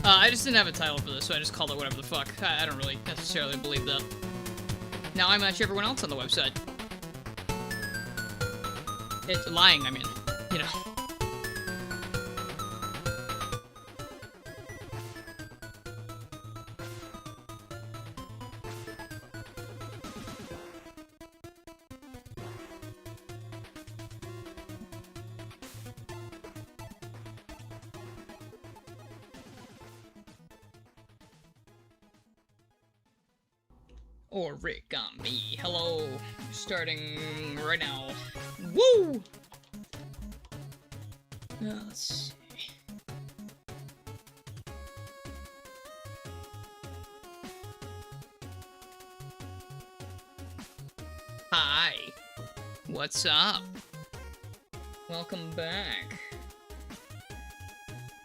I just didn't have a title for this, so I just called it whatever the fuck. I don't really necessarily believe that. Now I match everyone else on the website. It's lying, I mean. You know. Origami. Hello. Starting right now. Woo! Let's see. Hi. What's up? Welcome back.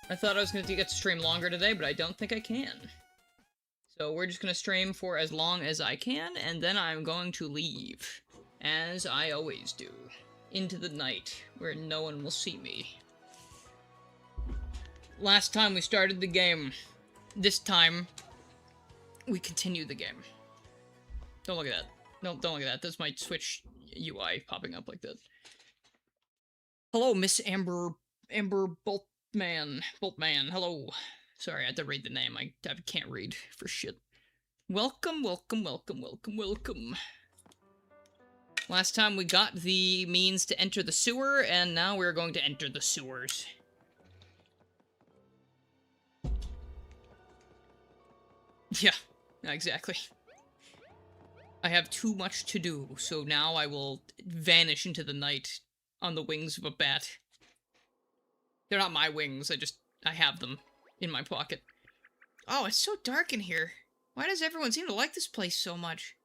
I thought I was going to get to stream longer today, but I don't think I can. So we're just going to stream for as long as I can, and then I'm going to leave, as I always do, into the night, where no one will see me. Last time we started the game. This time, we continue the game. Don't look at that. No, don't look at that. That's my Switch UI popping up like that. Hello, Miss Amber Boltman. Hello. Sorry, I had to read the name. I can't read for shit. Welcome, welcome, welcome, welcome, welcome. Last time we got the means to enter the sewer, and now we're going to enter the sewers. Yeah, exactly. I have too much to do, so now I will vanish into the night on the wings of a bat. They're not my wings, I have them in my pocket. Oh, it's so dark in here. Why does everyone seem to like this place so much?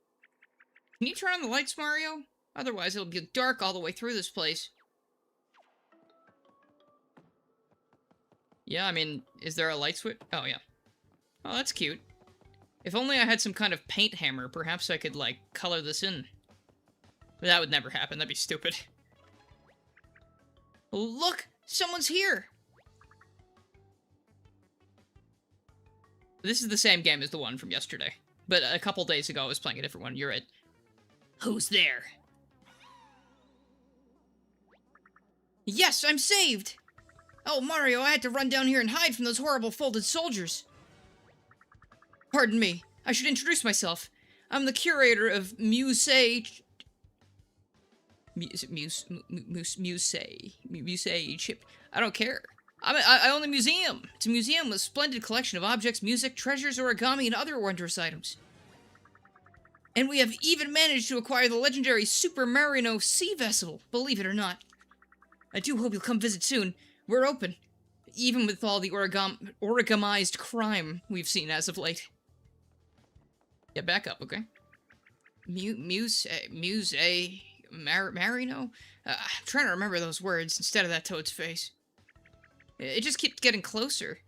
Can you turn on the lights, Mario? Otherwise, it'll be dark all the way through this place. Yeah, I mean, is there a light switch? Oh, yeah. Oh, that's cute. If only I had some kind of paint hammer, perhaps I could, like, color this in. But that would never happen. That'd be stupid. Look! Someone's here! This is the same game as the one from yesterday. But a couple days ago, I was playing a different one. You're right. Who's there? Yes, I'm saved! Oh, Mario, I had to run down here and hide from those horrible folded soldiers. Pardon me. I should introduce myself. I'm the curator of Musei Chip. I don't care. I own the museum. It's a museum with a splendid collection of objects, music, treasures, origami, and other wondrous items. And we have even managed to acquire the legendary Super Mario Sea Vessel, believe it or not. I do hope you'll come visit soon. We're open, even with all the origamized crime we've seen as of late. Yeah, back up, okay? Marino? I'm trying to remember those words instead of that toad's face. It just kept getting closer.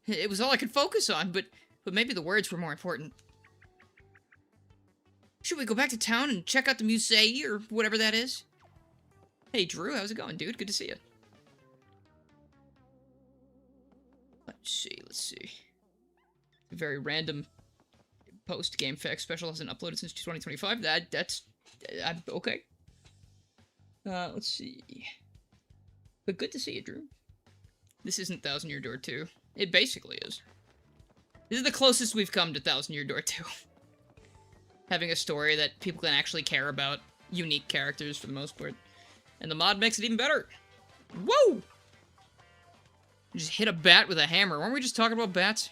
It was all I could focus on, but maybe the words were more important. Should we go back to town and check out the Musei, or whatever that is? Hey, Drew, how's it going, dude? Good to see you. Let's see. Very random post game facts special hasn't uploaded since 2025. That's okay. Let's see. But good to see you, Drew. This isn't Thousand Year Door 2. It basically is. This is the closest we've come to Thousand Year Door 2. Having a story that people can actually care about. Unique characters for the most part. And the mod makes it even better. Whoa! Just hit a bat with a hammer. Weren't we just talking about bats?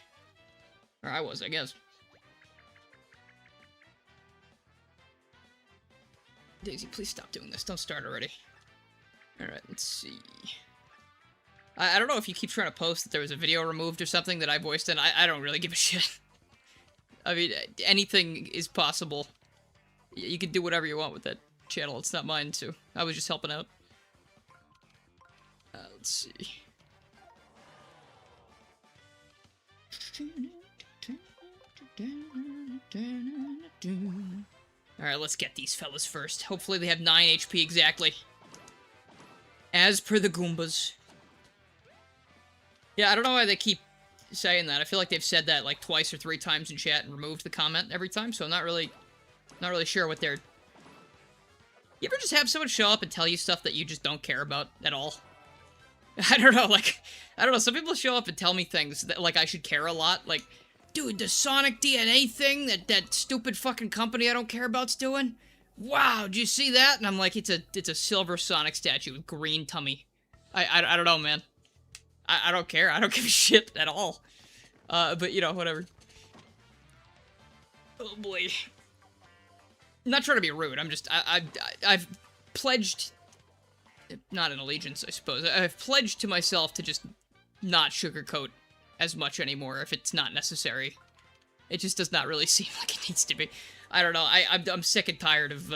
Or I was, I guess. Daisy, please stop doing this. Don't start already. Alright, let's see. I don't know if you keep trying to post that there was a video removed or something that I voiced in. I don't really give a shit. I mean, anything is possible. You can do whatever you want with that channel. It's not mine, so I was just helping out. Let's see. Alright, let's get these fellas first. Hopefully they have 9 HP exactly. As per the Goombas. Yeah, I don't know why they keep saying that. I feel like they've said that like twice or 3 times in chat and removed the comment every time, so I'm not really sure what they're... You ever just have someone show up and tell you stuff that you just don't care about at all? I don't know, some people show up and tell me things that, like, I should care a lot, like, dude, the Sonic DNA thing that stupid fucking company I don't care about's doing? Wow, did you see that? And I'm like, it's a silver Sonic statue with green tummy. I don't know, man. I don't care. I don't give a shit at all. But, you know, whatever. Oh, boy. I'm not trying to be rude. I'm just... I've pledged... Not an allegiance, I suppose. I've pledged to myself to just not sugarcoat as much anymore if it's not necessary. It just does not really seem like it needs to be. I don't know. I'm sick and tired of,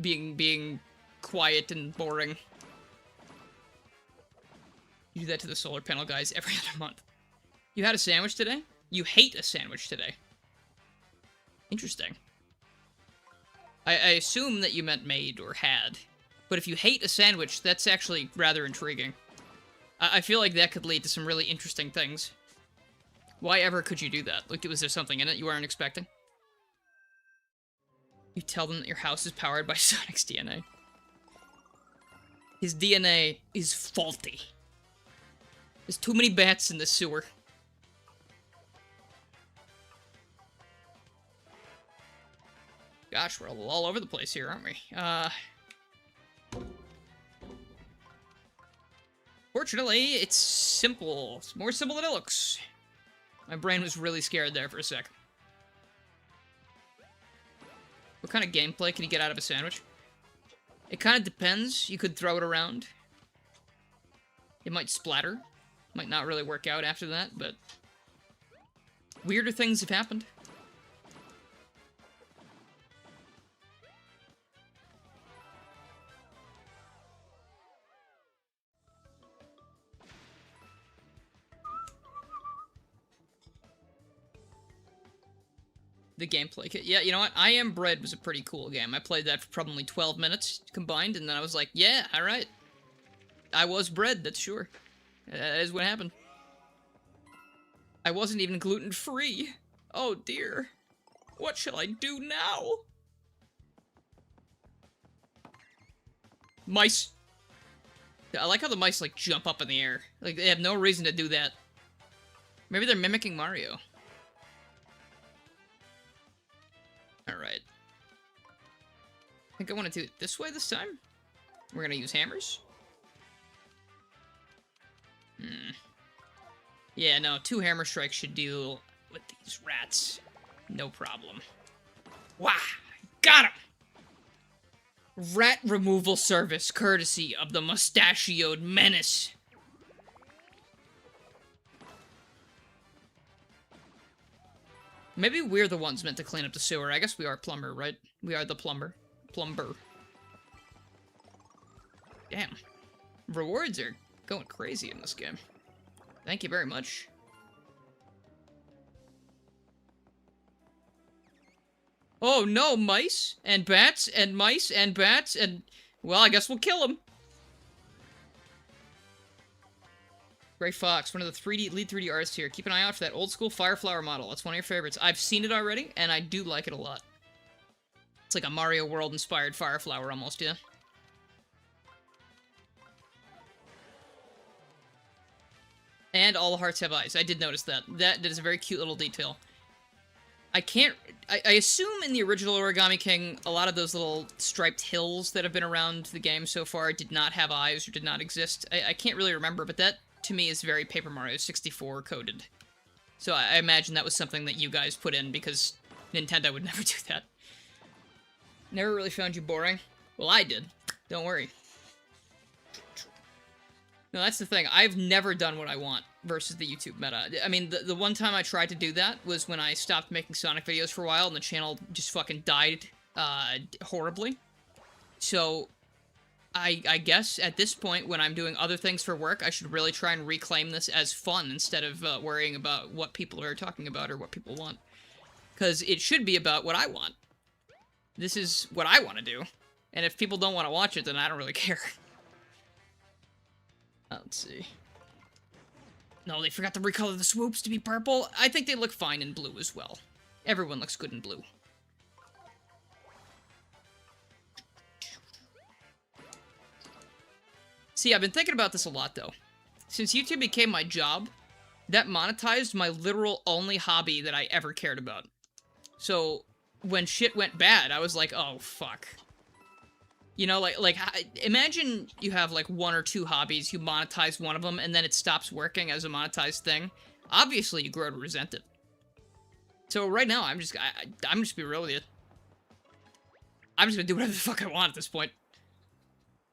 being quiet and boring. You do that to the solar panel guys every other month. You had a sandwich today? You hate a sandwich today. Interesting. I assume that you meant made or had. But if you hate a sandwich, that's actually rather intriguing. I feel like that could lead to some really interesting things. Why ever could you do that? Like, was there something in it you weren't expecting? You tell them that your house is powered by Sonic's DNA. His DNA is faulty. There's too many bats in the sewer. Gosh, we're all over the place here, aren't we? Fortunately, it's simple. It's more simple than it looks. My brain was really scared there for a sec. What kind of gameplay can you get out of a sandwich? It kind of depends. You could throw it around. It might splatter. Might not really work out after that, but... weirder things have happened. The gameplay kit. Yeah, you know what? I Am Bread was a pretty cool game. I played that for probably 12 minutes combined, and then I was like, yeah, alright. I was bread, that's sure. That is what happened. I wasn't even gluten-free. Oh dear. What shall I do now? Mice. I like how the mice, like, jump up in the air. Like, they have no reason to do that. Maybe they're mimicking Mario. Alright. I think I want to do it this way this time. We're gonna use hammers. Yeah, no, 2 hammer strikes should deal with these rats. No problem. Wah! Got him! Rat removal service, courtesy of the mustachioed menace. Maybe we're the ones meant to clean up the sewer. I guess we are plumber, right? We are the plumber. Plumber. Damn. Rewards are going crazy in this game. Thank you very much. Oh no, mice and bats and mice and bats and... well, I guess we'll kill them. Gray Fox, one of the lead 3D artists here. Keep an eye out for that old school Fire Flower model. It's one of your favorites. I've seen it already, and I do like it a lot. It's like a Mario World inspired Fire Flower almost, yeah. And all the hearts have eyes. I did notice that. That is a very cute little detail. I assume in the original Origami King, a lot of those little striped hills that have been around the game so far did not have eyes or did not exist. I can't really remember, but that, to me, is very Paper Mario 64 coded. So I imagine that was something that you guys put in, because Nintendo would never do that. Never really found you boring? Well, I did. Don't worry. No, that's the thing. I've never done what I want versus the YouTube meta. I mean, the one time I tried to do that was when I stopped making Sonic videos for a while and the channel just fucking died horribly. So, I guess at this point, when I'm doing other things for work, I should really try and reclaim this as fun instead of worrying about what people are talking about or what people want. Because it should be about what I want. This is what I want to do. And if people don't want to watch it, then I don't really care. Let's see. No, they forgot to recolor the swoops to be purple. I think they look fine in blue as well. Everyone looks good in blue. See, I've been thinking about this a lot, though. Since YouTube became my job, that monetized my literal only hobby that I ever cared about. So, when shit went bad, I was like, oh, fuck. You know, like, imagine you have, like, 1 or 2 hobbies, you monetize one of them, and then it stops working as a monetized thing. Obviously, you grow to resent it. So, right now, I'm just gonna be real with you. I'm just gonna do whatever the fuck I want at this point.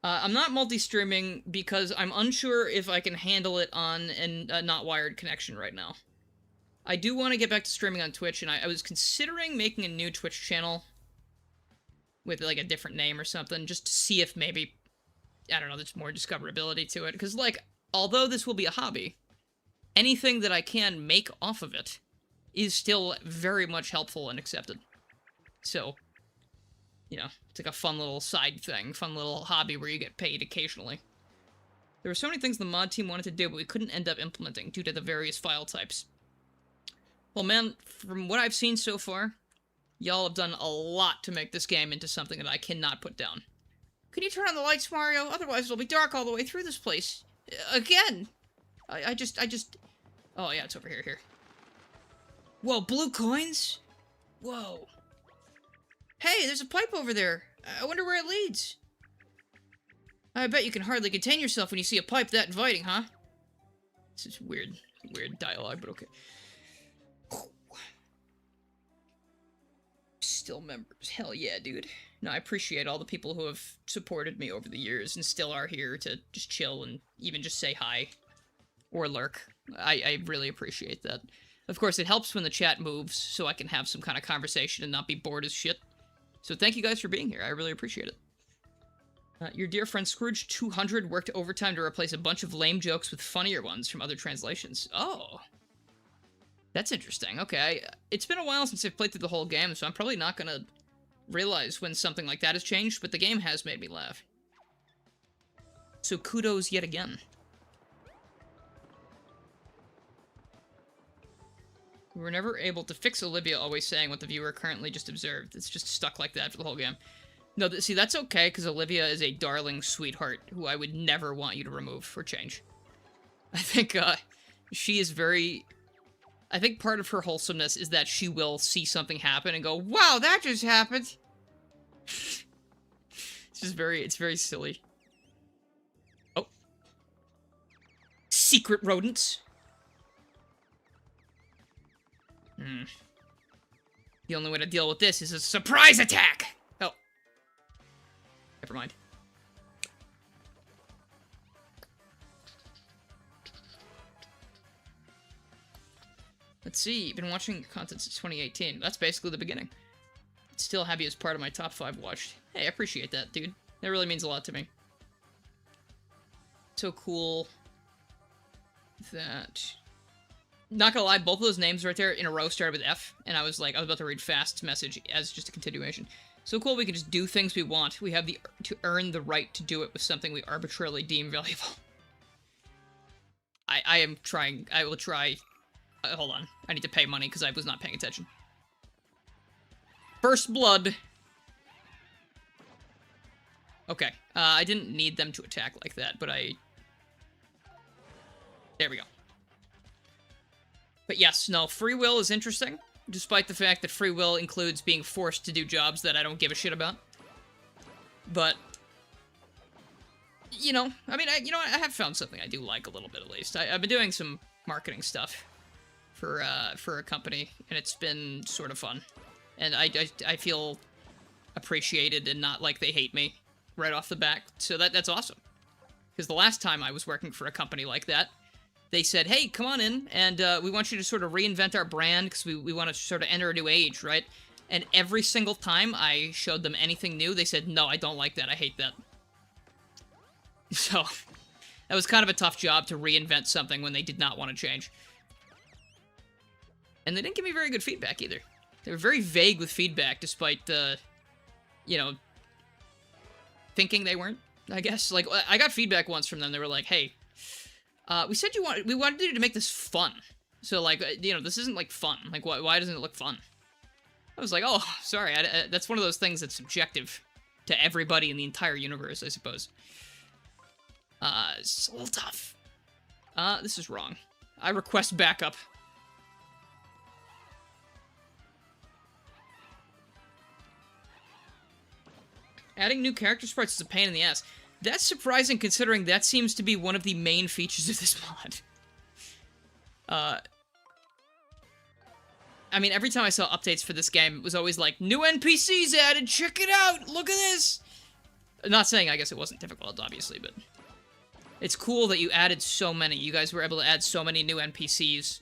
I'm not multi-streaming because I'm unsure if I can handle it on a not wired connection right now. I do want to get back to streaming on Twitch, and I was considering making a new Twitch channel with, like, a different name or something, just to see if maybe, I don't know, there's more discoverability to it. Because, like, although this will be a hobby, anything that I can make off of it is still very much helpful and accepted. So, you know, it's like a fun little side thing, fun little hobby where you get paid occasionally. There were so many things the mod team wanted to do, but we couldn't end up implementing due to the various file types. Well, man, from what I've seen so far, y'all have done a lot to make this game into something that I cannot put down. Can you turn on the lights, Mario? Otherwise it'll be dark all the way through this place. Again! I just... Oh, yeah, it's over here. Whoa, blue coins? Whoa. Hey, there's a pipe over there. I wonder where it leads. I bet you can hardly contain yourself when you see a pipe that inviting, huh? This is weird dialogue, but okay. Still members. Hell yeah, dude. No, I appreciate all the people who have supported me over the years and still are here to just chill and even just say hi. Or lurk. I really appreciate that. Of course, it helps when the chat moves, so I can have some kind of conversation and not be bored as shit. So thank you guys for being here. I really appreciate it. Your dear friend Scrooge 200 worked overtime to replace a bunch of lame jokes with funnier ones from other translations. Oh. That's interesting. Okay, it's been a while since I've played through the whole game, so I'm probably not gonna realize when something like that has changed, but the game has made me laugh. So kudos yet again. We were never able to fix Olivia always saying what the viewer currently just observed. It's just stuck like that for the whole game. No, see, that's okay, because Olivia is a darling sweetheart who I would never want you to remove or change. I think, she is very... I think part of her wholesomeness is that she will see something happen and go, wow, that just happened! It's just it's very silly. Oh. Secret rodents! The only way to deal with this is a surprise attack! Oh. Never mind. Let's see, been watching content since 2018. That's basically the beginning. Still happy as part of my top 5 watched. Hey, I appreciate that, dude. That really means a lot to me. So cool that... Not gonna lie, both of those names right there in a row started with F, and I was about to read Fast's message as just a continuation. So cool we can just do things we want. We have to earn the right to do it with something we arbitrarily deem valuable. I am trying. I will try. Hold on. I need to pay money because I was not paying attention. First blood. Okay. I didn't need them to attack like that, but there we go. But yes, no, free will is interesting, despite the fact that free will includes being forced to do jobs that I don't give a shit about. But, you know, I mean, I have found something I do like a little bit at least. I've been doing some marketing stuff for a company, and it's been sort of fun. And I feel appreciated and not like they hate me right off the bat, so that's awesome. Because the last time I was working for a company like that, they said, hey, come on in, and we want you to sort of reinvent our brand, because we want to sort of enter a new age, right? And every single time I showed them anything new, they said, no, I don't like that, I hate that. So, that was kind of a tough job to reinvent something when they did not want to change. And they didn't give me very good feedback, either. They were very vague with feedback, despite, you know, thinking they weren't, I guess. Like, I got feedback once from them, they were like, hey, We said we wanted you to make this fun. So, like, you know, this isn't, like, fun. Like, why doesn't it look fun? I was like, oh, sorry, that's one of those things that's subjective to everybody in the entire universe, I suppose. It's a little tough. This is wrong. I request backup. Adding new character sprites is a pain in the ass. That's surprising considering that seems to be one of the main features of this mod. I mean, every time I saw updates for this game, it was always like, new NPCs added, check it out, look at this! Not saying, I guess it wasn't difficult, obviously, but... It's cool that you added so many. You guys were able to add so many new NPCs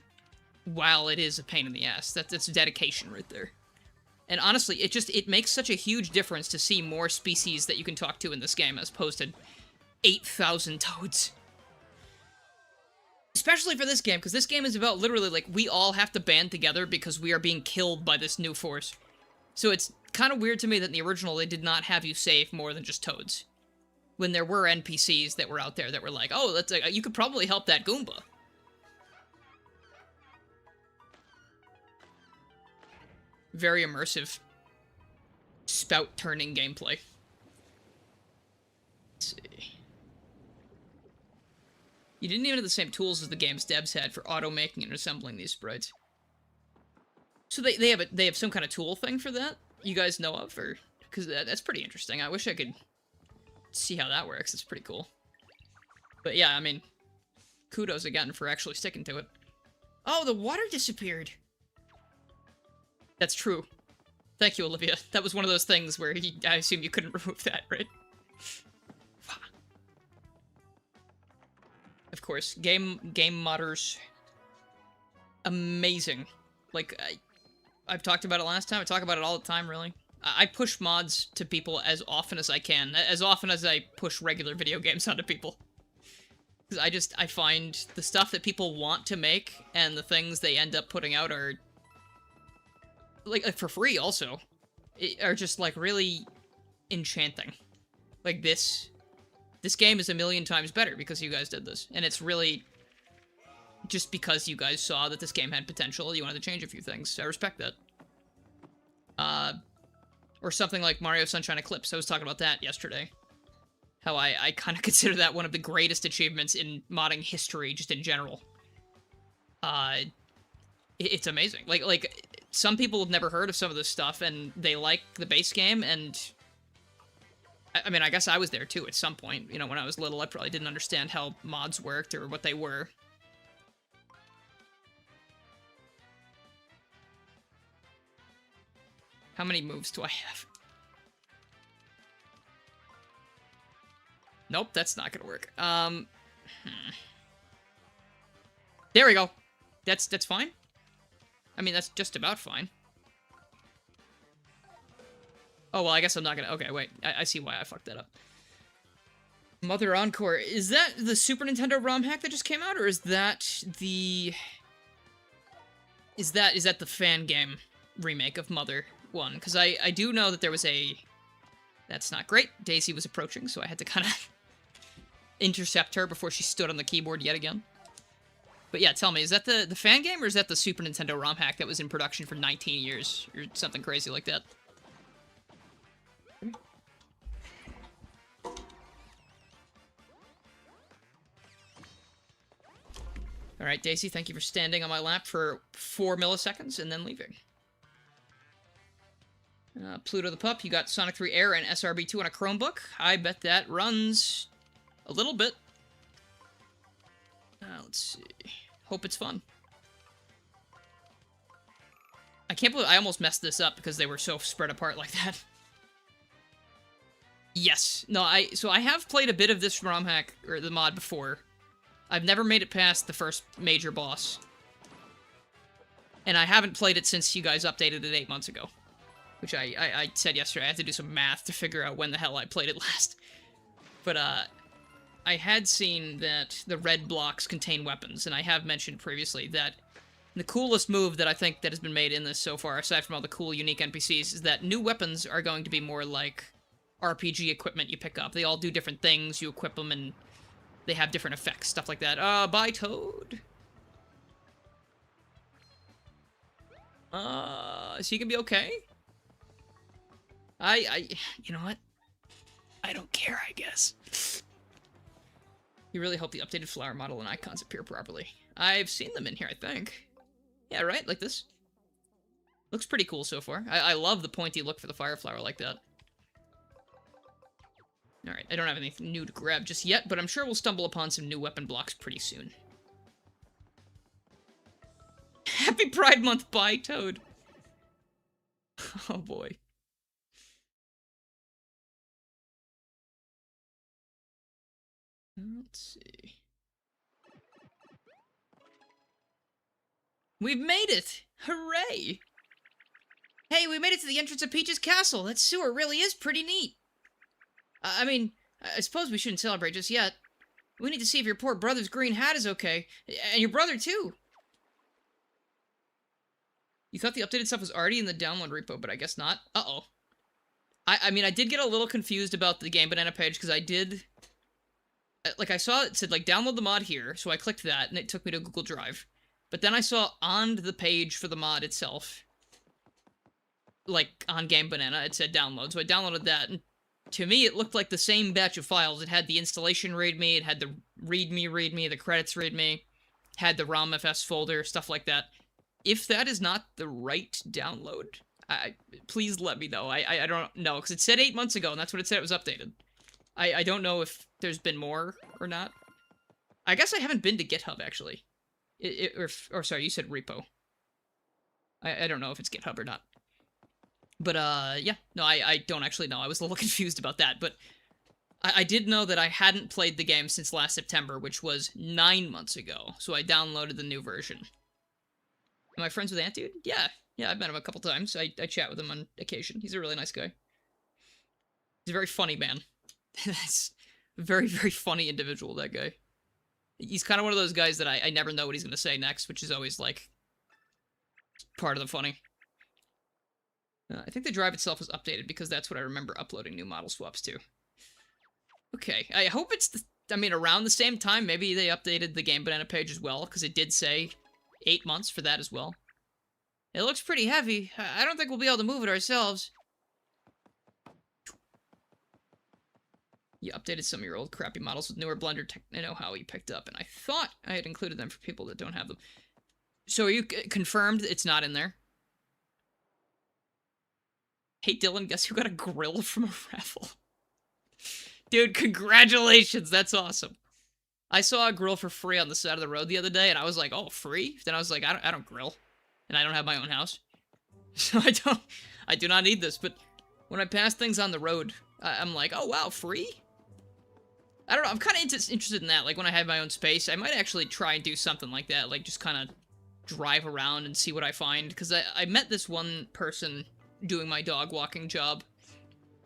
while it is a pain in the ass. That's dedication right there. And honestly, it makes such a huge difference to see more species that you can talk to in this game as opposed to 8,000 toads. Especially for this game, because this game is about literally, like, we all have to band together because we are being killed by this new force. So it's kind of weird to me that in the original they did not have you save more than just toads. When there were NPCs that were out there that were like, oh, you could probably help that Goomba. Very immersive spout-turning gameplay. Let's see. You didn't even have the same tools as the game's devs had for auto-making and assembling these sprites. So they have some kind of tool thing for that you guys know of? Or because that's pretty interesting. I wish I could see how that works. It's pretty cool. But yeah, I mean, kudos again for actually sticking to it. Oh, the water disappeared. That's true. Thank you, Olivia. That was one of those things where I assume you couldn't remove that, right? Of course, game modders. Amazing. Like, I've talked about it last time. I talk about it all the time, really. I push mods to people as often as I can. As often as I push regular video games onto people. Because I find the stuff that people want to make and the things they end up putting out are... Like for free, also. Are just, like, really enchanting. Like, this game is a million times better because you guys did this. And it's really... just because you guys saw that this game had potential, you wanted to change a few things. I respect that. Or something like Mario Sunshine Eclipse. I was talking about that yesterday. How I kind of consider that one of the greatest achievements in modding history, just in general. It's amazing. Like, some people have never heard of some of this stuff, and they like the base game, and... I mean, I guess I was there, too, at some point. You know, when I was little, I probably didn't understand how mods worked or what they were. How many moves do I have? Nope, that's not gonna work. There we go. That's fine. I mean, that's just about fine. Oh, well, I guess I'm not gonna... Okay, wait. I see why I fucked that up. Mother Encore. Is that the Super Nintendo ROM hack that just came out, or is that the... Is that the fan game remake of Mother 1? Because I do know that there was a... That's not great. Daisy was approaching, so I had to kind of intercept her before she stood on the keyboard yet again. But yeah, tell me, is that the fan game, or is that the Super Nintendo ROM hack that was in production for 19 years? Or something crazy like that? Alright, Daisy, thank you for standing on my lap for 4 milliseconds and then leaving. Pluto the Pup, you got Sonic 3 Air and SRB2 on a Chromebook. I bet that runs a little bit. Let's see. Hope it's fun. I can't believe I almost messed this up because they were so spread apart like that. Yes. No, so I have played a bit of this ROM hack, or the mod, before. I've never made it past the first major boss. And I haven't played it since you guys updated it 8 months ago. Which I said yesterday, I had to do some math to figure out when the hell I played it last. But, I had seen that the red blocks contain weapons, and I have mentioned previously that the coolest move that I think that has been made in this so far, aside from all the cool, unique NPCs, is that new weapons are going to be more like RPG equipment you pick up. They all do different things, you equip them, and they have different effects, stuff like that. Bye, Toad. Is he gonna be okay? You know what? I don't care, I guess. You really hope the updated flower model and icons appear properly. I've seen them in here, I think. Yeah, right? Like this? Looks pretty cool so far. I love the pointy look for the fire flower like that. Alright, I don't have anything new to grab just yet, but I'm sure we'll stumble upon some new weapon blocks pretty soon. Happy Pride Month, bye, Toad. Oh, boy. Let's see. We've made it! Hooray! Hey, we made it to the entrance of Peach's castle. That sewer really is pretty neat. I mean, I suppose we shouldn't celebrate just yet. We need to see if your poor brother's green hat is okay. And your brother, too. You thought the updated stuff was already in the download repo, but I guess not. Uh-oh. I mean, I did get a little confused about the Game Banana page, because I did... Like, I saw it said, like, download the mod here, so I clicked that, and it took me to Google Drive. But then I saw on the page for the mod itself, like, on Game Banana, it said download, so I downloaded that, and to me, it looked like the same batch of files. It had the installation README, it had the README, the credits README, had the ROMFS folder, stuff like that. If that is not the right download, please let me know. I don't know, because it said 8 months ago, and that's what it said it was updated. I don't know if there's been more or not. I guess I haven't been to GitHub, actually. Or sorry, you said repo. I don't know if it's GitHub or not. But, yeah. No, I don't actually know. I was a little confused about that, but I did know that I hadn't played the game since last September, which was 9 months ago, so I downloaded the new version. Am I friends with Antdude? Yeah. Yeah, I've met him a couple times. I chat with him on occasion. He's a really nice guy. He's a very funny man. He's a very, very funny individual, that guy. He's kind of one of those guys that I never know what he's going to say next, which is always, like, part of the funny. I think the drive itself was updated, because that's what I remember uploading new model swaps to. Okay, I hope it's, I mean, around the same time, maybe they updated the Game Banana page as well, because it did say 8 months for that as well. It looks pretty heavy. I don't think we'll be able to move it ourselves. You updated some of your old crappy models with newer Blender tech know-how you picked up, and I thought I had included them for people that don't have them. So are you confirmed it's not in there? Hey, Dylan, guess who got a grill from a raffle? Dude, congratulations! That's awesome. I saw a grill for free on the side of the road the other day, and I was like, oh, free? Then I was like, I don't grill. And I don't have my own house. So I do not need this, but when I pass things on the road, I'm like, oh, wow, free? I don't know, I'm kind of interested in that. Like, when I have my own space, I might actually try and do something like that. Like, just kind of drive around and see what I find. Because I met this one person doing my dog walking job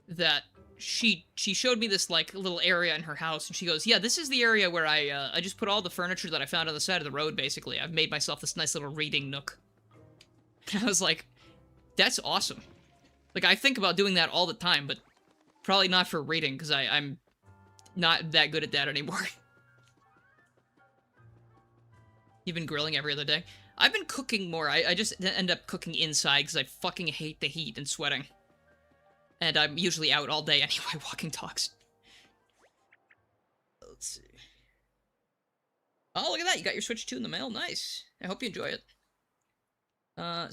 that she showed me this, like, little area in her house. And she goes, yeah, this is the area where I just put all the furniture that I found on the side of the road, basically. I've made myself this nice little reading nook. And I was like, that's awesome. Like, I think about doing that all the time, but probably not for reading, because I'm not that good at that anymore. You've been grilling every other day? I've been cooking more. I just end up cooking inside because I fucking hate the heat and sweating. And I'm usually out all day anyway, walking dogs. Let's see. Oh, look at that. You got your Switch 2 in the mail. Nice. I hope you enjoy it.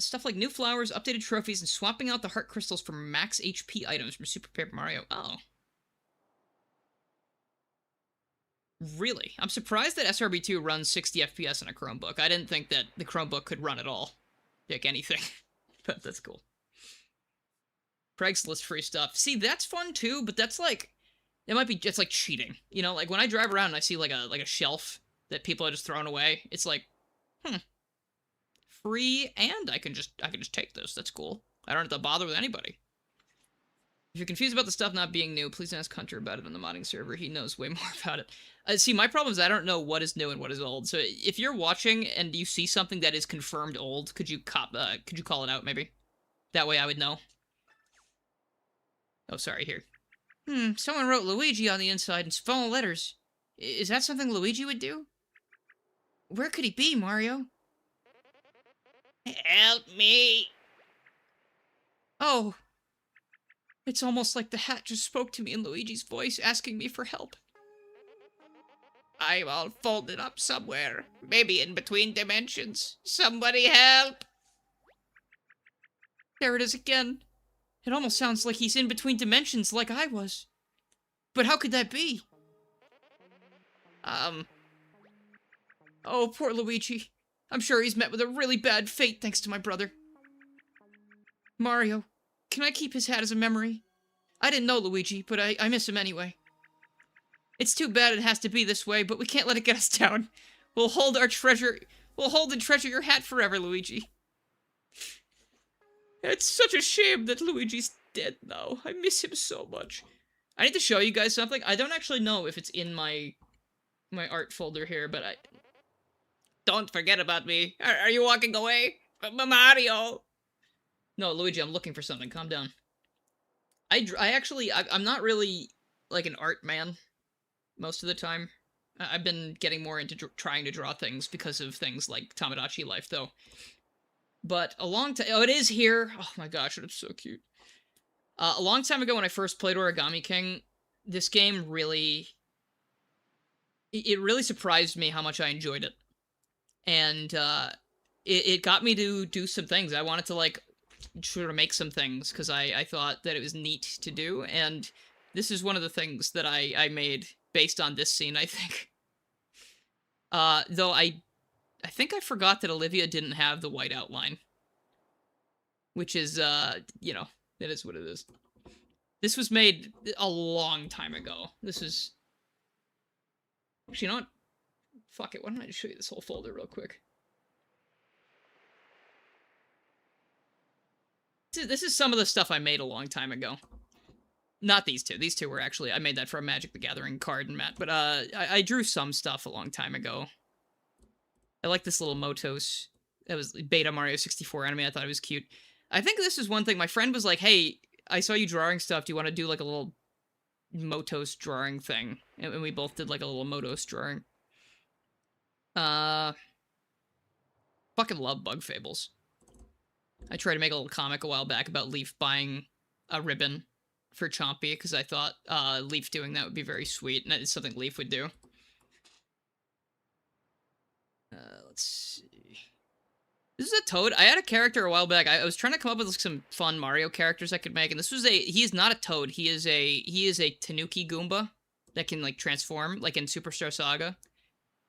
Stuff like new flowers, updated trophies, and swapping out the heart crystals for max HP items from Super Paper Mario. Oh. Really? I'm surprised that SRB2 runs 60 FPS on a Chromebook. I didn't think that the Chromebook could run at all. Like anything. But that's cool. Craigslist free stuff. See, that's fun too, but that's like... It might be just like cheating. You know, like when I drive around and I see like a shelf that people are just throwing away, it's like, free, and I can just take this. That's cool. I don't have to bother with anybody. If you're confused about the stuff not being new, please ask Hunter about it on the modding server. He knows way more about it. See, my problem is I don't know what is new and what is old. So if you're watching and you see something that is confirmed old, could you call it out maybe? That way I would know. Oh, sorry, here. Someone wrote Luigi on the inside in small letters. Is that something Luigi would do? Where could he be, Mario? Help me! Oh. It's almost like the hat just spoke to me in Luigi's voice, asking me for help. I'm all folded up somewhere. Maybe in between dimensions. Somebody help! There it is again. It almost sounds like he's in between dimensions like I was. But how could that be? Oh, poor Luigi. I'm sure he's met with a really bad fate thanks to my brother. Mario, can I keep his hat as a memory? I didn't know Luigi, but I miss him anyway. It's too bad it has to be this way, but we can't let it get us down. We'll hold and treasure your hat forever, Luigi. It's such a shame that Luigi's dead now. I miss him so much. I need to show you guys something. I don't actually know if it's in my art folder here, but Don't forget about me. Are you walking away? Mario! No, Luigi, I'm looking for something. Calm down. I'm not really, like, an art man most of the time. I've been getting more into trying to draw things because of things like Tamagotchi Life, though. But a long time... Oh, it is here! Oh my gosh, it's so cute. A long time ago when I first played Origami King, this game really... It really surprised me how much I enjoyed it. And, it got me to do some things. I wanted to, like, sort of make some things, because I thought that it was neat to do, and this is one of the things that I made based on this scene, I think. Though I think I forgot that Olivia didn't have the white outline. Which is, you know, it is what it is. This was made a long time ago. This is... Actually, you know what? Fuck it, why don't I just show you this whole folder real quick? This is some of the stuff I made a long time ago. Not these two. These two were actually... I made that for a Magic the Gathering card and mat. But, I drew some stuff a long time ago. I like this little Motos. That was Beta Mario 64 anime. I thought it was cute. I think this is one thing. My friend was like, hey, I saw you drawing stuff. Do you want to do, like, a little Motos drawing thing? And we both did, like, a little Motos drawing. Fucking love Bug Fables. I tried to make a little comic a while back about Leaf buying a ribbon for Chompy, because I thought Leaf doing that would be very sweet, and it's something Leaf would do. Let's see. This is a Toad. I had a character a while back. I was trying to come up with like, some fun Mario characters I could make, and this was he is not a Toad. He is a Tanuki Goomba that can like transform, like in Superstar Saga.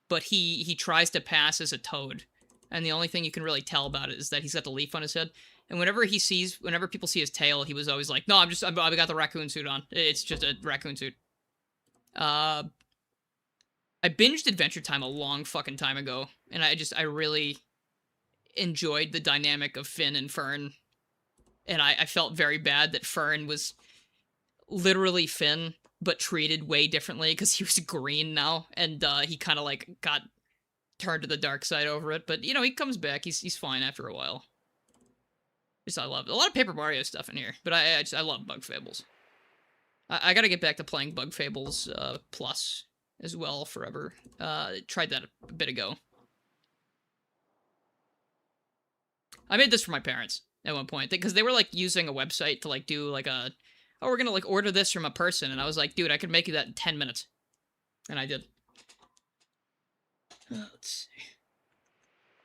But he tries to pass as a Toad. And the only thing you can really tell about it is that he's got the leaf on his head. And whenever people see his tail, he was always like, no, I got the raccoon suit on. It's just a raccoon suit. I binged Adventure Time a long fucking time ago. And I really enjoyed the dynamic of Finn and Fern. And I felt very bad that Fern was literally Finn, but treated way differently because he was green now. And he kind of like got turned to the dark side over it, but you know, he comes back. He's fine after a while. Just I love it. A lot of Paper Mario stuff in here, but I love Bug Fables. I gotta get back to playing Bug Fables Plus as well forever. Tried that a bit ago. I made this for my parents at one point because they were like using a website to like do like oh, we're gonna like order this from a person, and I was like, dude, I could make you that in 10 minutes, and I did. Let's see.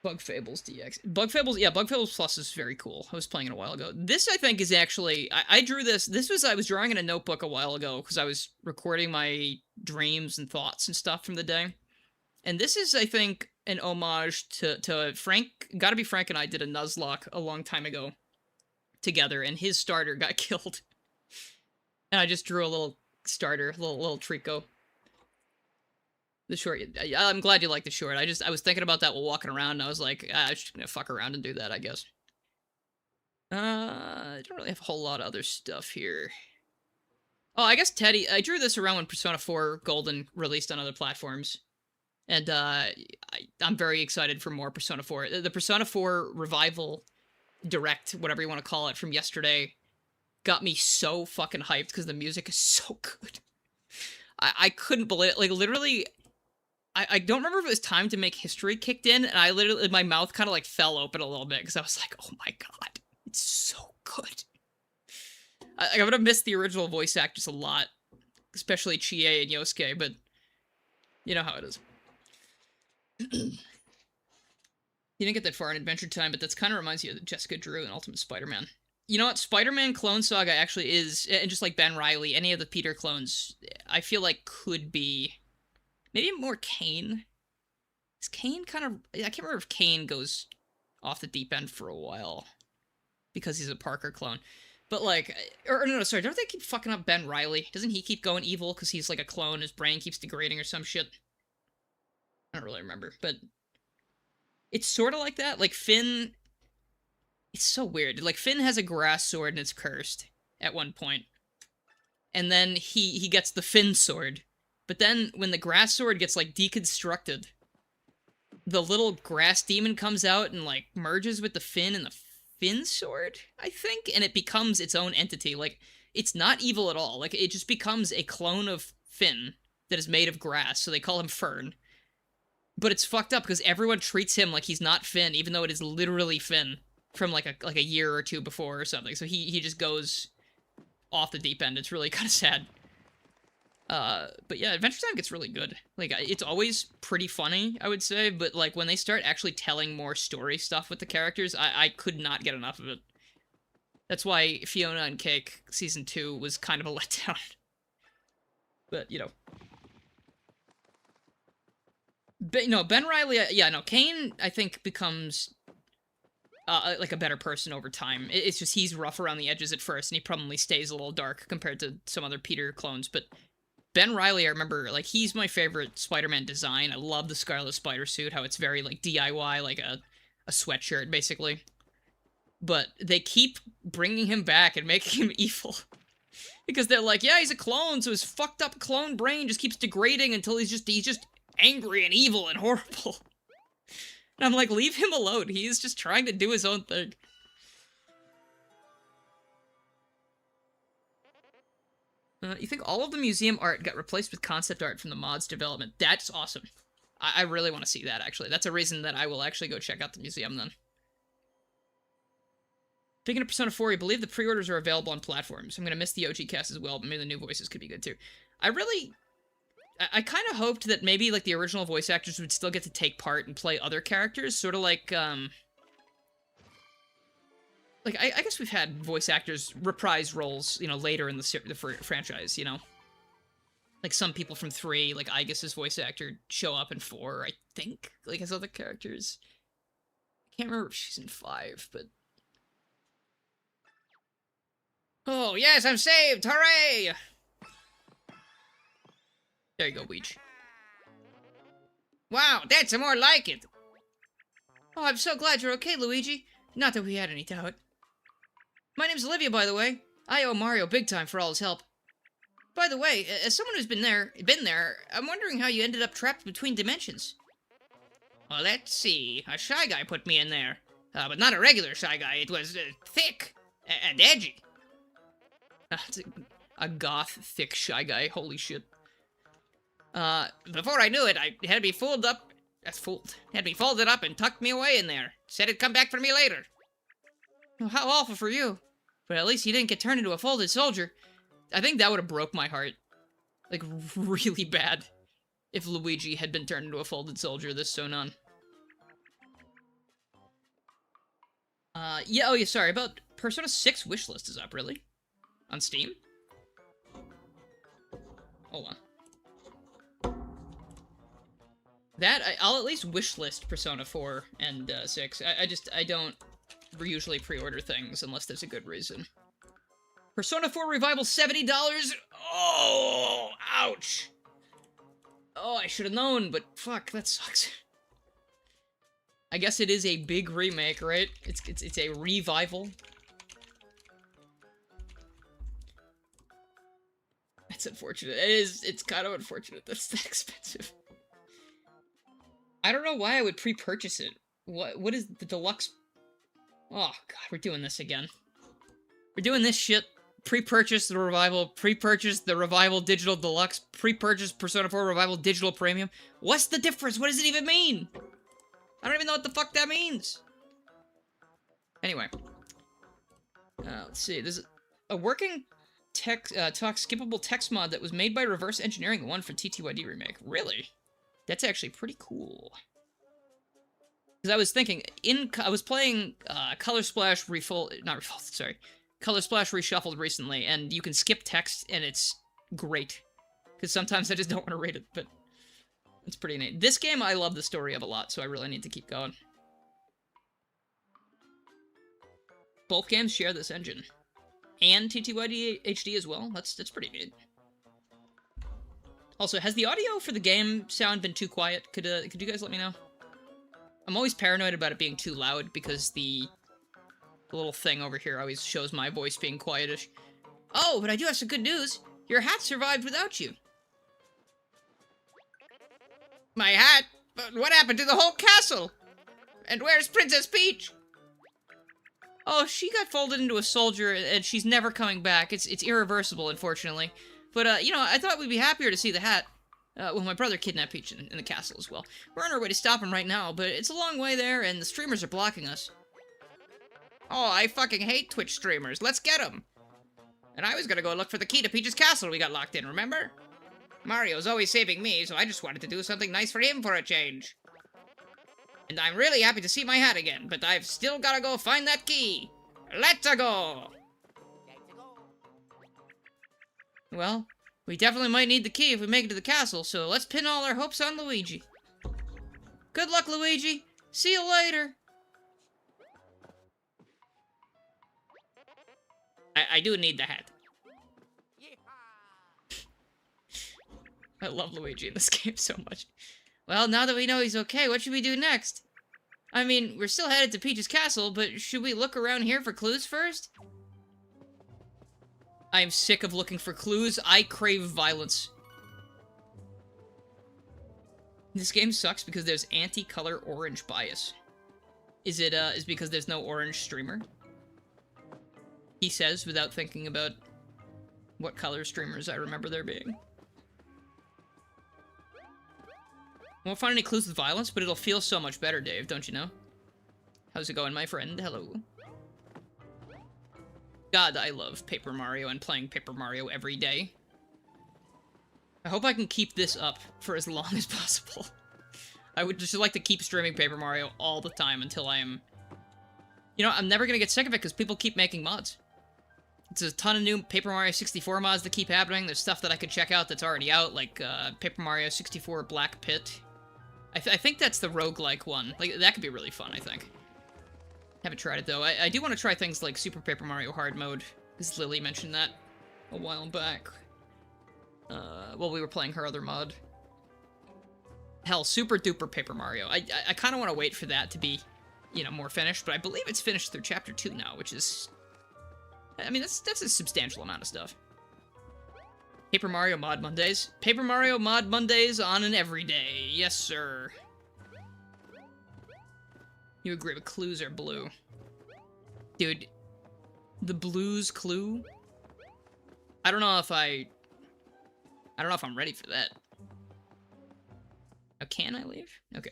Bug Fables DX. Bug Fables, yeah, Bug Fables Plus is very cool. I was playing it a while ago. This, I think, is actually... I drew this. I was drawing in a notebook a while ago because I was recording my dreams and thoughts and stuff from the day. And this is, I think, an homage to Frank. Gotta Be Frank and I did a Nuzlocke a long time ago together, and his starter got killed. And I just drew a little starter, a little Trico. The short, I'm glad you like the short. I was thinking about that while walking around, and I was like, I'm just gonna fuck around and do that, I guess. I don't really have a whole lot of other stuff here. Oh, I guess Teddy, I drew this around when Persona 4 Golden released on other platforms. And, I'm very excited for more Persona 4. The Persona 4 Revival Direct, whatever you want to call it, from yesterday, got me so fucking hyped, because the music is so good. I couldn't believe it. Like, literally, I don't remember if it was time to make history kicked in, and I literally, my mouth kind of like fell open a little bit because I was like, oh my god, it's so good. I'm gonna miss the original voice actors a lot, especially Chie and Yosuke, but you know how it is. You didn't get that far in Adventure Time, but that's kind of reminds you of Jessica Drew and Ultimate Spider-Man. You know what? Spider-Man Clone Saga actually is, and just like Ben Reilly, any of the Peter clones, I feel like could be maybe more Kane. Is Kane kind of... I can't remember if Kane goes off the deep end for a while because he's a Parker clone. But like... Or no, sorry, don't they keep fucking up Ben Reilly? Doesn't he keep going evil because he's like a clone, his brain keeps degrading or some shit? I don't really remember, but... It's sort of like that. Like, Finn... It's so weird. Like, Finn has a grass sword and it's cursed at one point. And then he gets the Finn sword. But then, when the grass sword gets, like, deconstructed, the little grass demon comes out and, like, merges with the Finn and the Finn sword, I think? And it becomes its own entity. Like, it's not evil at all. Like, it just becomes a clone of Finn that is made of grass, so they call him Fern. But it's fucked up because everyone treats him like he's not Finn, even though it is literally Finn from like a year or two before or something. So he just goes off the deep end. It's really kind of sad. But yeah, Adventure Time gets really good. Like, it's always pretty funny, I would say, but like when they start actually telling more story stuff with the characters, I could not get enough of it. That's why Fiona and Cake Season 2 was kind of a letdown. But, you know. But, no, Ben Reilly, yeah, no, Kane, I think, becomes, like, a better person over time. It's just he's rough around the edges at first, and he probably stays a little dark compared to some other Peter clones, but Ben Reilly, I remember, like, he's my favorite Spider-Man design. I love the Scarlet Spider suit, how it's very, like, DIY, like a sweatshirt, basically. But they keep bringing him back and making him evil. Because they're like, yeah, he's a clone, so his fucked up clone brain just keeps degrading until he's just angry and evil and horrible. And I'm like, leave him alone. He's just trying to do his own thing. You think all of the museum art got replaced with concept art from the mod's development? That's awesome. I really want to see that, actually. That's a reason that I will actually go check out the museum, then. Speaking of Persona 4, I believe the pre-orders are available on platforms. I'm going to miss the OG cast as well, but maybe the new voices could be good, too. I kind of hoped that maybe, like, the original voice actors would still get to take part and play other characters, sort of like, like, I guess we've had voice actors reprise roles, you know, later in the franchise, you know? Like, some people from 3, like, Aigis' voice actor, show up in 4, I think, like, as other characters. I can't remember if she's in 5, but... Oh, yes, I'm saved! Hooray! There you go, Weech. Wow, that's more like it! Oh, I'm so glad you're okay, Luigi. Not that we had any doubt. My name's Olivia, by the way. I owe Mario big time for all his help. By the way, as someone who's been there, I'm wondering how you ended up trapped between dimensions. Well, let's see. A Shy Guy put me in there. But not a regular Shy Guy. It was thick and edgy. It's a goth, thick Shy Guy. Holy shit. Before I knew it, I had me folded up. Had me folded up and tucked me away in there. Said it'd come back for me later. Well, how awful for you. But at least you didn't get turned into a folded soldier. I think that would have broke my heart. Like, really bad. If Luigi had been turned into a folded soldier this soon on. Yeah, oh yeah, sorry, about Persona 6 wishlist is up, really? On Steam? Hold on. I'll at least wishlist Persona 4 and 6. I don't usually pre-order things unless there's a good reason. Persona 4 Revival, $70? Oh, ouch. Oh, I should have known, but fuck, that sucks. I guess it is a big remake, right? It's a revival. That's unfortunate. It's kind of unfortunate that's that expensive. I don't know why I would pre-purchase it. What is the deluxe? Oh god, we're doing this again. We're doing this shit. Pre-purchase the Revival, pre-purchase the Revival Digital Deluxe, pre-purchase Persona 4 Revival Digital Premium. What's the difference? What does it even mean? I don't even know what the fuck that means. Anyway. Let's see. There's a working skippable text mod that was made by reverse engineering the one for TTYD Remake. Really? That's actually pretty cool. Because I was thinking, I was playing Color Splash Color Splash Reshuffled recently, and you can skip text, and it's great. Because sometimes I just don't want to read it, but it's pretty neat. This game I love the story of a lot, so I really need to keep going. Both games share this engine. And TTYD HD as well. That's pretty neat. Also, has the audio for the game sound been too quiet? Could you guys let me know? I'm always paranoid about it being too loud because the little thing over here always shows my voice being quietish. Oh, but I do have some good news. Your hat survived without you. My hat? But what happened to the whole castle? And where's Princess Peach? Oh, she got folded into a soldier, and she's never coming back. It's irreversible, unfortunately. But, you know, I thought we'd be happier to see the hat. Well, my brother kidnapped Peach in the castle as well. We're on our way to stop him right now, but it's a long way there, and the streamers are blocking us. Oh, I fucking hate Twitch streamers. Let's get them. And I was gonna go look for the key to Peach's castle we got locked in, remember? Mario's always saving me, so I just wanted to do something nice for him for a change. And I'm really happy to see my hat again, but I've still gotta go find that key. Let's go! Well, we definitely might need the key if we make it to the castle, so let's pin all our hopes on Luigi. Good luck, Luigi! See you later! I do need the hat. I love Luigi in this game so much. Well, now that we know he's okay, what should we do next? I mean, we're still headed to Peach's castle, but should we look around here for clues first? I am sick of looking for clues. I crave violence. This game sucks because there's anti-color orange bias. Is it, is because there's no orange streamer? He says without thinking about what color streamers I remember there being. Won't find any clues with violence, but it'll feel so much better, Dave, don't you know? How's it going, my friend? Hello. God, I love Paper Mario and playing Paper Mario every day. I hope I can keep this up for as long as possible. I would just like to keep streaming Paper Mario all the time until I am... You know, I'm never gonna get sick of it because people keep making mods. There's a ton of new Paper Mario 64 mods that keep happening. There's stuff that I could check out that's already out, like Paper Mario 64 Black Pit. I think that's the roguelike one. Like, that could be really fun, I think. Haven't tried it, though. I do want to try things like Super Paper Mario Hard Mode, because Lily mentioned that a while back. While we were playing her other mod. Hell, Super Duper Paper Mario. I kind of want to wait for that to be, you know, more finished, but I believe it's finished through Chapter 2 now, which is... I mean, that's a substantial amount of stuff. Paper Mario Mod Mondays. Paper Mario Mod Mondays on an everyday. Yes, sir. You agree with clues are blue. Dude, the blues clue? I don't know if I'm ready for that. Oh, can I leave? Okay.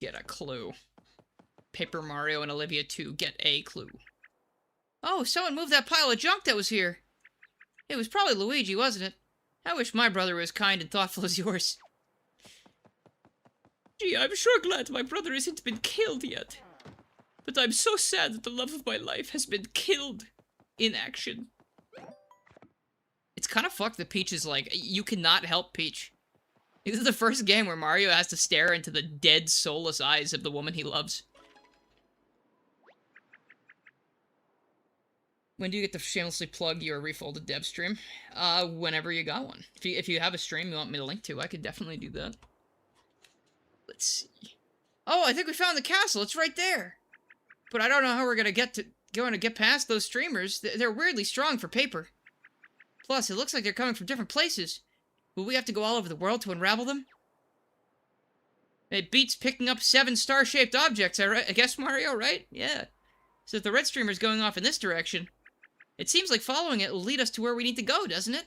Get a clue. Paper Mario and Olivia 2 get a clue. Oh, someone moved that pile of junk that was here. It was probably Luigi, wasn't it? I wish my brother was kind and thoughtful as yours. Gee, I'm sure glad my brother hasn't been killed yet. But I'm so sad that the love of my life has been killed in action. It's kind of fucked that Peach is like, you cannot help Peach. This is the first game where Mario has to stare into the dead, soulless eyes of the woman he loves. When do you get to shamelessly plug your Refolded dev stream? Whenever you got one. If you have a stream you want me to link to, I could definitely do that. Let's see. Oh, I think we found the castle. It's right there. But I don't know how we're gonna get past those streamers. They're weirdly strong for paper. Plus, it looks like they're coming from different places. Will we have to go all over the world to unravel them? It beats picking up 7 star-shaped objects, I guess, Mario, right? Yeah. So if the red streamer's going off in this direction, it seems like following it will lead us to where we need to go, doesn't it?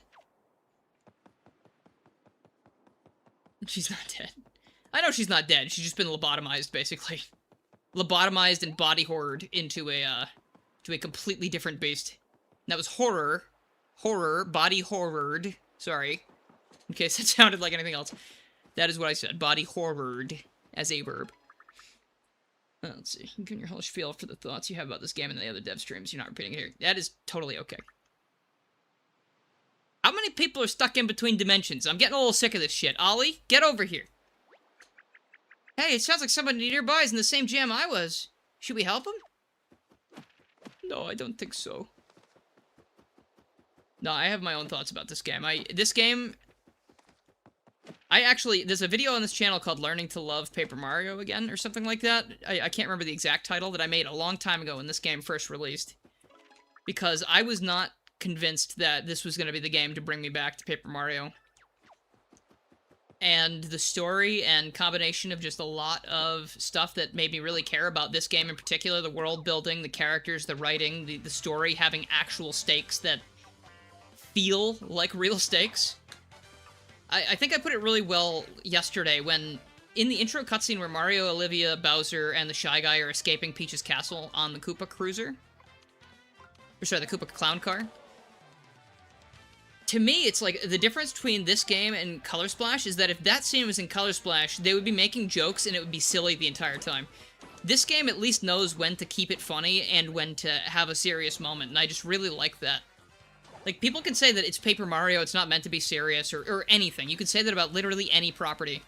She's not dead. I know she's not dead. She's just been lobotomized, basically. Lobotomized and body horrored into a completely different beast. And that was horror. Horror. Body horrored. Sorry. In case it sounded like anything else. That is what I said. Body horrored as a verb. Let's see. You can your whole spiel for the thoughts you have about this game and the other dev streams. You're not repeating it here. That is totally okay. How many people are stuck in between dimensions? I'm getting a little sick of this shit. Ollie, get over here. Hey, it sounds like somebody nearby is in the same jam I was. Should we help him? No, I don't think so. No, I have my own thoughts about this game. There's a video on this channel called Learning to Love Paper Mario Again, or something like that. I can't remember the exact title that I made a long time ago when this game first released. Because I was not convinced that this was going to be the game to bring me back to Paper Mario. And the story and combination of just a lot of stuff that made me really care about this game in particular, the world building, the characters, the writing, the story having actual stakes that feel like real stakes. I think I put it really well yesterday when, in the intro cutscene where Mario, Olivia, Bowser, and the Shy Guy are escaping Peach's castle on the Koopa Cruiser. Or sorry, the Koopa Clown Car. To me, it's like, the difference between this game and Color Splash is that if that scene was in Color Splash, they would be making jokes and it would be silly the entire time. This game at least knows when to keep it funny and when to have a serious moment, and I just really like that. Like, people can say that it's Paper Mario, it's not meant to be serious, or anything. You can say that about literally any property.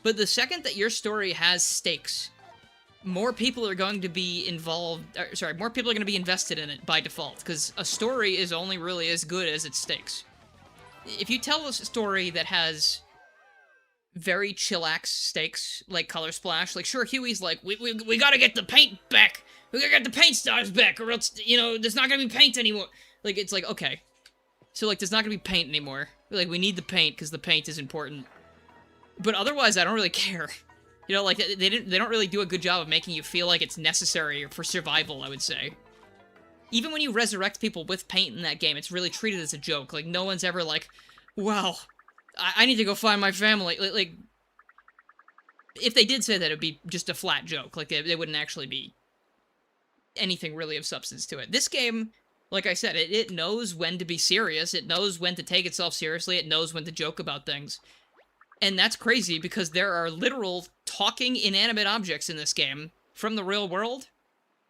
But the second that your story has stakes, more people are going to be more people are going to be invested in it by default, because a story is only really as good as its stakes. If you tell us a story that has very chillax stakes, like Color Splash, like, sure, Huey's like, we gotta get the paint back! We gotta get the paint stars back, or else, you know, there's not gonna be paint anymore! Like, it's like, okay. So, like, there's not gonna be paint anymore. Like, we need the paint, because the paint is important. But otherwise, I don't really care. You know, like, they don't really do a good job of making you feel like it's necessary for survival, I would say. Even when you resurrect people with paint in that game, it's really treated as a joke. Like, no one's ever like, wow, I need to go find my family. Like, if they did say that, it'd be just a flat joke. Like, they wouldn't actually be anything really of substance to it. This game, like I said, it knows when to be serious. It knows when to take itself seriously. It knows when to joke about things. And that's crazy because there are literal talking inanimate objects in this game from the real world,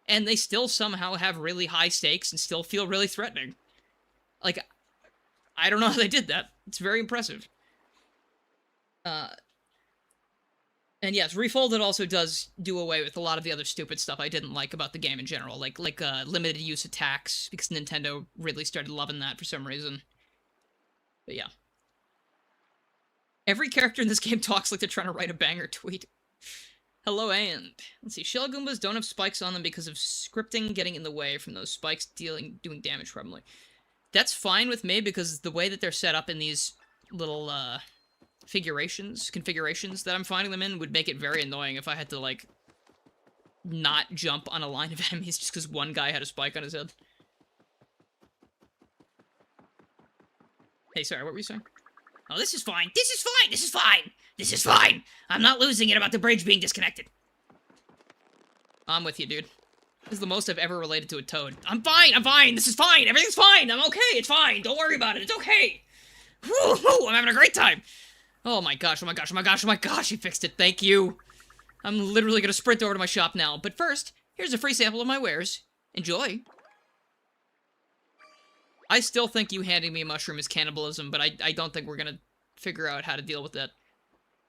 and they still somehow have really high stakes and still feel really threatening. Like, I don't know how they did that. It's very impressive. And yes, Refolded also does do away with a lot of the other stupid stuff I didn't like about the game in general, like limited use attacks, because Nintendo really started loving that for some reason. But yeah. Every character in this game talks like they're trying to write a banger tweet. Hello, and let's see. Shell Goombas don't have spikes on them because of scripting getting in the way from those spikes doing damage, probably. That's fine with me because the way that they're set up in these little configurations that I'm finding them in would make it very annoying if I had to, like, not jump on a line of enemies just because one guy had a spike on his head. Hey, sorry, what were you saying? Oh, this is fine. This is fine. This is fine. This is fine. I'm not losing it about the bridge being disconnected. I'm with you, dude. This is the most I've ever related to a toad. I'm fine. I'm fine. This is fine. Everything's fine. I'm okay. It's fine. Don't worry about it. It's okay. Woo-hoo, I'm having a great time. Oh my gosh. Oh my gosh. Oh my gosh. Oh my gosh. He fixed it. Thank you. I'm literally going to sprint over to my shop now. But first, here's a free sample of my wares. Enjoy. I still think you handing me a mushroom is cannibalism, but I don't think we're gonna figure out how to deal with that.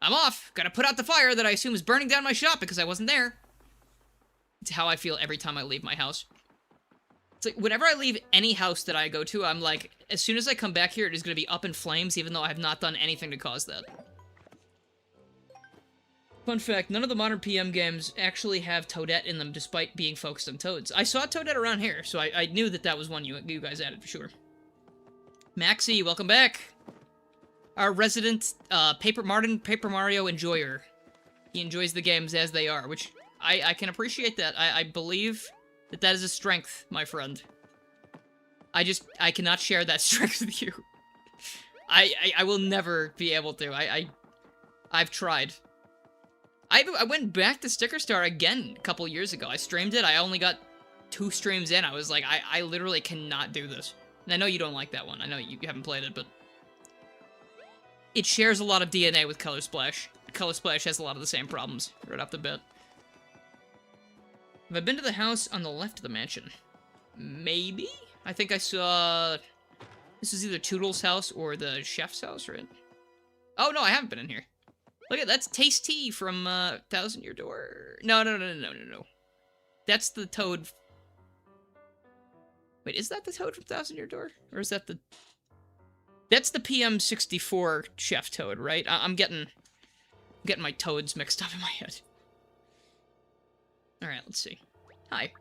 I'm off! Gotta put out the fire that I assume is burning down my shop because I wasn't there. It's how I feel every time I leave my house. It's like, whenever I leave any house that I go to, I'm like, as soon as I come back here, it is gonna be up in flames, even though I have not done anything to cause that. Fun fact, none of the modern PM games actually have Toadette in them, despite being focused on toads. I saw Toadette around here, so I knew that that was one you guys added, for sure. Maxie, welcome back! Our resident, Paper Mario enjoyer. He enjoys the games as they are, which I can appreciate that. I believe That is a strength, my friend. I cannot share that strength with you. I will never be able to. I've tried. I went back to Sticker Star again a couple years ago. I streamed it. I only got 2 streams in. I was like, I literally cannot do this. And I know you don't like that one. I know you haven't played it, but it shares a lot of DNA with Color Splash. Color Splash has a lot of the same problems right off the bat. Have I been to the house on the left of the mansion? Maybe? I think I saw... This is either Toodle's house or the chef's house, right? Oh, no, I haven't been in here. Look at that's Taste Tea from Thousand Year Door. No. That's the Toad. Wait, is that the Toad from Thousand Year Door? Or is that the... That's the PM64 Chef Toad, right? I'm getting my toads mixed up in my head. Alright, let's see. Hi.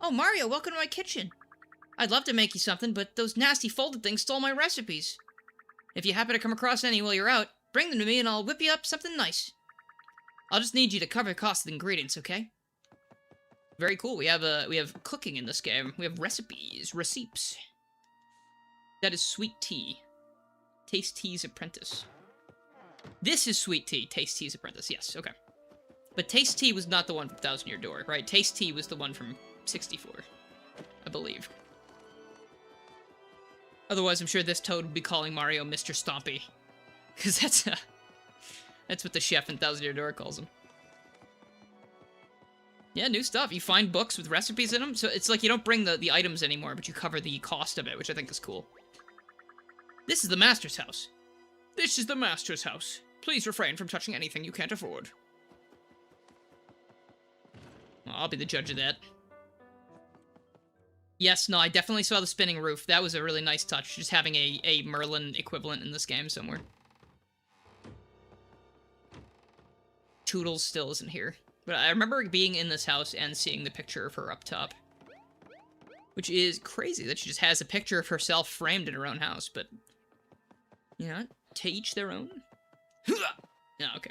Oh, Mario, welcome to my kitchen. I'd love to make you something, but those nasty folded things stole my recipes. If you happen to come across any while you're out, bring them to me and I'll whip you up something nice. I'll just need you to cover the cost of the ingredients, okay? Very cool. We have cooking in this game. We have recipes, receipts. That is Sweet Tea. Taste Tea's Apprentice. This is Sweet Tea, Taste Tea's Apprentice. Yes, okay. But Taste Tea was not the one from Thousand Year Door, right? Taste Tea was the one from 64, I believe. Otherwise, I'm sure this Toad would be calling Mario Mr. Stompy. Because that's what the chef in Thousand Year Door calls him. Yeah, new stuff. You find books with recipes in them, so it's like you don't bring the items anymore, but you cover the cost of it, which I think is cool. This is the Master's house. This is the Master's house. Please refrain from touching anything you can't afford. Well, I'll be the judge of that. Yes, no, I definitely saw the spinning roof. That was a really nice touch, just having a Merlin equivalent in this game somewhere. Toodles still isn't here. But I remember being in this house and seeing the picture of her up top. Which is crazy that she just has a picture of herself framed in her own house, but... You know, to each their own? Yeah, okay.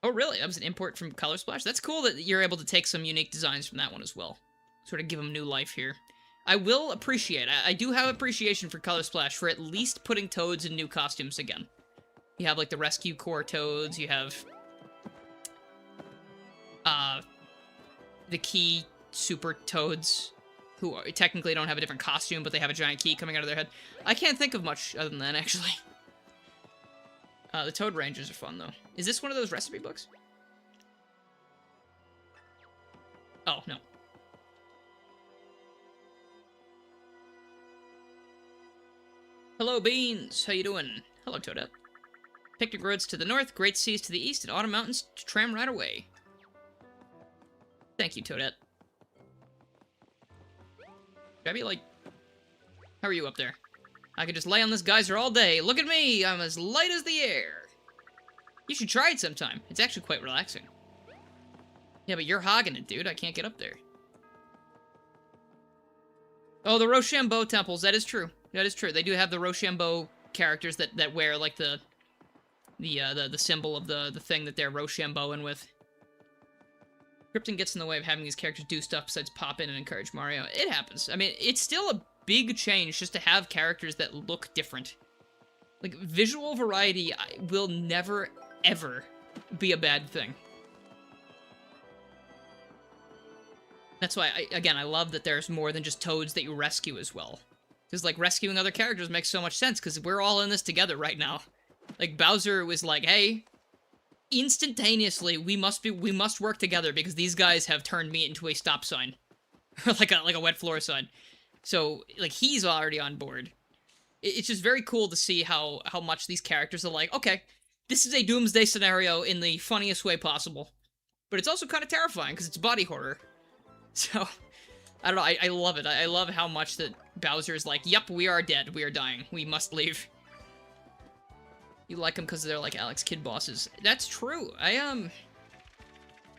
Oh, really? That was an import from Color Splash? That's cool that you're able to take some unique designs from that one as well. Sort of give them new life here. I will appreciate, I do have appreciation for Color Splash for at least putting Toads in new costumes again. You have, like, the Rescue Corps Toads, you have... the Key Super Toads, who technically don't have a different costume, but they have a giant key coming out of their head. I can't think of much other than that, actually. The Toad Rangers are fun, though. Is this one of those recipe books? Oh, no. Hello, Beans. How you doing? Hello, Toadette. Picnic roads to the north, Great Seas to the east, and Autumn Mountains to tram right away. Thank you, Toadette. Should I be like... How are you up there? I could just lay on this geyser all day. Look at me! I'm as light as the air! You should try it sometime. It's actually quite relaxing. Yeah, but you're hogging it, dude. I can't get up there. Oh, the Rochambeau temples. That is true. That is true. They do have the Rochambeau characters that wear, like, the symbol of the thing that they're Rochambeauing with. Krypton gets in the way of having these characters do stuff besides pop in and encourage Mario. It happens. I mean, it's still a big change just to have characters that look different. Like, visual variety will never, ever be a bad thing. That's why, again, I love that there's more than just Toads that you rescue as well. Because, like, rescuing other characters makes so much sense, because we're all in this together right now. Like, Bowser was like, hey... Instantaneously, we must work together because these guys have turned me into a stop sign. like a wet floor sign. So, like, he's already on board. It's just very cool to see how much these characters are like, okay, this is a doomsday scenario in the funniest way possible. But it's also kind of terrifying because it's body horror. So, I don't know, I love it. I love how much that Bowser is like, yep, we are dead, we are dying, we must leave. You like them because they're like Alex Kidd bosses. That's true. I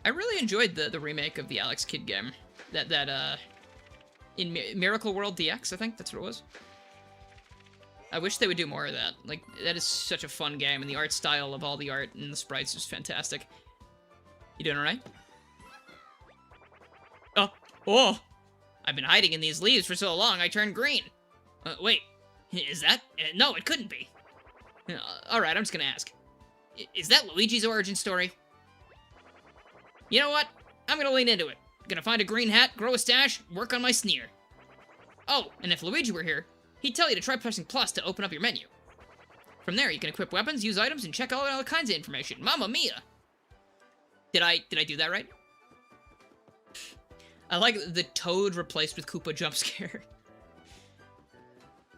really enjoyed the remake of the Alex Kidd game. In Miracle World DX, I think that's what it was. I wish they would do more of that. Like, that is such a fun game, and the art style of all the art and the sprites is fantastic. You doing alright? Oh! I've been hiding in these leaves for so long I turned green. Wait. Is that? No, it couldn't be. Alright, I'm just gonna ask. Is that Luigi's origin story? You know what? I'm gonna lean into it. Gonna find a green hat, grow a stash, work on my sneer. Oh, and if Luigi were here, he'd tell you to try pressing plus to open up your menu. From there, you can equip weapons, use items, and check all other kinds of information. Mamma mia! Did I do that right? I like the Toad replaced with Koopa jump scare.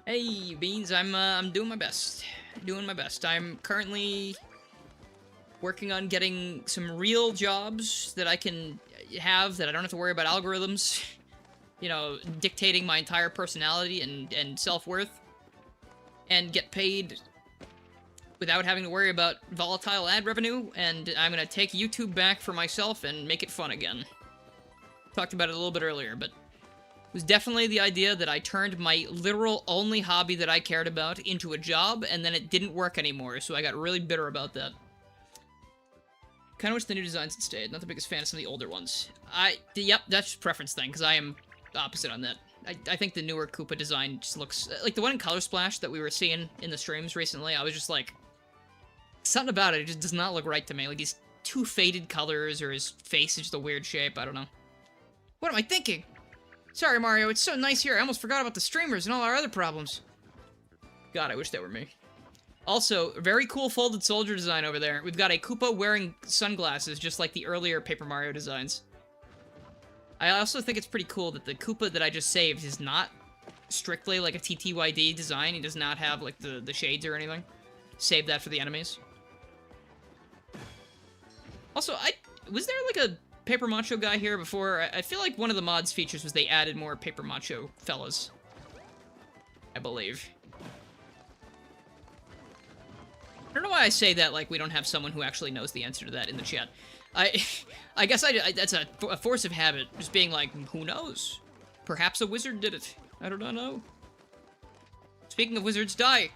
Hey, Beans, I'm doing my best. Doing my best. I'm currently working on getting some real jobs that I can have, that I don't have to worry about algorithms, you know, dictating my entire personality and self-worth, and get paid without having to worry about volatile ad revenue, and I'm gonna take YouTube back for myself and make it fun again. Talked about it a little bit earlier, but it was definitely the idea that I turned my literal only hobby that I cared about into a job, and then it didn't work anymore, so I got really bitter about that. Kinda wish the new designs had stayed. Not the biggest fan of some of the older ones. Yep, that's just a preference thing, because I am opposite on that. I think the newer Koopa design just looks... Like, the one in Color Splash that we were seeing in the streams recently, I was just like... Something about it just does not look right to me. Like, these too faded colors, or his face is just a weird shape, I don't know. What am I thinking? Sorry, Mario, it's so nice here, I almost forgot about the streamers and all our other problems. God, I wish that were me. Also, very cool folded soldier design over there. We've got a Koopa wearing sunglasses, just like the earlier Paper Mario designs. I also think it's pretty cool that the Koopa that I just saved is not strictly like a TTYD design. He does not have, like, the shades or anything. Save that for the enemies. Also, was there, like, a Paper Macho guy here before? I feel like one of the mods features was they added more Paper Macho fellas. I believe. I don't know why I say that like we don't have someone who actually knows the answer to that in the chat. I guess that's a force of habit, just being like, who knows? Perhaps a wizard did it. I do not know. Speaking of wizards, die!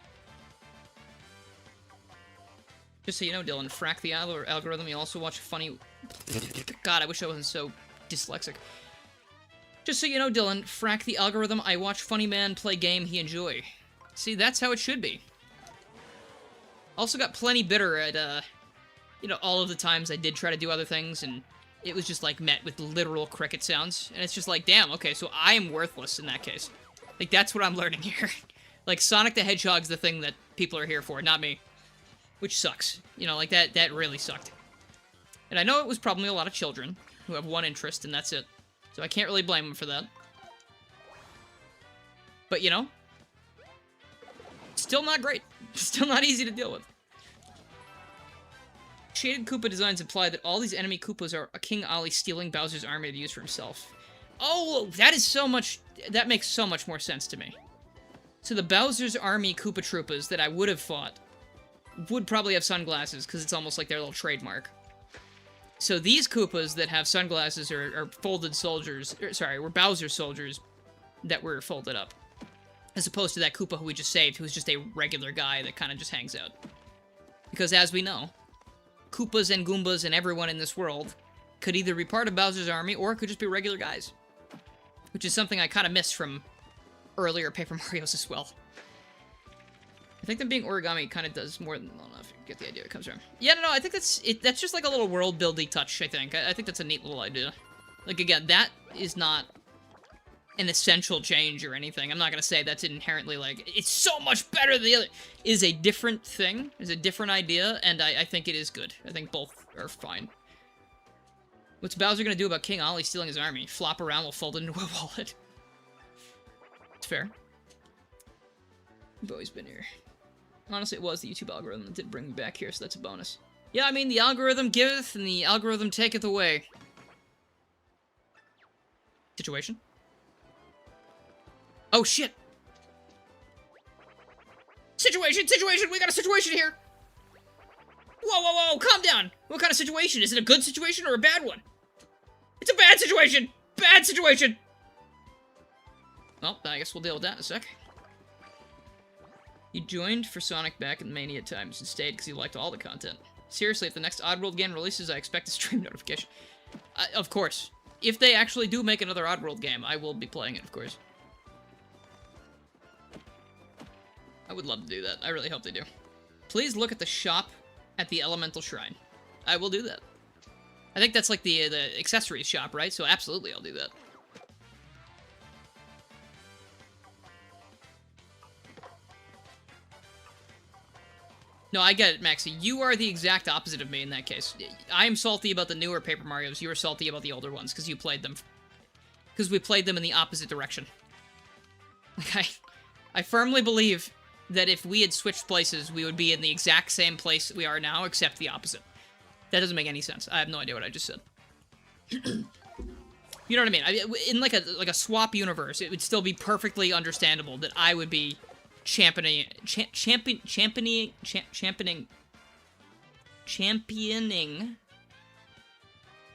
Just so you know, Dylan, frack the algorithm, you also watch funny... God, I wish I wasn't so dyslexic. Just so you know, Dylan, frack the algorithm, I watch funny man play game he enjoy. See, that's how it should be. Also got plenty bitter at, you know, all of the times I did try to do other things, and it was just, like, met with literal cricket sounds. And it's just like, damn, okay, so I am worthless in that case. Like, that's what I'm learning here. Like, Sonic the Hedgehog's the thing that people are here for, not me. Which sucks. You know, like, that really sucked. And I know it was probably a lot of children who have one interest, and that's it. So I can't really blame them for that. But, you know, still not great. Still not easy to deal with. Shaded Koopa designs imply that all these enemy Koopas are King Ali stealing Bowser's army to use for himself. Oh, that is so much... That makes so much more sense to me. So the Bowser's army Koopa Troopas that I would have fought would probably have sunglasses, because it's almost like their little trademark. So these Koopas that have sunglasses are folded soldiers... sorry, were Bowser soldiers that were folded up. As opposed to that Koopa who we just saved, who's just a regular guy that kind of just hangs out. Because as we know, Koopas and Goombas and everyone in this world could either be part of Bowser's army, or it could just be regular guys. Which is something I kind of missed from earlier Paper Marios as well. I think them being origami kind of does more than... I don't know if you get the idea where it comes from. Yeah, no, I think that's just like a little world-building touch, I think. I think that's a neat little idea. Like, again, that is not an essential change or anything. I'm not going to say that's inherently, like, it's so much better than the other. It is a different thing. It's a different idea, and I think it is good. I think both are fine. What's Bowser going to do about King Ali stealing his army? Flop around while folded into a wallet. It's fair. I've always been here. Honestly, it was the YouTube algorithm that did bring me back here, so that's a bonus. Yeah, I mean, the algorithm giveth, and the algorithm taketh away. Situation? Oh, shit! Situation! Situation! We got a situation here! Whoa, whoa, whoa! Calm down! What kind of situation? Is it a good situation or a bad one? It's a bad situation! Bad situation! Well, I guess we'll deal with that in a sec. You joined for Sonic back in Mania times and stayed because you liked all the content. Seriously, if the next Oddworld game releases, I expect a stream notification. Of course. if they actually do make another Oddworld game, I will be playing it, of course. I would love to do that. I really hope they do. Please look at the shop at the Elemental Shrine. I will do that. I think that's like the accessories shop, right? So absolutely I'll do that. No, I get it, Maxie. You are the exact opposite of me in that case. I'm salty about the newer Paper Marios. You are salty about the older ones because you played them. Because we played them in the opposite direction. Like, I firmly believe that if we had switched places, we would be in the exact same place we are now, except the opposite. That doesn't make any sense. I have no idea what I just said. You know what I mean? In like a swap universe, it would still be perfectly understandable that I would be championing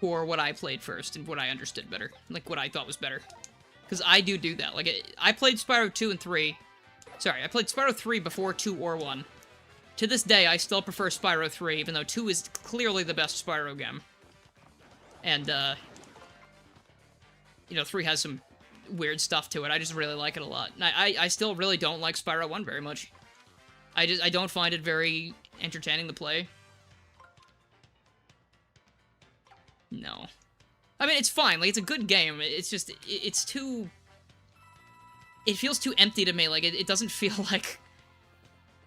for what I played first and what I understood better, like what I thought was better. Because I do that. Like, I played Spyro 2 and 3. Sorry, I played Spyro 3 before 2 or 1. To this day, I still prefer Spyro 3, even though 2 is clearly the best Spyro game. And, you know, 3 has some weird stuff to it. I just really like it a lot. And I still really don't like Spyro 1 very much. I don't find it very entertaining to play. No. I mean, it's fine. Like, it's a good game. It's just, it's too... It feels too empty to me. Like, it doesn't feel like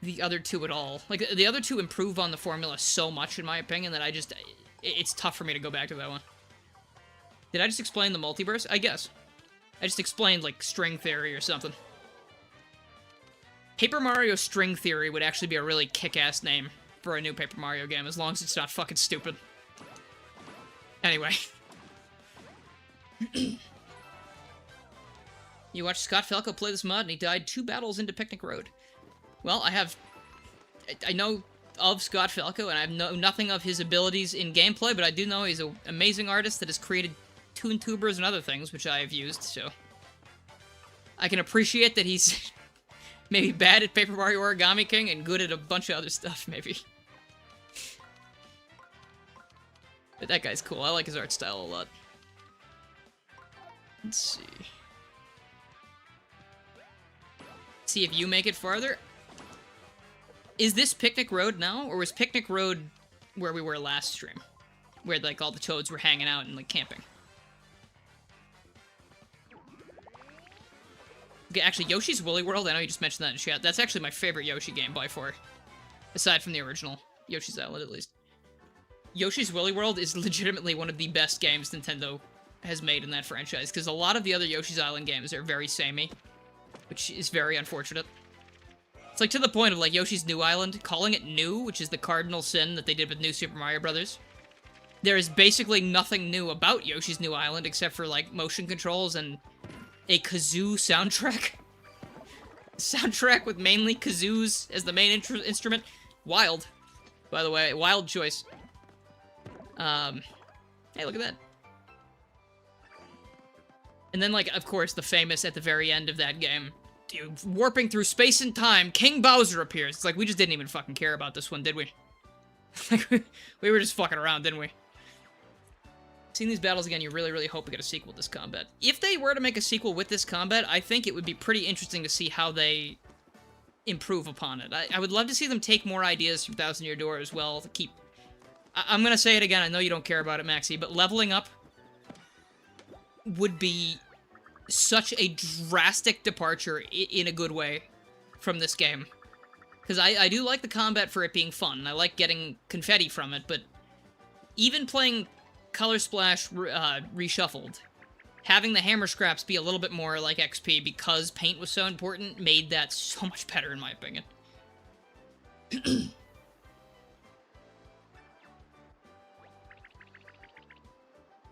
the other two at all. Like, the other two improve on the formula so much, in my opinion, that it's tough for me to go back to that one. Did I just explain the multiverse? I guess. I just explained, like, string theory or something. Paper Mario String Theory would actually be a really kick-ass name for a new Paper Mario game, as long as it's not fucking stupid. Anyway. You watched Scott Falco play this mod, and he died 2 battles into Picnic Road. Well, I know of Scott Falco, and I know nothing of his abilities in gameplay, but I do know he's an amazing artist that has created Toon Tubers and other things, which I have used, so... I can appreciate that he's maybe bad at Paper Mario Origami King and good at a bunch of other stuff, maybe. But that guy's cool. I like his art style a lot. Let's see. See if you make it farther. Is this Picnic Road now, or was Picnic Road where we were last stream? Where, like, all the toads were hanging out and, like, camping. Okay, actually, Yoshi's Woolly World, I know you just mentioned that in chat. That's actually my favorite Yoshi game by far. Aside from the original Yoshi's Island, at least. Yoshi's Woolly World is legitimately one of the best games Nintendo has made in that franchise, because a lot of the other Yoshi's Island games are very samey, which is very unfortunate. It's like to the point of like Yoshi's New Island, calling it new, which is the cardinal sin that they did with New Super Mario Bros. There is basically nothing new about Yoshi's New Island except for like motion controls and a kazoo soundtrack. Soundtrack with mainly kazoos as the main instrument. Wild, by the way, wild choice. Hey, look at that. And then, like, of course, the famous at the very end of that game, dude, warping through space and time, King Bowser appears. It's like, we just didn't even fucking care about this one, did we? Like, we were just fucking around, didn't we? Seeing these battles again, you really, really hope we get a sequel to this combat. If they were to make a sequel with this combat, I think it would be pretty interesting to see how they improve upon it. I would love to see them take more ideas from Thousand Year Door as well to keep... I'm gonna say it again, I know you don't care about it, Maxie, but leveling up would be such a drastic departure in a good way from this game. Because I do like the combat for it being fun, and I like getting confetti from it, but even playing Color Splash Reshuffled, having the hammer scraps be a little bit more like XP because paint was so important made that so much better in my opinion.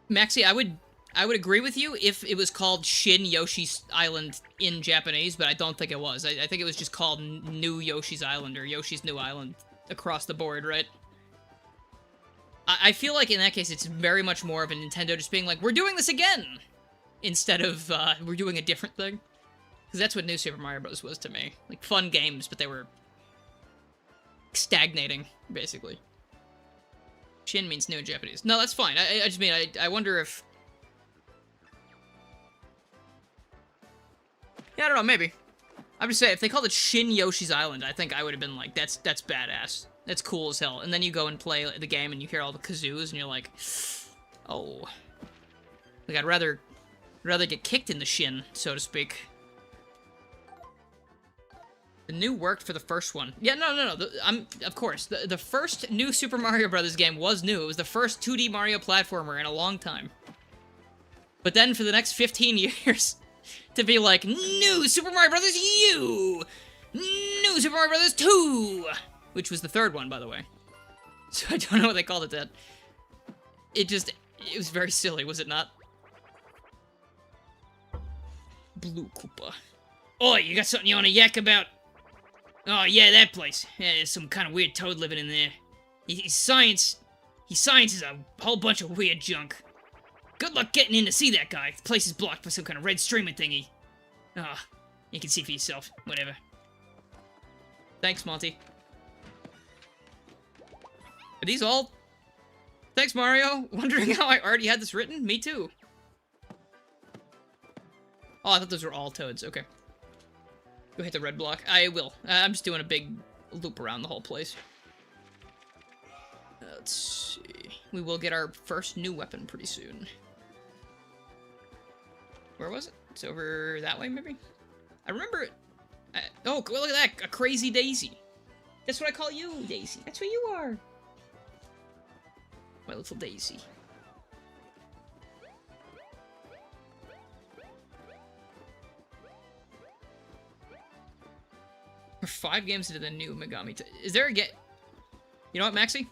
Maxie, I would agree with you if it was called Shin Yoshi's Island in Japanese, but I don't think it was. I think it was just called New Yoshi's Island, or Yoshi's New Island across the board, right? I feel like in that case, it's very much more of a Nintendo just being like, we're doing this again! Instead of, we're doing a different thing. Because that's what New Super Mario Bros. Was to me. Like, fun games, but they were stagnating, basically. Shin means new in Japanese. No, that's fine. I just mean, I wonder if Yeah, I don't know, maybe. I'm just saying, if they called it Shin Yoshi's Island, I think I would have been like, that's badass. That's cool as hell. And then you go and play the game and you hear all the kazoos and you're like, oh. Like, I'd rather get kicked in the shin, so to speak. The new worked for the first one. Yeah, no. Of course. The first new Super Mario Brothers game was new. It was the first 2D Mario platformer in a long time. But then for the next 15 years, to be like, new Super Mario Brothers U! New Super Mario Brothers 2! Which was the third one, by the way. So I don't know what they called it that. It was very silly, was it not? Blue Koopa. Oi, you got something you want to yak about? Oh, yeah, that place. Yeah, there's some kind of weird toad living in there. He sciences a whole bunch of weird junk. Good luck getting in to see that guy. The place is blocked by some kind of red streamer thingy. Ah, you can see for yourself. Whatever. Thanks, Monty. Are these all... Thanks, Mario. Wondering how I already had this written? Me too. Oh, I thought those were all toads. Okay. Go hit the red block. I will. I'm just doing a big loop around the whole place. Let's see. We will get our first new weapon pretty soon. Where was it? It's over that way, maybe? I remember it. Oh, look at that. A crazy daisy. That's what I call you, Daisy. That's what you are. My little daisy. We're 5 games into the new Megami. Is there a game? You know what, Maxie?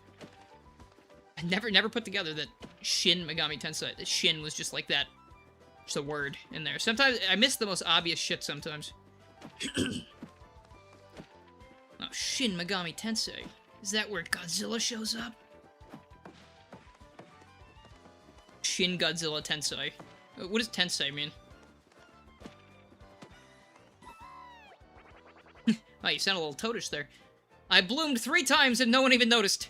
I never put together that Shin Megami Tensei. That Shin was just like that. Just a word in there. Sometimes I miss the most obvious shit sometimes. Oh, Shin Megami Tensei. Is that where Godzilla shows up? Shin Godzilla Tensei. What does Tensei mean? Wow, you sound a little toadish there. I bloomed 3 times and no one even noticed.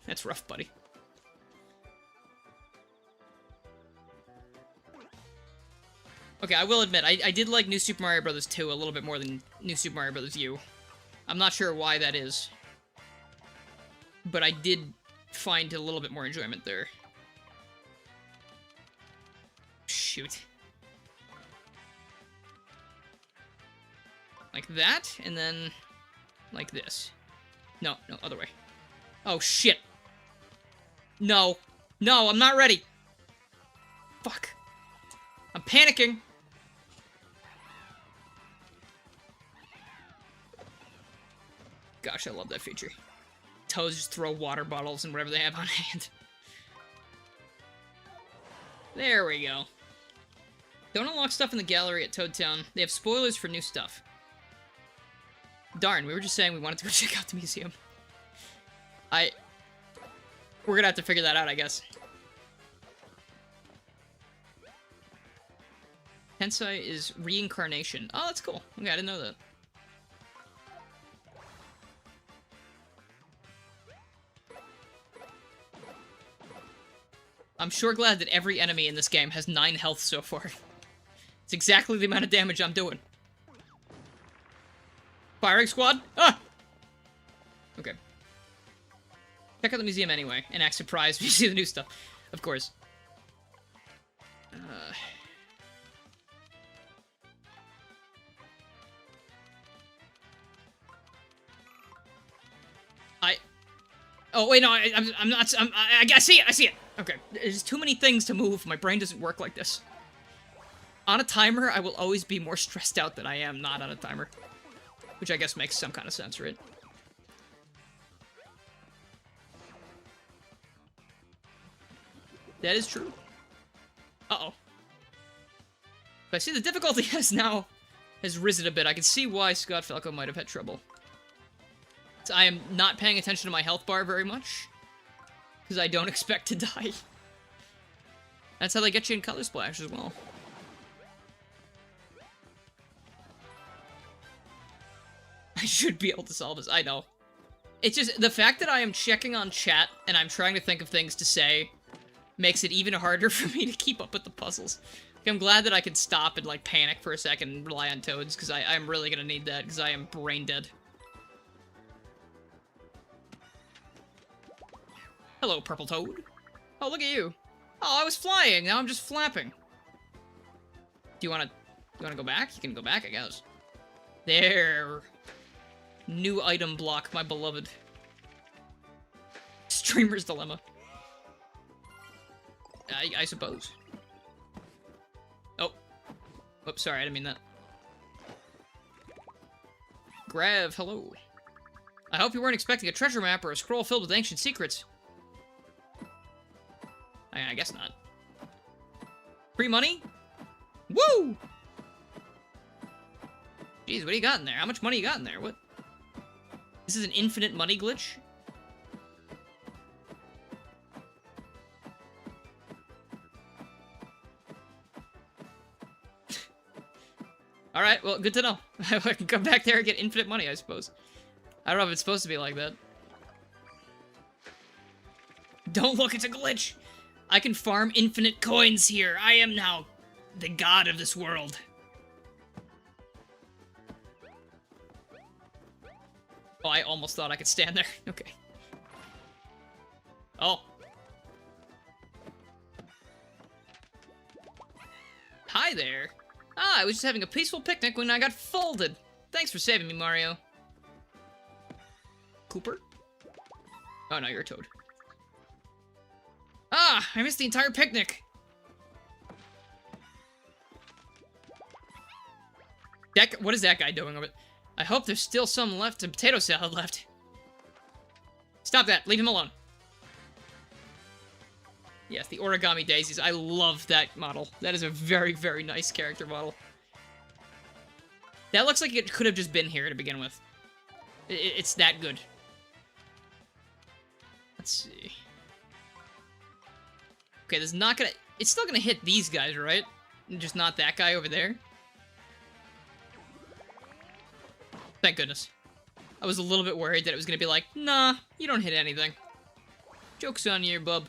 That's rough, buddy. Okay, I will admit, I did like New Super Mario Bros. 2 a little bit more than New Super Mario Bros. U. I'm not sure why that is. But I did find a little bit more enjoyment there. Shoot. Like that, and then like this. No, other way. Oh, shit. No, I'm not ready. Fuck. I'm panicking. Gosh, I love that feature. Toads just throw water bottles and whatever they have on hand. There we go. Don't unlock stuff in the gallery at Toad Town. They have spoilers for new stuff. Darn, we were just saying we wanted to go check out the museum. We're gonna have to figure that out, I guess. Tensei is reincarnation. Oh, that's cool. Okay, I didn't know that. I'm sure glad that every enemy in this game has 9 health so far. It's exactly the amount of damage I'm doing. Firing squad? Ah! Okay. Check out the museum anyway, and act surprised when you see the new stuff. Of course. Oh, wait, no, I'm not... I see it! Okay, there's too many things to move. My brain doesn't work like this. On a timer, I will always be more stressed out than I am not on a timer. Which I guess makes some kind of sense, right? That is true. Uh-oh. But I see the difficulty has risen a bit. I can see why Scott Falco might have had trouble. So I am not paying attention to my health bar very much. Because I don't expect to die. That's how they get you in Color Splash as well. I should be able to solve this. I know. It's just, the fact that I am checking on chat and I'm trying to think of things to say makes it even harder for me to keep up with the puzzles. I'm glad that I could stop and, like, panic for a second and rely on toads, because I'm really gonna need that, because I am brain dead. Hello, purple toad. Oh, look at you. Oh, I was flying, now I'm just flapping. Do you wanna go back? You can go back, I guess. There. New item block, my beloved. Streamer's dilemma. I suppose. Oh. Oops, sorry, I didn't mean that. Grav, hello. I hope you weren't expecting a treasure map or a scroll filled with ancient secrets. I guess not. Free money? Woo! Jeez, what do you got in there? How much money you got in there? What? This is an infinite money glitch? Alright, well, good to know. I can come back there and get infinite money, I suppose. I don't know if it's supposed to be like that. Don't look, it's a glitch! I can farm infinite coins here. I am now the god of this world. Oh, I almost thought I could stand there. Okay. Oh. Hi there. Ah, I was just having a peaceful picnic when I got folded. Thanks for saving me, Mario. Cooper? Oh, no, you're a toad. Ah, I missed the entire picnic. What is that guy doing over it? I hope there's still some potato salad left. Stop that, leave him alone. Yes, the origami daisies. I love that model. That is a very, very nice character model. That looks like it could have just been here to begin with. It's that good. Let's see. Okay, there's not gonna... It's still gonna hit these guys, right? Just not that guy over there. Thank goodness. I was a little bit worried that it was gonna be like, nah, you don't hit anything. Joke's on you, bub.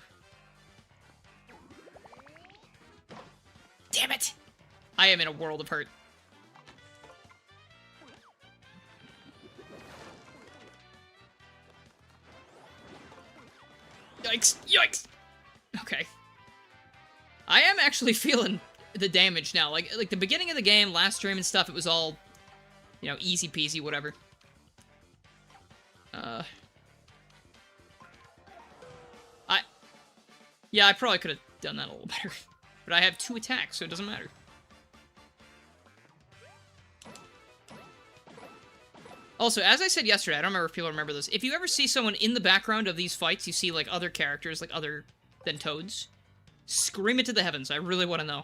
Damn it! I am in a world of hurt. Yikes! Yikes! Okay. I am actually feeling the damage now. Like the beginning of the game, last stream and stuff, it was all, you know, easy peasy, whatever. Yeah, I probably could have done that a little better. But I have 2 attacks, so it doesn't matter. Also, as I said yesterday, I don't remember if people remember this. If you ever see someone in the background of these fights, you see, like, other characters, like, other than toads, scream it to the heavens. I really want to know.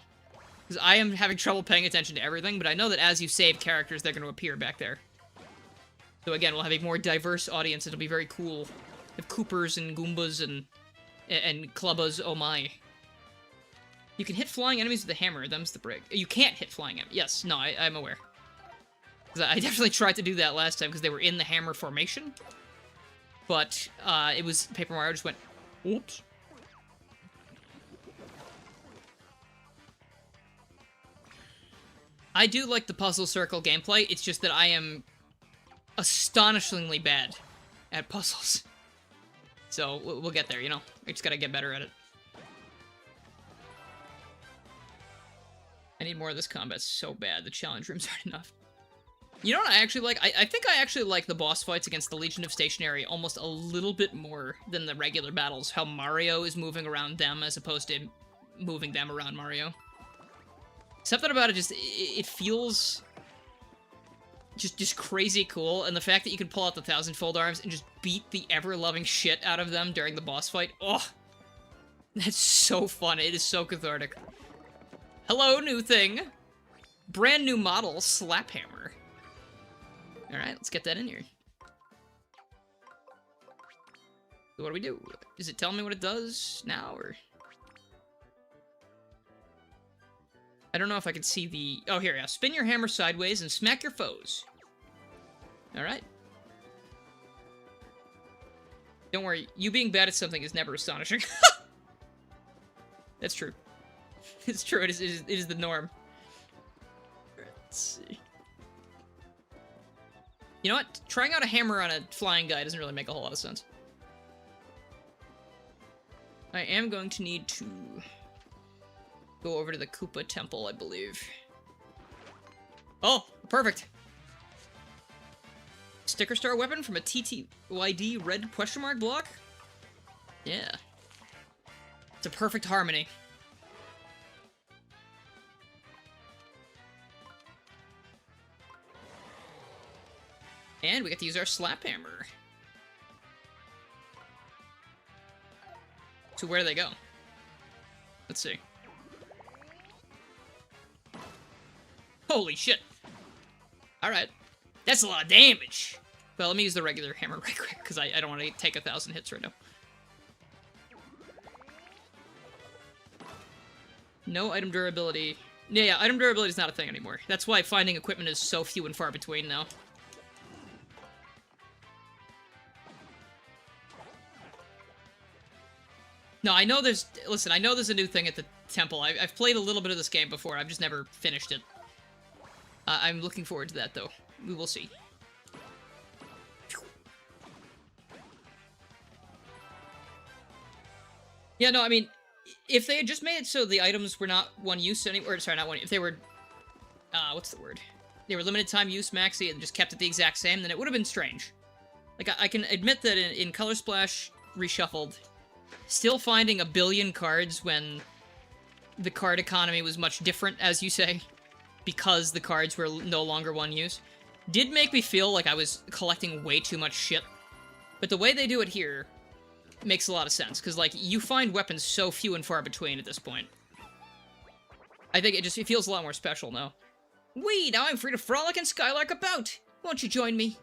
Because I am having trouble paying attention to everything, but I know that as you save characters, they're going to appear back there. So again, we'll have a more diverse audience. It'll be very cool. Have Coopers and Goombas and Clubbas, oh my. You can hit flying enemies with a hammer, them's the brig. You can't hit flying enemies. Yes, no, I'm aware. I definitely tried to do that last time because they were in the hammer formation. But it was Paper Mario just went, oops. I do like the puzzle circle gameplay. It's just that I am astonishingly bad at puzzles. So we'll get there, you know. I just gotta get better at it. I need more of this combat so bad. The challenge rooms aren't enough. You know what I actually like? I think I actually like the boss fights against the Legion of Stationery almost a little bit more than the regular battles. How Mario is moving around them as opposed to moving them around Mario. Something about it just, it feels just crazy cool. And the fact that you can pull out the 1000-fold arms and just beat the ever-loving shit out of them during the boss fight. Oh, that's so fun. It is so cathartic. Hello, new thing. Brand new model, Slaphammer. Alright, let's get that in here. So what do we do? Is it telling me what it does now, or...? I don't know if I can see the... Oh, here, yeah. Spin your hammer sideways and smack your foes. Alright. Don't worry, you being bad at something is never astonishing. That's true. It's true, it is the norm. Let's see. You know what? Trying out a hammer on a flying guy doesn't really make a whole lot of sense. I am going to need to go over to the Koopa Temple, I believe. Oh, perfect. Sticker star weapon from a TTYD red question mark block? Yeah. It's a perfect harmony. And we get to use our slap hammer. So where do they go? Let's see. Holy shit. Alright. That's a lot of damage. Well, let me use the regular hammer right quick, because I don't want to take 1,000 hits right now. No item durability. Yeah, item durability is not a thing anymore. That's why finding equipment is so few and far between now. No, I know there's... Listen, I know there's a new thing at the temple. I've played a little bit of this game before. I've just never finished it. I'm looking forward to that, though. We will see. Yeah, no, I mean, if they had just made it so the items were not one use anymore... Sorry, not one... If they were... what's the word? They were limited time use, maxi, and just kept it the exact same, then it would have been strange. Like, I can admit that in Color Splash Reshuffled... Still finding a billion cards when the card economy was much different, as you say, because the cards were no longer one use, did make me feel like I was collecting way too much shit. But the way they do it here makes a lot of sense, because, like, you find weapons so few and far between at this point. I think it feels a lot more special now. Whee! Now I'm free to frolic and skylark about! Won't you join me?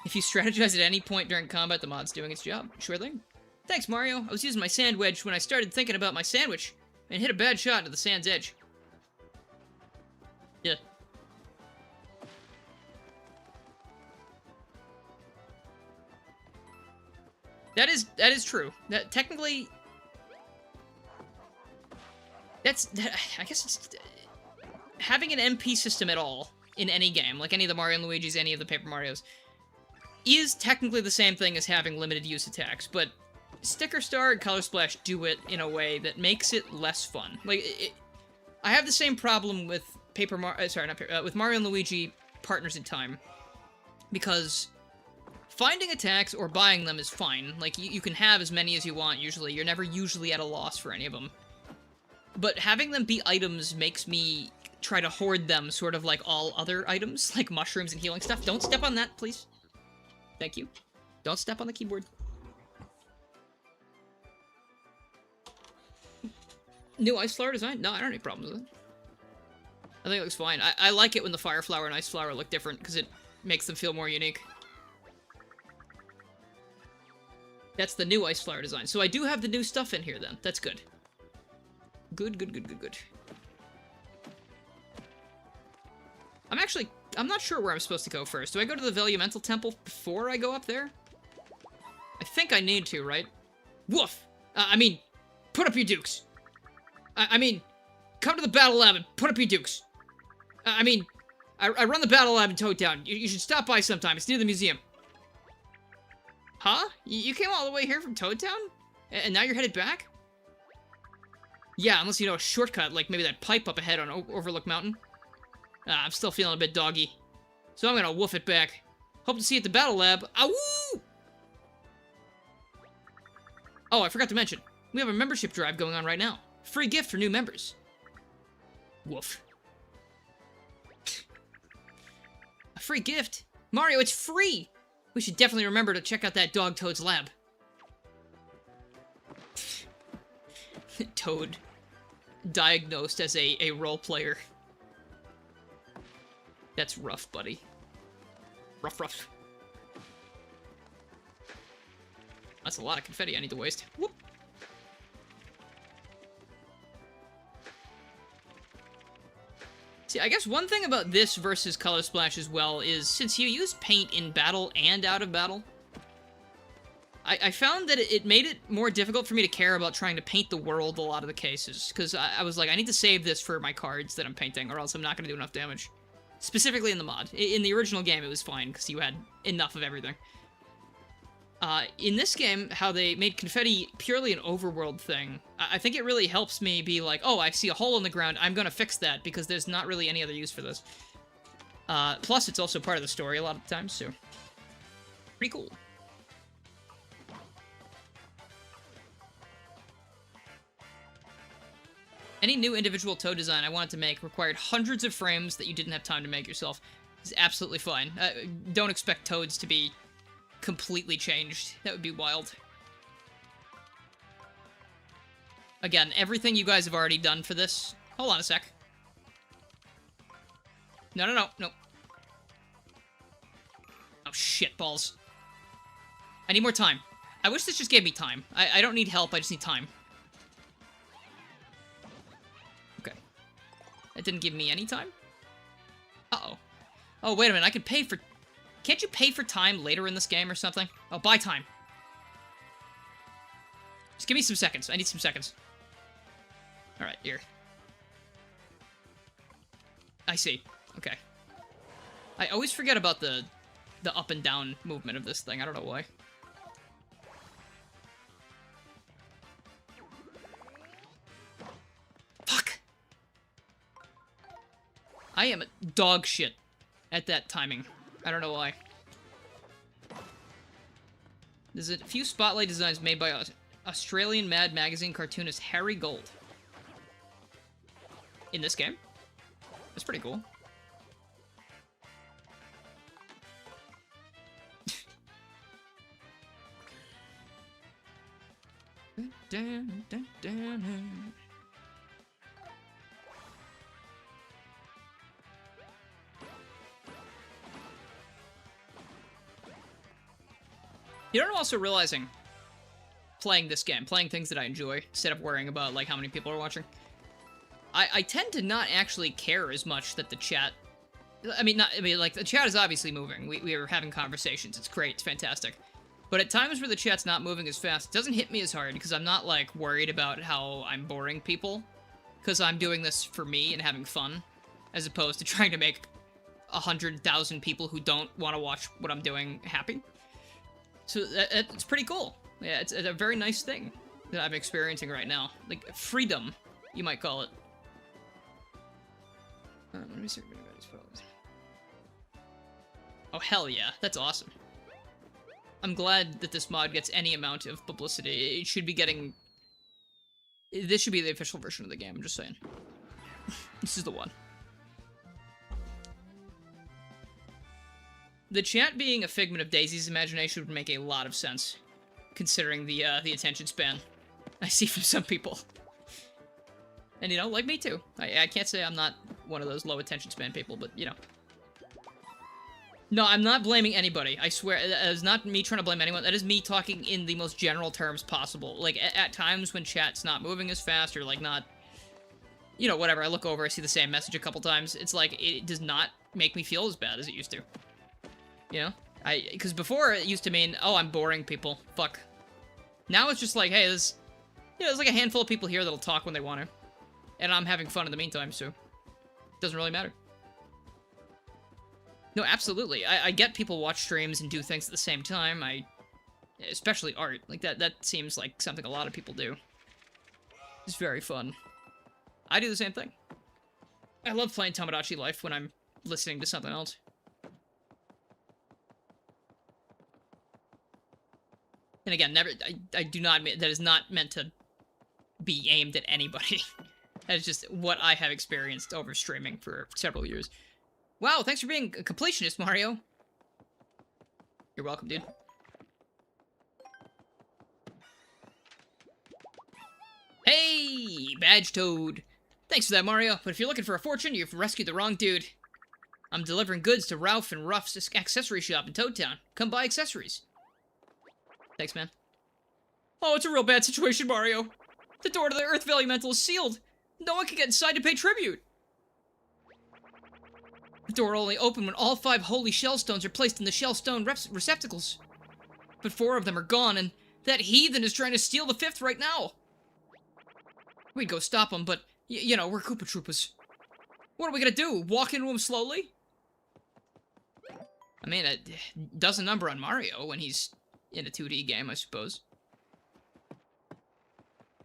If you strategize at any point during combat, the mod's doing its job. Sure thing. Thanks, Mario. I was using my sand wedge when I started thinking about my sandwich, and hit a bad shot into the sand's edge. Yeah. That is true. That technically... I guess it's... Having an MP system at all in any game, like any of the Mario and Luigi's, any of the Paper Marios, is technically the same thing as having limited use attacks, but Sticker Star and Color Splash do it in a way that makes it less fun. Like, I have the same problem with with Mario and Luigi Partners in Time, because finding attacks or buying them is fine. Like, you can have as many as you want, usually. You're never usually at a loss for any of them. But having them be items makes me try to hoard them, sort of like all other items, like mushrooms and healing stuff. Don't step on that, please. Thank you. Don't step on the keyboard. New Ice Flower design? No, I don't have any problems with it. I think it looks fine. I like it when the Fire Flower and Ice Flower look different, because it makes them feel more unique. That's the new Ice Flower design. So I do have the new stuff in here, then. That's good. Good, good, good, good, good. I'm not sure where I'm supposed to go first. Do I go to the Velumental Temple before I go up there? I think I need to, right? Woof! I mean, put up your dukes. I mean, come to the Battle Lab and put up your dukes. I mean, I run the Battle Lab in Toad Town. You should stop by sometime. It's near the museum. Huh? You came all the way here from Toad Town? And now you're headed back? Yeah, unless you know a shortcut, like maybe that pipe up ahead on Overlook Mountain. I'm still feeling a bit doggy. So I'm gonna woof it back. Hope to see you at the Battle Lab. Awoo! Oh, I forgot to mention. We have a membership drive going on right now. Free gift for new members. Woof. A free gift? Mario, it's free! We should definitely remember to check out that Dog Toad's lab. Toad. Diagnosed as a role player. That's rough, buddy. Rough, rough. That's a lot of confetti I need to waste. Whoop. See, I guess one thing about this versus Color Splash as well is, since you use paint in battle and out of battle, I found that it made it more difficult for me to care about trying to paint the world a lot of the cases, because I was like, I need to save this for my cards that I'm painting, or else I'm not going to do enough damage. Specifically in the mod. In the original game, it was fine, because you had enough of everything. In this game, how they made confetti purely an overworld thing, I think it really helps me be like, oh, I see a hole in the ground, I'm gonna fix that, because there's not really any other use for this. Plus, it's also part of the story a lot of times, so... pretty cool. Any new individual Toad design I wanted to make required hundreds of frames that you didn't have time to make yourself. It's absolutely fine. Don't expect Toads to be completely changed. That would be wild. Again, everything you guys have already done for this... Hold on a sec. No. Oh, shit balls. I need more time. I wish this just gave me time. I don't need help, I just need time. Okay. That didn't give me any time? Uh-oh. Oh, wait a minute, I could pay for... Can't you pay for time later in this game or something? Oh, buy time. Just give me some seconds. I need some seconds. Alright, here. I see. Okay. I always forget about the up and down movement of this thing. I don't know why. Fuck! I am dog shit at that timing. I don't know why. There's a few spotlight designs made by Australian Mad Magazine cartoonist Harry Gold. In this game? That's pretty cool. You know what I'm also realizing? Playing this game, playing things that I enjoy, instead of worrying about, like, how many people are watching. I tend to not actually care as much that the chat... like, the chat is obviously moving. We are having conversations. It's great. It's fantastic. But at times where the chat's not moving as fast, it doesn't hit me as hard, because I'm not, like, worried about how I'm boring people. Because I'm doing this for me and having fun, as opposed to trying to make 100,000 people who don't want to watch what I'm doing happy. So it's pretty cool. Yeah, it's a very nice thing that I'm experiencing right now. Like, freedom, you might call it. Let me see. Oh, hell yeah. That's awesome. I'm glad that this mod gets any amount of publicity. It should be getting... This should be the official version of the game, I'm just saying. This is the one. The chat being a figment of Daisy's imagination would make a lot of sense, considering the attention span I see from some people. And, you know, like me too. I can't say I'm not one of those low attention span people, but, you know. No, I'm not blaming anybody. I swear, that is not me trying to blame anyone. That is me talking in the most general terms possible. Like, at times when chat's not moving as fast, or, like, not... You know, whatever, I look over, I see the same message a couple times. It's like, it does not make me feel as bad as it used to. You know? Because before, it used to mean, oh, I'm boring people. Fuck. Now it's just like, hey, there's like a handful of people here that'll talk when they want to. And I'm having fun in the meantime, so... It doesn't really matter. No, absolutely. I get people watch streams and do things at the same time. Especially art. Like, that seems like something a lot of people do. It's very fun. I do the same thing. I love playing Tomodachi Life when I'm listening to something else. And again, I do not, that is not meant to be aimed at anybody. That is just what I have experienced over streaming for several years. Wow, thanks for being a completionist, Mario. You're welcome, dude. Hey, Badge Toad. Thanks for that, Mario. But if you're looking for a fortune, you've rescued the wrong dude. I'm delivering goods to Ralph and Ruff's accessory shop in Toad Town. Come buy accessories. Thanks, man. Oh, it's a real bad situation, Mario. The door to the Earth Valley Mental is sealed. No one can get inside to pay tribute. The door will only open when all 5 holy shell stones are placed in the shell stone receptacles. but 4 of them are gone, and that heathen is trying to steal the 5th right now. We'd go stop him, but, you know, we're Koopa Troopas. What are we gonna do? Walk into him slowly? I mean, it does a number on Mario when he's in a 2D game, I suppose.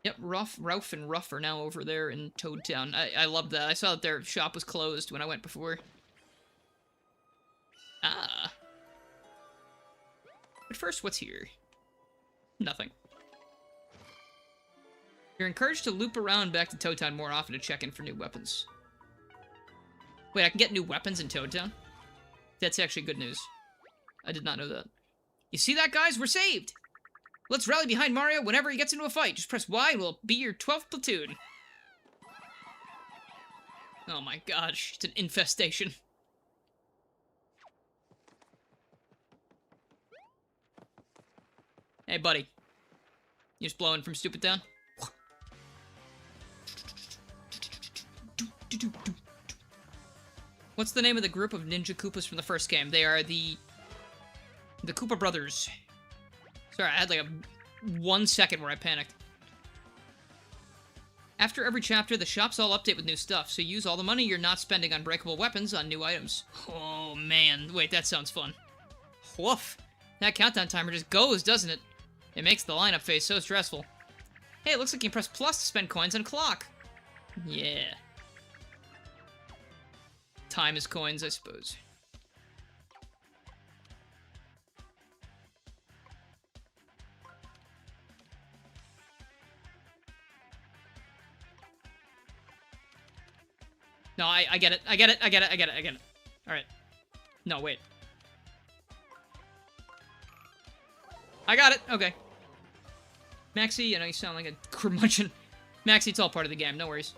Yep, Ralph and Ruff are now over there in Toad Town. I love that. I saw that their shop was closed when I went before. Ah. But first, what's here? Nothing. You're encouraged to loop around back to Toad Town more often to check in for new weapons. Wait, I can get new weapons in Toad Town? That's actually good news. I did not know that. You see that, guys? We're saved! Let's rally behind Mario whenever he gets into a fight. Just press Y and we'll be your 12th platoon. Oh my gosh, it's an infestation. Hey, buddy. You just blowing from Stupid Town? What's the name of the group of Ninja Koopas from the first game? They are the Koopa Brothers. Sorry, I had like a 1 second where I panicked. After every chapter, the shops all update with new stuff, so use all the money you're not spending on breakable weapons on new items. Oh man, wait, that sounds fun. Woof. That countdown timer just goes, doesn't it? It makes the lineup phase so stressful. Hey, it looks like you can press plus to spend coins on a clock. Yeah. Time is coins, I suppose. No, I get it. I get it. I get it. I get it. I get it. Alright. No, wait. I got it. Okay. Maxie, I know you sound like a curmudgeon. Maxie, it's all part of the game. No worries.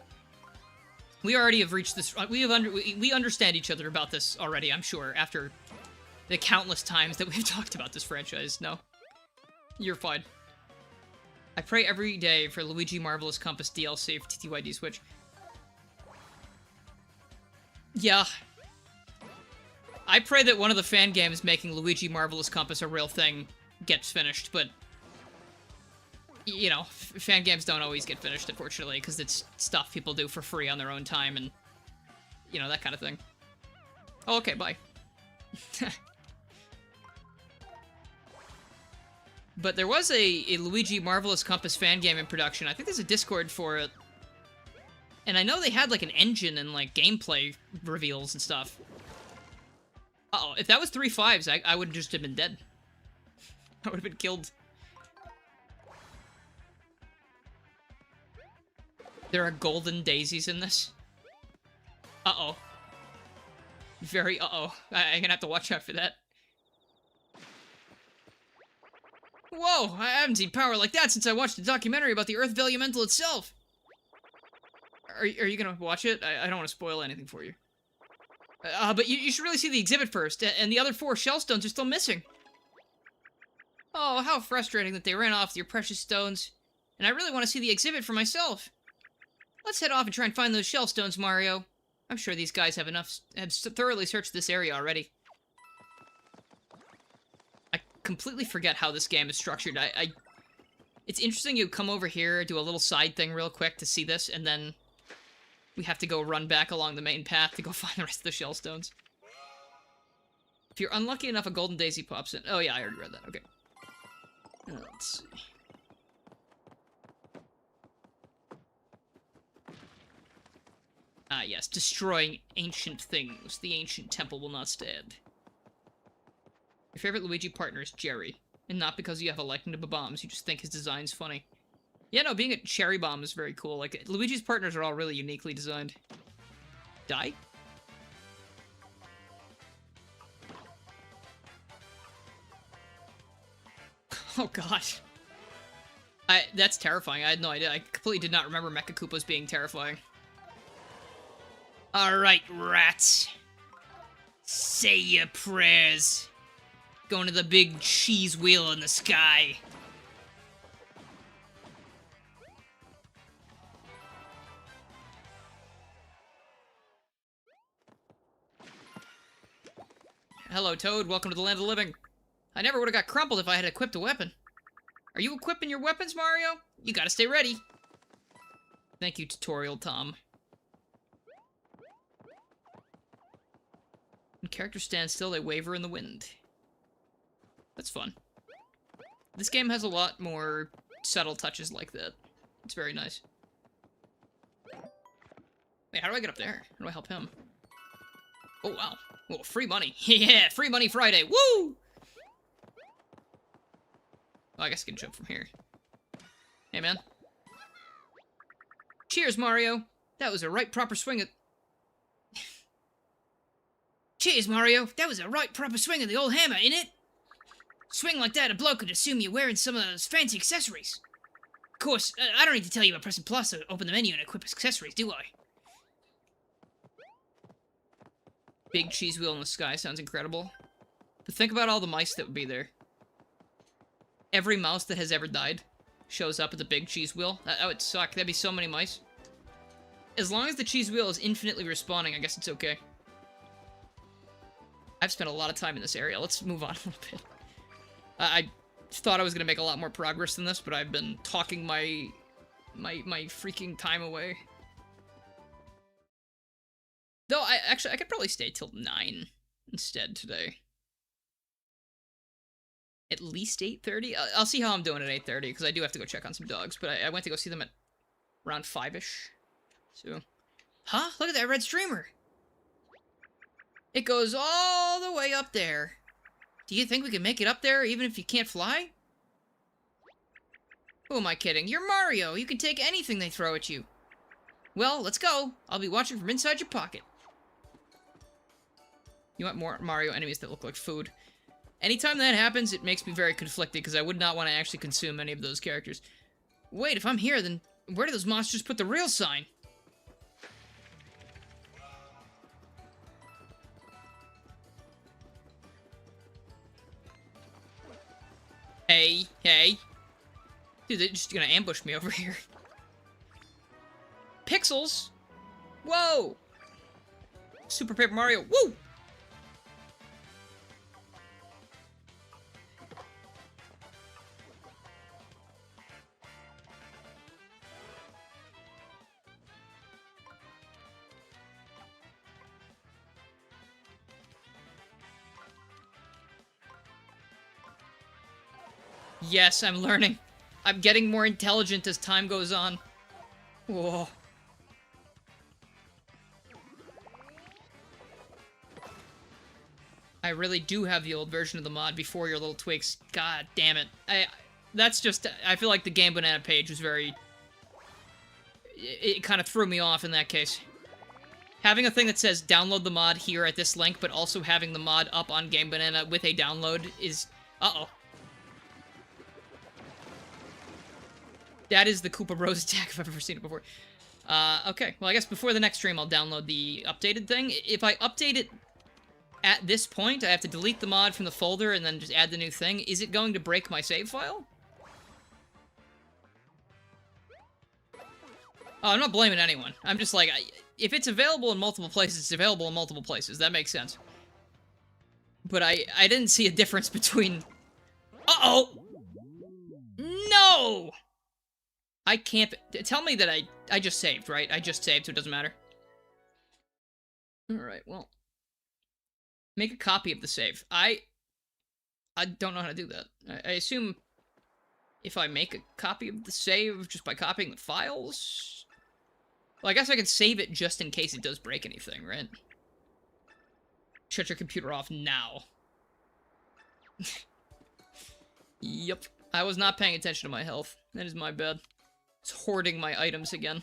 We already have reached this. We understand each other about this already, I'm sure, after the countless times that we've talked about this franchise. No. You're fine. I pray every day for Luigi Marvelous Compass DLC for TTYD Switch. Yeah. I pray that one of the fan games making Luigi Marvelous Compass a real thing gets finished, but you know, fan games don't always get finished, unfortunately, because it's stuff people do for free on their own time and, you know, that kind of thing. Oh, okay, bye. But there was a Luigi Marvelous Compass fan game in production. I think there's a Discord for it. And I know they had, like, an engine and, like, gameplay reveals and stuff. Uh-oh, if that was 3 5s, I would just have been dead. I would have been killed. There are golden daisies in this? Uh-oh. Very uh-oh. I'm gonna have to watch out for that. Whoa! I haven't seen power like that since I watched a documentary about the Earth Elemental itself! Are you gonna watch it? I don't want to spoil anything for you. But you should really see the exhibit first, and the other 4 shell stones are still missing. Oh, how frustrating that they ran off with your precious stones. And I really want to see the exhibit for myself. Let's head off and try and find those shell stones, Mario. I'm sure these guys have thoroughly searched this area already. I completely forget how this game is structured. It's interesting you come over here, do a little side thing real quick to see this, and then we have to go run back along the main path to go find the rest of the shell stones. If you're unlucky enough, a golden daisy pops in. Oh yeah, I already read that. Okay. Let's see. Ah, yes. Destroying ancient things. The ancient temple will not stand. Your favorite Luigi partner is Jerry. And not because you have a liking to bombs, you just think his design's funny. Yeah, no, being a cherry bomb is very cool. Like, Luigi's partners are all really uniquely designed. Die? Oh, God. That's terrifying. I had no idea. I completely did not remember Mecha Koopas being terrifying. Alright, rats. Say your prayers. Going to the big cheese wheel in the sky. Hello, Toad. Welcome to the land of the living. I never would have got crumpled if I had equipped a weapon. Are you equipping your weapons, Mario? You gotta stay ready. Thank you, Tutorial Tom. When characters stand still, they waver in the wind. That's fun. This game has a lot more subtle touches like that. It's very nice. Wait, how do I get up there? How do I help him? Oh, wow. Oh, free money. Yeah, free money Friday. Woo! Oh, I guess I can jump from here. Hey, man. Cheers, Mario. That was a right proper swing at... Cheers, Mario. That was a right proper swing of the old hammer, innit? Swing like that, a bloke could assume you're wearing some of those fancy accessories. Of course, I don't need to tell you about pressing plus to open the menu and equip accessories, do I? Big cheese wheel in the sky sounds incredible. But think about all the mice that would be there. Every mouse that has ever died shows up at the big cheese wheel. That would suck. That'd be so many mice. As long as the cheese wheel is infinitely respawning, I guess it's okay. I've spent a lot of time in this area. Let's move on a little bit. I thought I was gonna make a lot more progress than this, but I've been talking my freaking time away. Though, I could probably stay till 9 instead today. At least 8:30? I'll see how I'm doing at 8:30, because I do have to go check on some dogs, but I went to go see them at around 5-ish. So... Huh? Look at that red streamer! It goes all the way up there. Do you think we can make it up there, even if you can't fly? Who am I kidding? You're Mario! You can take anything they throw at you. Well, let's go. I'll be watching from inside your pocket. You want more Mario enemies that look like food. Anytime that happens, it makes me very conflicted, because I would not want to actually consume any of those characters. Wait, if I'm here, then where do those monsters put the real sign? Hey, hey. Dude, they're just gonna ambush me over here. Pixels? Whoa! Super Paper Mario, woo! Yes, I'm learning. I'm getting more intelligent as time goes on. Whoa. I really do have the old version of the mod before your little tweaks. God damn it. That's just... I feel like the Game Banana page was very... It kind of threw me off in that case. Having a thing that says download the mod here at this link, but also having the mod up on Game Banana with a download is... Uh-oh. That is the Koopa Rose attack if I've ever seen it before. Okay. Well, I guess before the next stream, I'll download the updated thing. If I update it at this point, I have to delete the mod from the folder and then just add the new thing. Is it going to break my save file? Oh, I'm not blaming anyone. I'm just like, if it's available in multiple places, it's available in multiple places. That makes sense. But I didn't see a difference between... Uh-oh! No! I can't... Tell me that I just saved, right? I just saved, so it doesn't matter. Alright, well... Make a copy of the save. I don't know how to do that. I assume if I make a copy of the save just by copying the files... Well, I guess I can save it just in case it does break anything, right? Shut your computer off now. Yep. I was not paying attention to my health. That is my bad. It's hoarding my items again.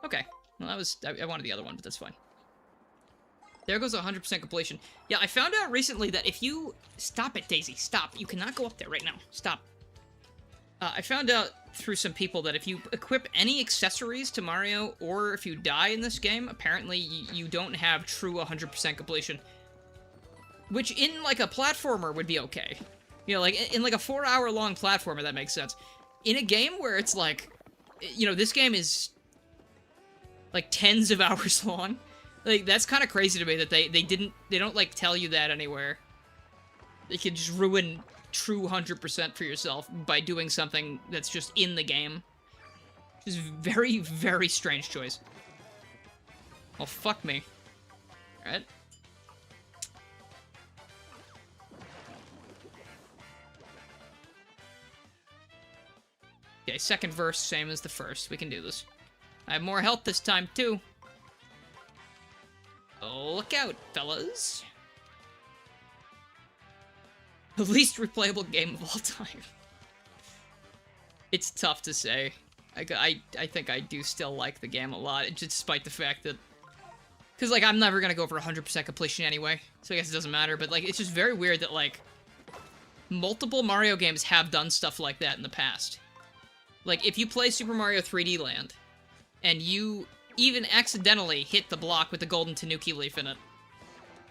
Okay. Well, that was... I wanted the other one, but that's fine. There goes 100% completion. Yeah, I found out recently that if you... Stop it, Daisy. Stop. You cannot go up there right now. Stop. I found out through some people that if you equip any accessories to Mario, or if you die in this game, apparently you don't have true 100% completion. Which, in, like, a platformer would be okay. You know, like, in, like, a 4-hour-long platformer, that makes sense. In a game where it's, like... You know, this game is... like, tens of hours long. Like, that's kind of crazy to me that they don't, like, tell you that anywhere. They could just ruin true 100% for yourself by doing something that's just in the game. Which is very, very strange choice. Oh, fuck me. Alright. Okay, second verse, same as the first. We can do this. I have more health this time, too. Oh, look out, fellas. The least replayable game of all time. It's tough to say. I think I do still like the game a lot, despite the fact that... Because, like, I'm never gonna go for 100% completion anyway, so I guess it doesn't matter, but, like, it's just very weird that, like, multiple Mario games have done stuff like that in the past. Like, if you play Super Mario 3D Land, and you even accidentally hit the block with the golden Tanuki leaf in it,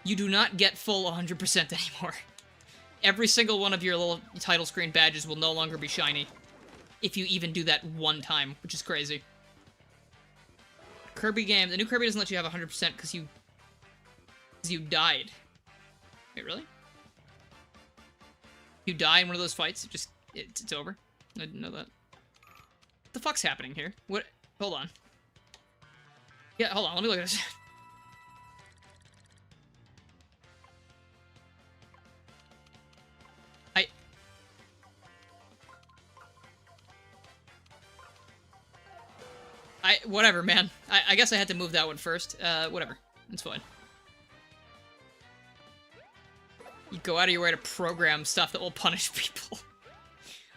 you do not get full 100% anymore. Every single one of your little title screen badges will no longer be shiny, if you even do that one time, which is crazy. Kirby game, the new Kirby doesn't let you have 100% because you died. Wait, really? You die in one of those fights, it's over? I didn't know that. What the fuck's happening here? What? Hold on. Yeah, hold on, let me look at this. Whatever, man. I guess I had to move that one first. Whatever. It's fine. You go out of your way to program stuff that will punish people.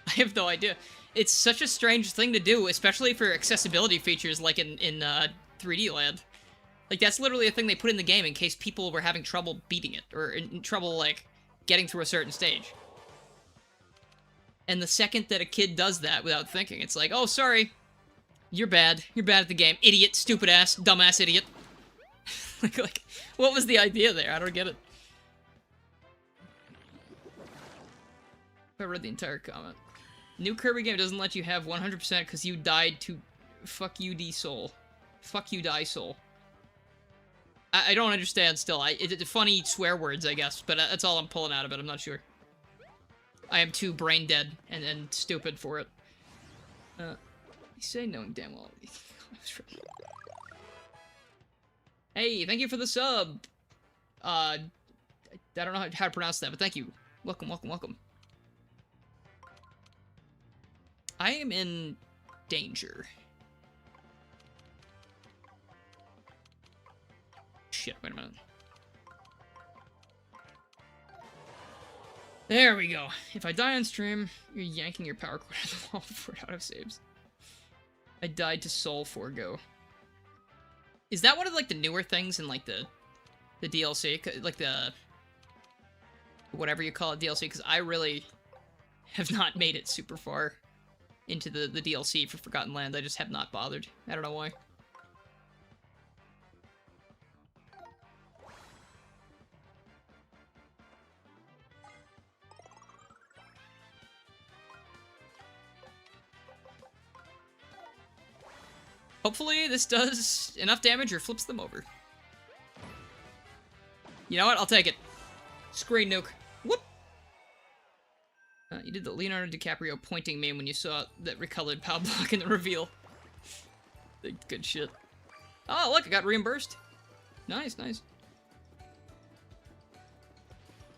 I have no idea. It's such a strange thing to do, especially for accessibility features like in 3D Land. Like, that's literally a thing they put in the game in case people were having trouble beating it, or in trouble, like, getting through a certain stage. And the second that a kid does that without thinking, it's like, oh, sorry. You're bad. You're bad at the game. Idiot, stupid ass, dumbass idiot. like, what was the idea there? I don't get it. I read the entire comment. New Kirby game doesn't let you have 100% because you died to... Fuck you, D-Soul. Fuck you, Die Soul. I don't understand still. It's funny swear words, I guess, but that's all I'm pulling out of it. I'm not sure. I am too brain dead and stupid for it. You say knowing damn well. Hey, thank you for the sub. I don't know how to pronounce that, but thank you. Welcome, welcome, welcome. I am in danger. Shit, wait a minute. There we go. If I die on stream, you're yanking your power cord out of the wall before it auto-saves. I died to Soul Forgo. Is that one of, like, the newer things in, like, the DLC? Like, the... whatever you call it, DLC? Because I really have not made it super far into the DLC for Forgotten Land. I just have not bothered. I don't know why. Hopefully this does enough damage or flips them over. You know what? I'll take it. Screen nuke. Whoop! You did the Leonardo DiCaprio pointing meme when you saw that recolored POW block in the reveal. Good shit. Oh, look, I got reimbursed. Nice, nice.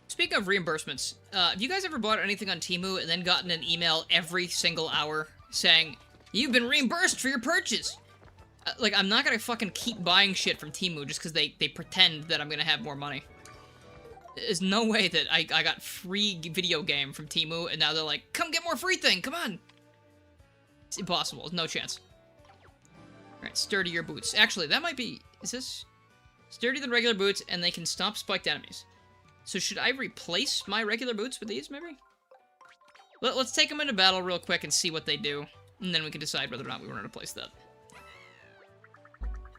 Speaking of reimbursements, have you guys ever bought anything on Temu and then gotten an email every single hour saying, you've been reimbursed for your purchase? Like, I'm not gonna fucking keep buying shit from Temu just because they pretend that I'm gonna have more money. There's no way that I got free video game from Temu and now they're like, come get more free thing, come on! It's impossible, there's no chance. Alright, sturdier boots. Actually, that might be... Is this... Sturdier than regular boots and they can stop spiked enemies. So should I replace my regular boots with these, maybe? Let's take them into battle real quick and see what they do. And then we can decide whether or not we want to replace that.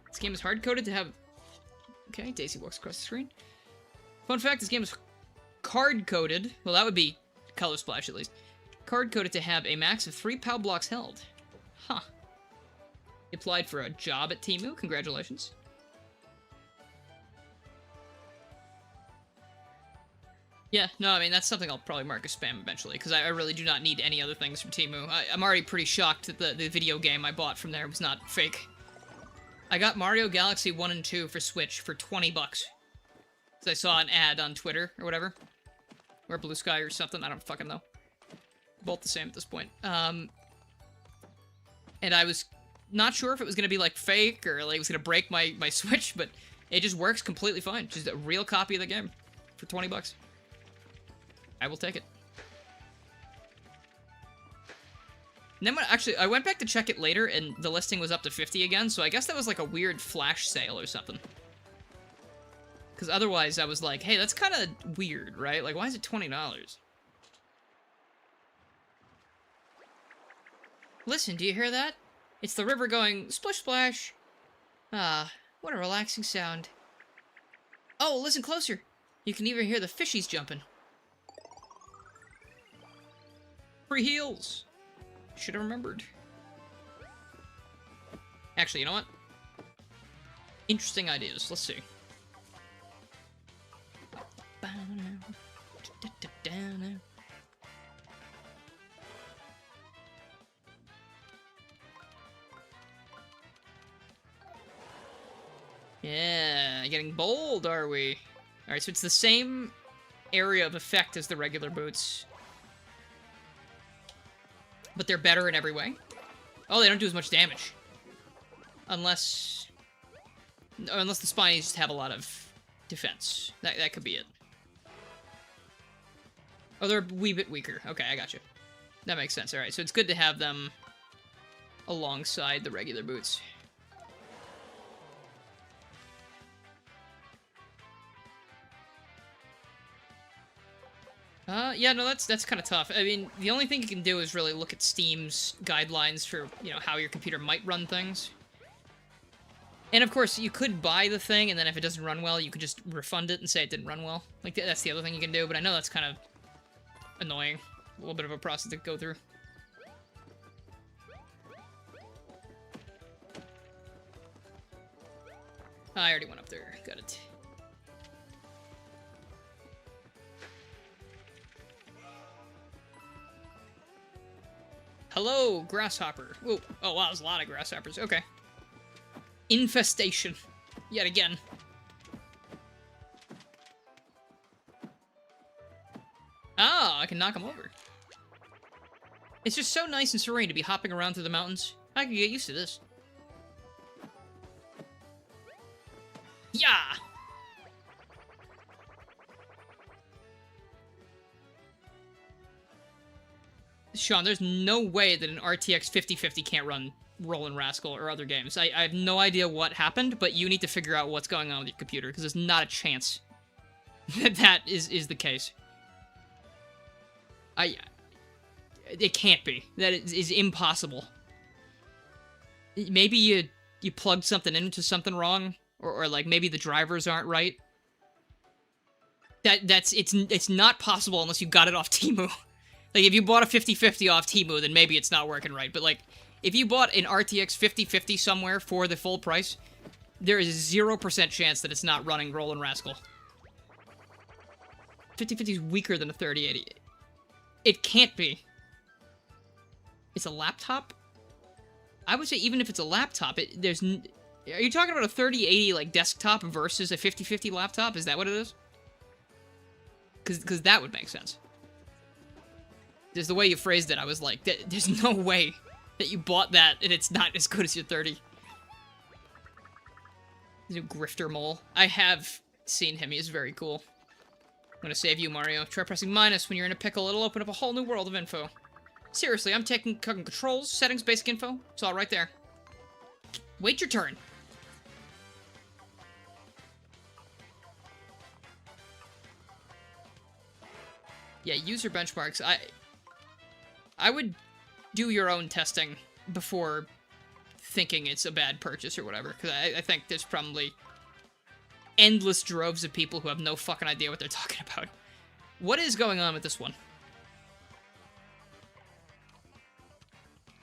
This game is hard-coded to have... Okay, Daisy walks across the screen. Fun fact, this game is card-coded. Well, that would be Color Splash, at least. Card-coded to have a max of 3 POW blocks held. Huh. You applied for a job at Temu. Congratulations. Yeah, no, I mean, that's something I'll probably mark as spam eventually, because I really do not need any other things from Temu. I'm already pretty shocked that the video game I bought from there was not fake. I got Mario Galaxy 1 and 2 for Switch for 20 bucks. Because I saw an ad on Twitter, or whatever. Or Blue Sky or something, I don't fucking know. Both the same at this point. And I was not sure if it was going to be, like, fake, or, like, it was going to break my Switch, but it just works completely fine. Just a real copy of the game for 20 bucks. I will take it. And then actually, I went back to check it later, and the listing was up to 50 again, so I guess that was like a weird flash sale or something. Because otherwise, I was like, hey, that's kind of weird, right? Like, why is it $20? Listen, do you hear that? It's the river going splish splash. Ah, what a relaxing sound. Oh, listen closer. You can even hear the fishies jumping. Free heals. Should have remembered. Actually, you know what? Interesting ideas. Let's see. Yeah, getting bold, are we? Alright, so it's the same area of effect as the regular boots. But they're better in every way. Oh, they don't do as much damage. Unless the spinies just have a lot of defense. That could be it. Oh, they're a wee bit weaker. Okay, I got you. That makes sense. Alright, so it's good to have them alongside the regular boots. Yeah, no, that's kind of tough. I mean, the only thing you can do is really look at Steam's guidelines for, you know, how your computer might run things. And of course, you could buy the thing, and then if it doesn't run well, you could just refund it and say it didn't run well. Like, that's the other thing you can do, but I know that's kind of annoying. A little bit of a process to go through. I already went up there. Got it. Hello, grasshopper. Whoa. Oh, wow, there's a lot of grasshoppers. Okay. Infestation. Yet again. Ah, I can knock them over. It's just so nice and serene to be hopping around through the mountains. I can get used to this. Yeah! Sean, there's no way that an RTX 5050 can't run Rollin' Rascal or other games. I have no idea what happened, but you need to figure out what's going on with your computer, because there's not a chance that that is the case. It can't be. That is impossible. Maybe you plugged something into something wrong, or like maybe the drivers aren't right. It's not possible unless you got it off Temu. Like, if you bought a 5050 off Temu, then maybe it's not working right. But, like, if you bought an RTX 5050 somewhere for the full price, there is 0% chance that it's not running Rollin' Rascal. 5050 is weaker than a 3080. It can't be. It's a laptop? I would say even if it's a laptop, there's... Are you talking about a 3080, like, desktop versus a 5050 laptop? Is that what it is? Because that would make sense. Just the way you phrased it, I was like, there's no way that you bought that and it's not as good as your 30. New Grifter Mole. I have seen him. He is very cool. I'm gonna save you, Mario. Try pressing minus when you're in a pickle. It'll open up a whole new world of info. Seriously, I'm taking controls, settings, basic info. It's all right there. Wait your turn. Yeah, user benchmarks. I would do your own testing before thinking it's a bad purchase or whatever, because I think there's probably endless droves of people who have no fucking idea what they're talking about. What is going on with this one?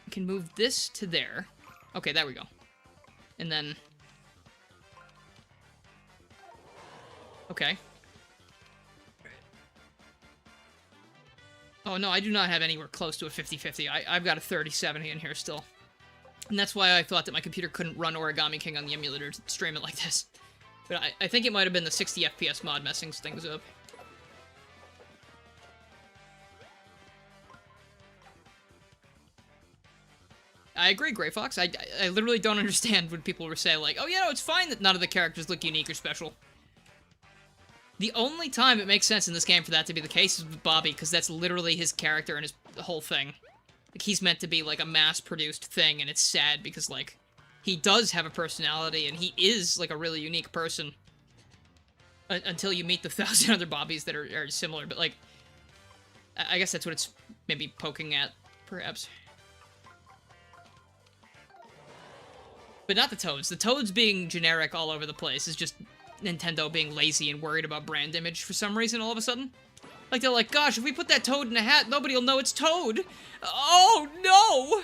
We can move this to there. Okay, there we go. And then... Okay. Oh, no, I do not have anywhere close to a 50-50. I've got a 3070 in here still. And that's why I thought that my computer couldn't run Origami King on the emulator to stream it like this. But I think it might have been the 60 FPS mod messing things up. I agree, Grey Fox. I literally don't understand when people were saying, like, oh, yeah, no, it's fine that none of the characters look unique or special. The only time it makes sense in this game for that to be the case is with Bobby, because that's literally his character and his whole thing. Like, he's meant to be, like, a mass-produced thing, and it's sad because, like, he does have a personality, and he is, like, a really unique person. Until you meet the 1,000 other Bobbies that are similar, but, like, I guess that's what it's maybe poking at, perhaps. But not the Toads. The Toads being generic all over the place is just Nintendo being lazy and worried about brand image for some reason all of a sudden. Like, they're like, gosh, if we put that Toad in a hat, nobody will know it's Toad! Oh, no!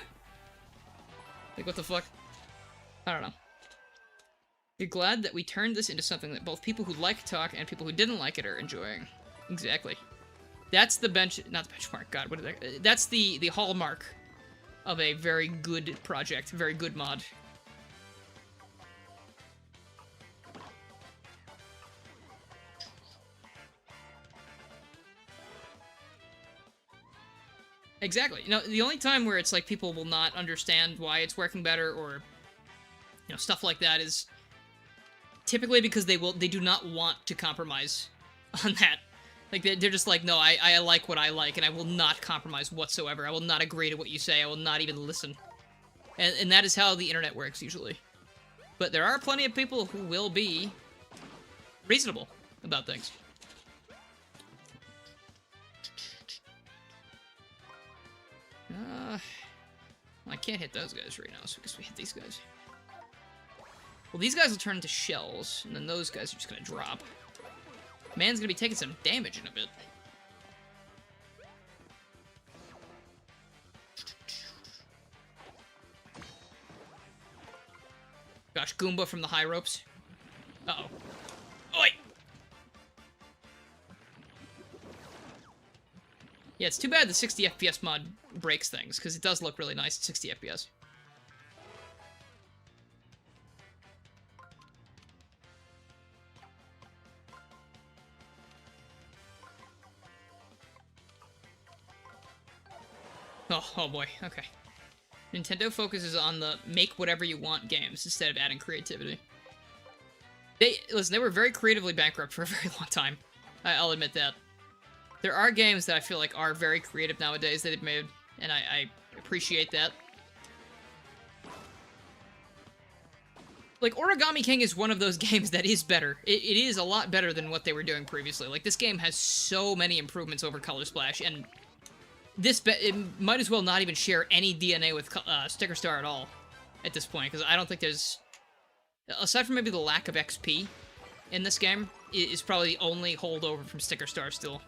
Like, what the fuck? I don't know. You're glad that we turned this into something that both people who like talk and people who didn't like it are enjoying. Exactly. That's the not the benchmark, God, what is that? That's the hallmark of a very good project, very good mod. Exactly. You know, the only time where it's like people will not understand why it's working better or, you know, stuff like that is typically because they do not want to compromise on that. Like, they're just like, no, I like what I like, and I will not compromise whatsoever. I will not agree to what you say. I will not even listen. And that is how the internet works, usually. But there are plenty of people who will be reasonable about things. Well, I can't hit those guys right now, so I guess we hit these guys. Well, these guys will turn into shells, and then those guys are just gonna drop. Man's gonna be taking some damage in a bit. Gosh, Goomba from the high ropes. Uh-oh. Oi! Yeah, it's too bad the 60 FPS mod breaks things, because it does look really nice at 60 FPS. Oh boy, okay. Nintendo focuses on the make-whatever-you-want games instead of adding creativity. Listen, they were very creatively bankrupt for a very long time. I'll admit that. There are games that I feel like are very creative nowadays that they've made, and I appreciate that. Like, Origami King is one of those games that is better. It is a lot better than what they were doing previously. Like, this game has so many improvements over Color Splash, and it might as well not even share any DNA with Sticker Star at all at this point, because I don't think there's... Aside from maybe the lack of XP in this game, is probably the only holdover from Sticker Star still.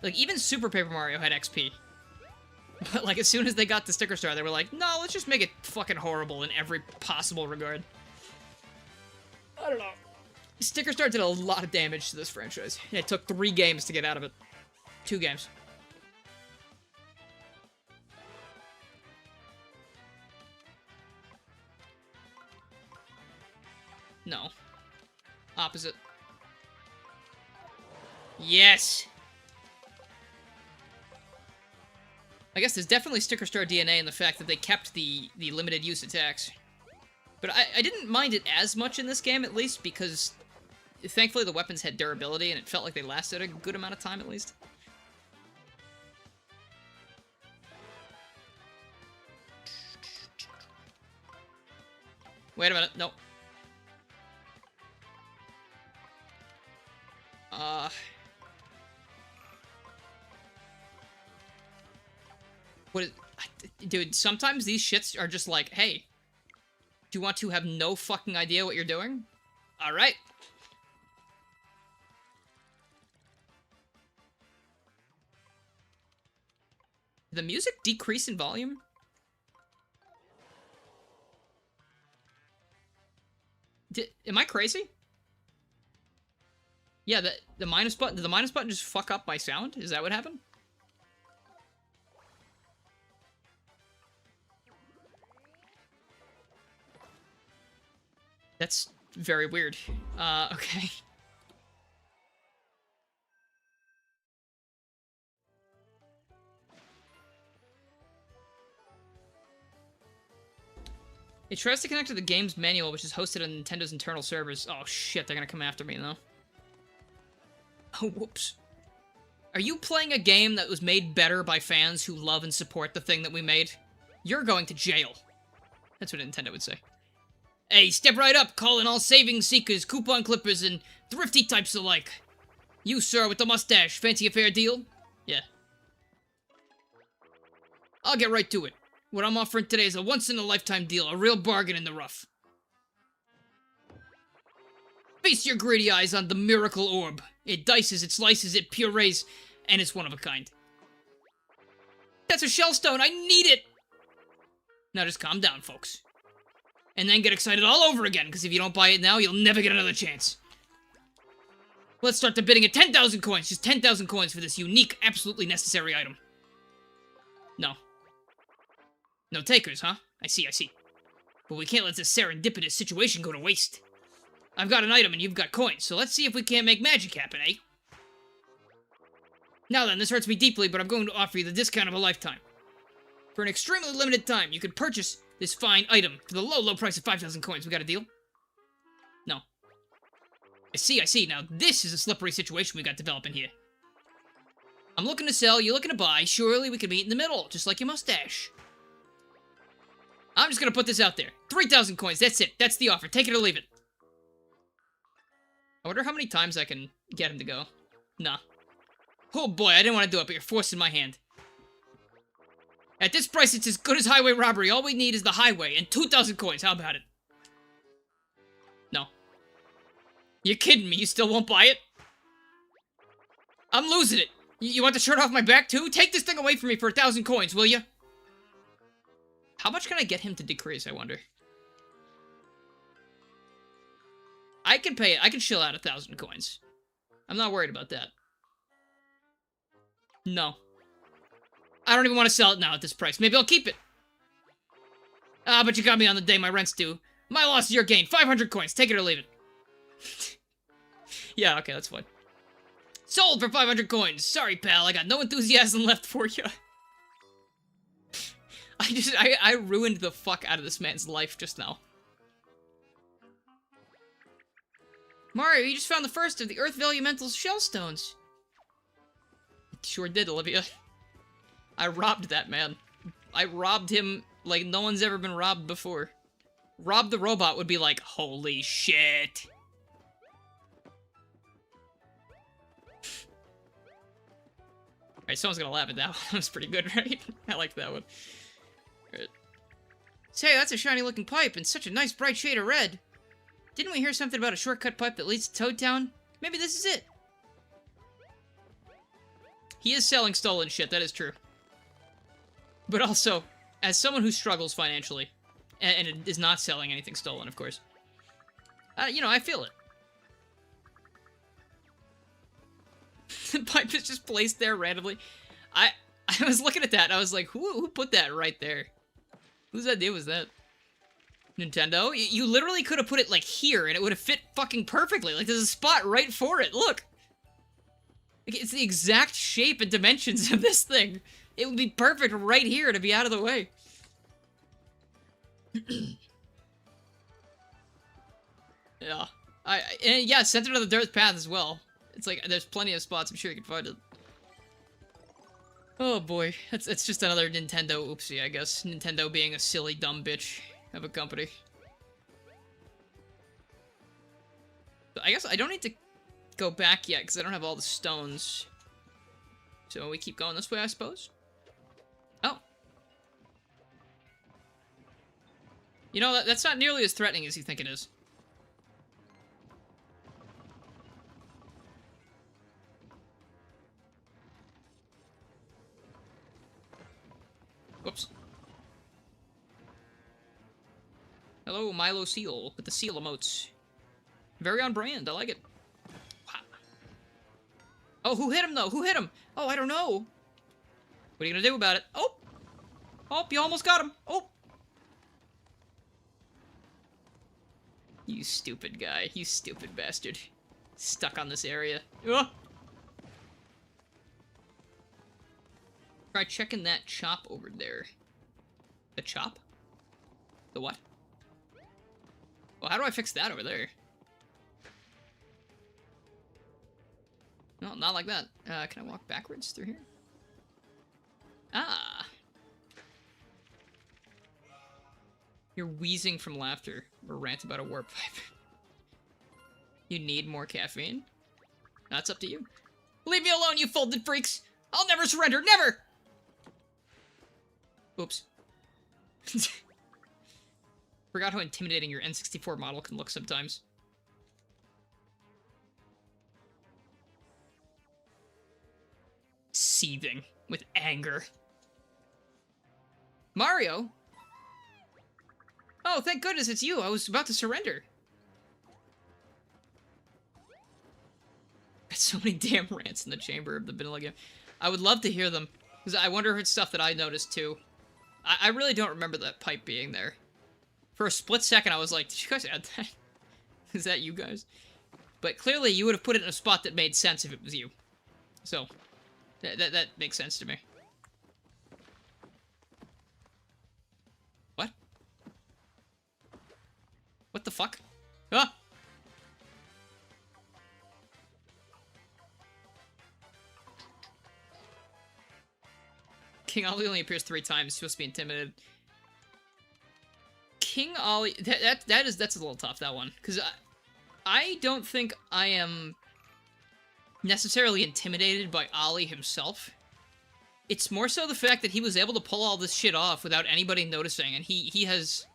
Like, even Super Paper Mario had XP. But, like, as soon as they got the Sticker Star, they were like, no, let's just make it fucking horrible in every possible regard. I don't know. Sticker Star did a lot of damage to this franchise. And it took 3 games to get out of it. 2 games. No. Opposite. Yes! I guess there's definitely Sticker Star DNA in the fact that they kept the limited use attacks. But I didn't mind it as much in this game, at least, because thankfully the weapons had durability, and it felt like they lasted a good amount of time, at least. Wait a minute, no. Dude, sometimes these shits are just like, hey, do you want to have no fucking idea what you're doing? Alright. Did the music decrease in volume? Am I crazy? Yeah, the minus button, did the minus button just fuck up my sound? Is that what happened? That's very weird. Okay. It tries to connect to the game's manual, which is hosted on Nintendo's internal servers. Oh shit, they're gonna come after me, though. Oh, whoops. Are you playing a game that was made better by fans who love and support the thing that we made? You're going to jail. That's what Nintendo would say. Hey, step right up, calling all saving seekers, coupon clippers, and thrifty types alike. You, sir, with the mustache, fancy a fair deal? Yeah. I'll get right to it. What I'm offering today is a once-in-a-lifetime deal, a real bargain in the rough. Feast your greedy eyes on the miracle orb. It dices, it slices, it purees, and it's one of a kind. That's a shellstone, I need it! Now just calm down, folks. And then get excited all over again, because if you don't buy it now, you'll never get another chance. Let's start the bidding at 10,000 coins. Just 10,000 coins for this unique, absolutely necessary item. No. No takers, huh? I see. But we can't let this serendipitous situation go to waste. I've got an item and you've got coins, so let's see if we can't make magic happen, eh? Now then, this hurts me deeply, but I'm going to offer you the discount of a lifetime. For an extremely limited time, you can purchase this fine item for the low price of 5,000 coins. We got a deal? No. I see. Now, this is a slippery situation we got developing here. I'm looking to sell, you're looking to buy. Surely we can meet in the middle, just like your mustache. I'm just gonna put this out there. 3,000 coins, that's it. That's the offer. Take it or leave it. I wonder how many times I can get him to go. Nah. Oh boy, I didn't want to do it, but you're forcing my hand. At this price, it's as good as highway robbery. All we need is the highway and 2,000 coins. How about it? No. You're kidding me. You still won't buy it? I'm losing it. You want the shirt off my back, too? Take this thing away from me for 1,000 coins, will you? How much can I get him to decrease, I wonder? I can pay it. I can chill out 1,000 coins. I'm not worried about that. No. I don't even want to sell it now at this price. Maybe I'll keep it. Ah, but you got me on the day my rent's due. My loss is your gain. 500 coins. Take it or leave it. Yeah, okay, that's fine. Sold for 500 coins. Sorry, pal. I got no enthusiasm left for you. I ruined the fuck out of this man's life just now. Mario, you just found the first of the Earth Elemental Shellstones. Sure did, Olivia. I robbed that man. I robbed him like no one's ever been robbed before. Rob the robot would be like, holy shit. Alright, someone's gonna laugh at that one. That was pretty good, right? I liked that one. Alright. Say, that's a shiny looking pipe and such a nice bright shade of red. Didn't we hear something about a shortcut pipe that leads to Toad Town? Maybe this is it. He is selling stolen shit, that is true. But also, as someone who struggles financially, and is not selling anything stolen, of course, you know, I feel it. The pipe is just placed there randomly. I was looking at that, and I was like, who put that right there? Whose idea was that? Nintendo? You literally could have put it, like, here, and it would have fit fucking perfectly. Like, there's a spot right for it. Look! Like, it's the exact shape and dimensions of this thing. It would be perfect right here to be out of the way. Yeah. And yeah, center of the dirt path as well. It's like, there's plenty of spots. I'm sure you can find it. Oh boy. It's just another Nintendo oopsie, I guess. Nintendo being a silly, dumb bitch of a company. But I guess I don't need to go back yet, because I don't have all the stones. So we keep going this way, I suppose? Oh. You know, that's not nearly as threatening as you think it is. Whoops. Hello, Milo Seal, with the seal emotes. Very on brand, I like it. Wow. Oh, who hit him, though? Who hit him? Oh, I don't know. What are you gonna do about it? Oh! Oh, you almost got him. Oh! You stupid guy. You stupid bastard. Stuck on this area. Ugh. Try checking that chop over there. The chop? The what? Well, how do I fix that over there? No, not like that. Can I walk backwards through here? Ah. You're wheezing from laughter or rant about a warp pipe. You need more caffeine? That's up to you. Leave me alone, you folded freaks! I'll never surrender, never! Oops. Forgot how intimidating your N64 model can look sometimes. Seething with anger. Mario? Oh, thank goodness it's you. I was about to surrender. Got so many damn rants in the chamber of the vanilla game. I would love to hear them, because I wonder if it's stuff that I noticed too. I really don't remember that pipe being there. For a split second, I was like, did you guys add that? Is that you guys? But clearly, you would have put it in a spot that made sense if it was you. So, that makes sense to me. What? What the fuck? Ah! King Ollie only appears 3 times. He's supposed to be intimidated. King Ollie... That's a little tough, that one. Because I don't think I am necessarily intimidated by Ollie himself. It's more so the fact that he was able to pull all this shit off without anybody noticing, and he has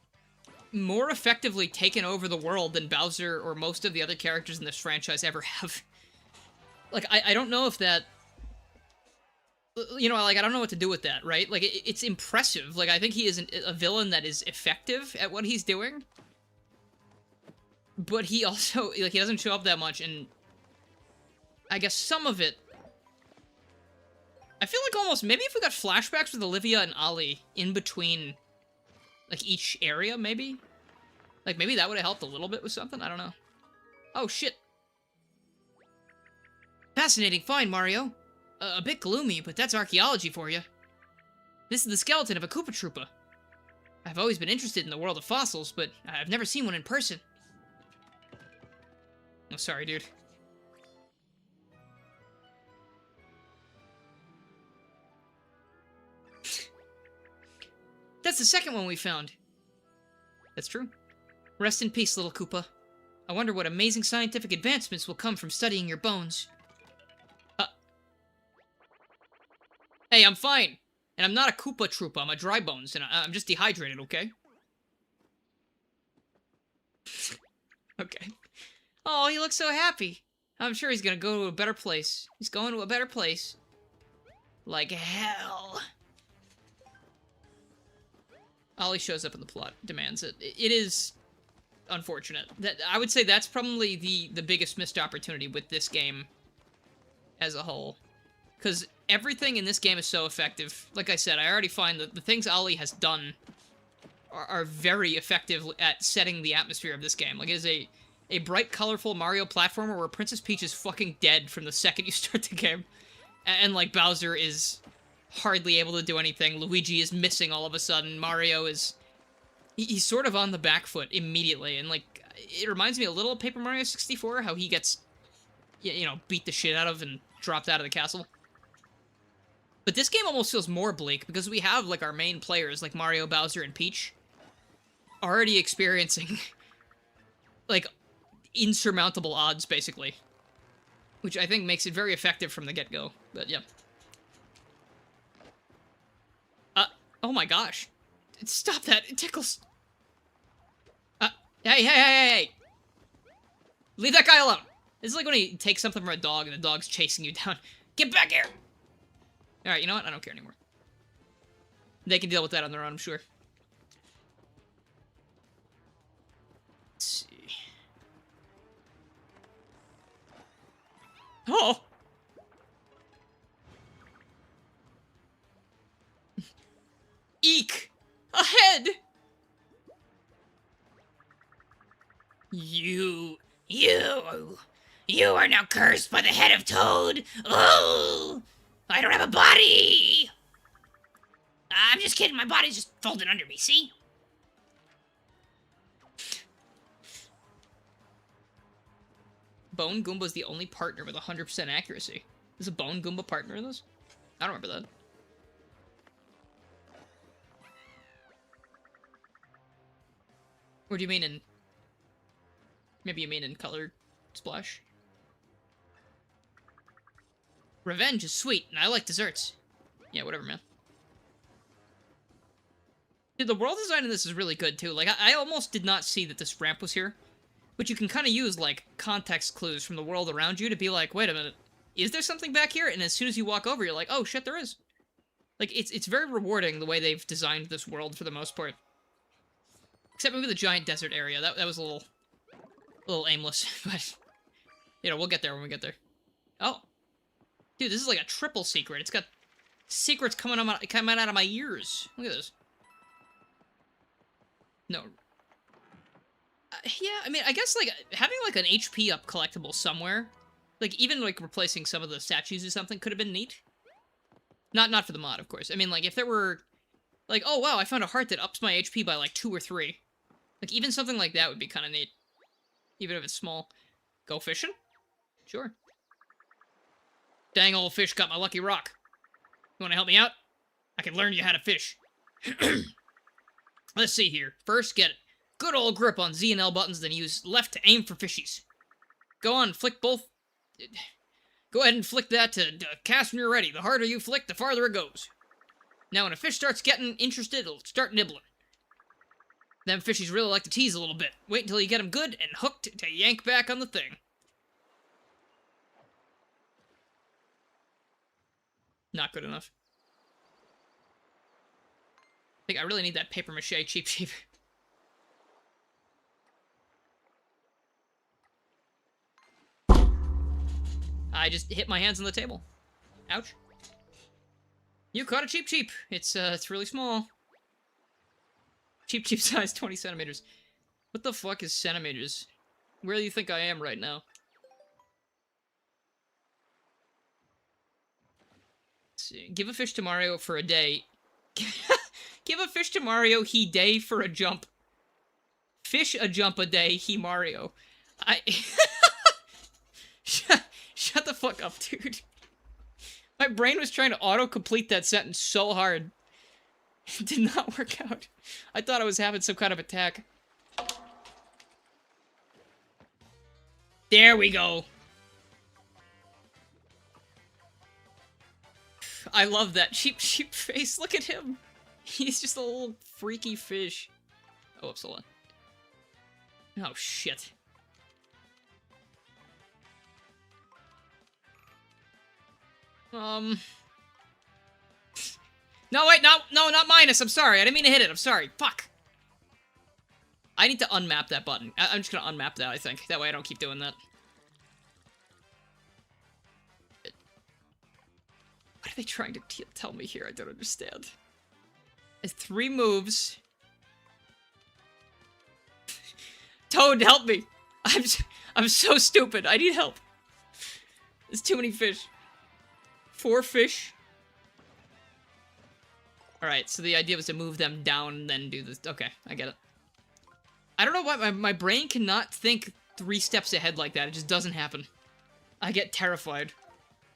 more effectively taken over the world than Bowser or most of the other characters in this franchise ever have. Like, I don't know if that... You know, like, I don't know what to do with that, right? Like, it's impressive. Like, I think he is a villain that is effective at what he's doing. But he also, like, he doesn't show up that much, and I guess some of it... I feel like almost, maybe if we got flashbacks with Olivia and Ollie in between, like, each area, maybe? Like, maybe that would have helped a little bit with something? I don't know. Oh, shit. Fascinating find, Mario. A bit gloomy, but that's archaeology for you. This is the skeleton of a Koopa Troopa. I've always been interested in the world of fossils, but I've never seen one in person. Oh, sorry, dude. That's the second one we found. That's true. Rest in peace, little Koopa. I wonder what amazing scientific advancements will come from studying your bones. Hey, I'm fine. And I'm not a Koopa Troopa, I'm a dry bones, and I'm just dehydrated, okay? Okay. Oh, he looks so happy. I'm sure he's gonna go to a better place. He's going to a better place. Like hell. Ollie shows up in the plot, demands it. It is unfortunate. I would say that's probably the biggest missed opportunity with this game as a whole. Because everything in this game is so effective. Like I said, I already find that the things Ollie has done are very effective at setting the atmosphere of this game. Like, it is a bright, colorful Mario platformer where Princess Peach is fucking dead from the second you start the game. And like, Bowser is hardly able to do anything. Luigi is missing all of a sudden. Mario is... He's sort of on the back foot immediately. And like, it reminds me a little of Paper Mario 64, how he gets, you know, beat the shit out of and dropped out of the castle. But this game almost feels more bleak, because we have, like, our main players, like Mario, Bowser, and Peach, already experiencing, like, insurmountable odds, basically. Which I think makes it very effective from the get-go, but yeah. Oh my gosh. Stop that, it tickles. Hey! Leave that guy alone! This is like when he takes something from a dog and the dog's chasing you down. Get back here! Alright, you know what? I don't care anymore. They can deal with that on their own, I'm sure. Let's see. Oh! Eek! A head! You are now cursed by the head of Toad. Oh, I don't have a body. I'm just kidding. My body's just folded under me. See? Bone Goomba's the only partner with 100% accuracy. Is a Bone Goomba partner in this? I don't remember that. Or do you mean in... Maybe you mean in Color Splash? Revenge is sweet, and I like desserts. Yeah, whatever, man. Dude, the world design in this is really good, too. Like, I almost did not see that this ramp was here. But you can kind of use, like, context clues from the world around you to be like, wait a minute, is there something back here? And as soon as you walk over, you're like, oh, shit, there is. Like, it's very rewarding the way they've designed this world for the most part. Except maybe the giant desert area. That was a little aimless. But, you know, we'll get there when we get there. Oh. Dude, this is like a triple secret. It's got secrets coming out of my ears. Look at this. No. Yeah, I mean, I guess, like, having, like, an HP up collectible somewhere, like, even, like, replacing some of the statues or something could have been neat. Not for the mod, of course. I mean, like, if there were, like, oh, wow, I found a heart that ups my HP by, like, 2 or 3. Like, even something like that would be kind of neat. Even if it's small. Go fishing? Sure. Dang old fish got my lucky rock. You want to help me out? I can learn you how to fish. Let's see here. First, get good old grip on Z and L buttons, then use left to aim for fishies. Go on, flick both. Go ahead and flick that to cast when you're ready. The harder you flick, the farther it goes. Now, when a fish starts getting interested, it'll start nibbling. Them fishies really like to tease a little bit. Wait until you get them good and hooked to yank back on the thing. Not good enough. I think I really need that papier-mâché Cheep Cheep. I just hit my hands on the table. Ouch. You caught a Cheep Cheep. It's really small. Cheep Cheep size 20 centimeters. What the fuck is centimeters? Where do you think I am right now? Let's see. Give a fish to Mario for a day. Give a fish to Mario, he day for a jump. Fish a jump a day, he Mario. Shut the fuck up, dude. My brain was trying to auto-complete that sentence so hard. It did not work out. I thought I was having some kind of attack. There we go. I love that Cheep Cheep face. Look at him. He's just a little freaky fish. Oh, whoops, hold on. Oh, shit. No, wait, no, not minus. I'm sorry. I didn't mean to hit it. I'm sorry. Fuck. I need to unmap that button. I'm just gonna unmap that, I think. That way I don't keep doing that. What are they trying to tell me here? I don't understand. It's 3 moves. Toad, help me. I'm so stupid. I need help. There's too many fish. 4 fish. Alright, so the idea was to move them down and then do this. Okay, I get it. I don't know why my brain cannot think 3 steps ahead like that. It just doesn't happen. I get terrified.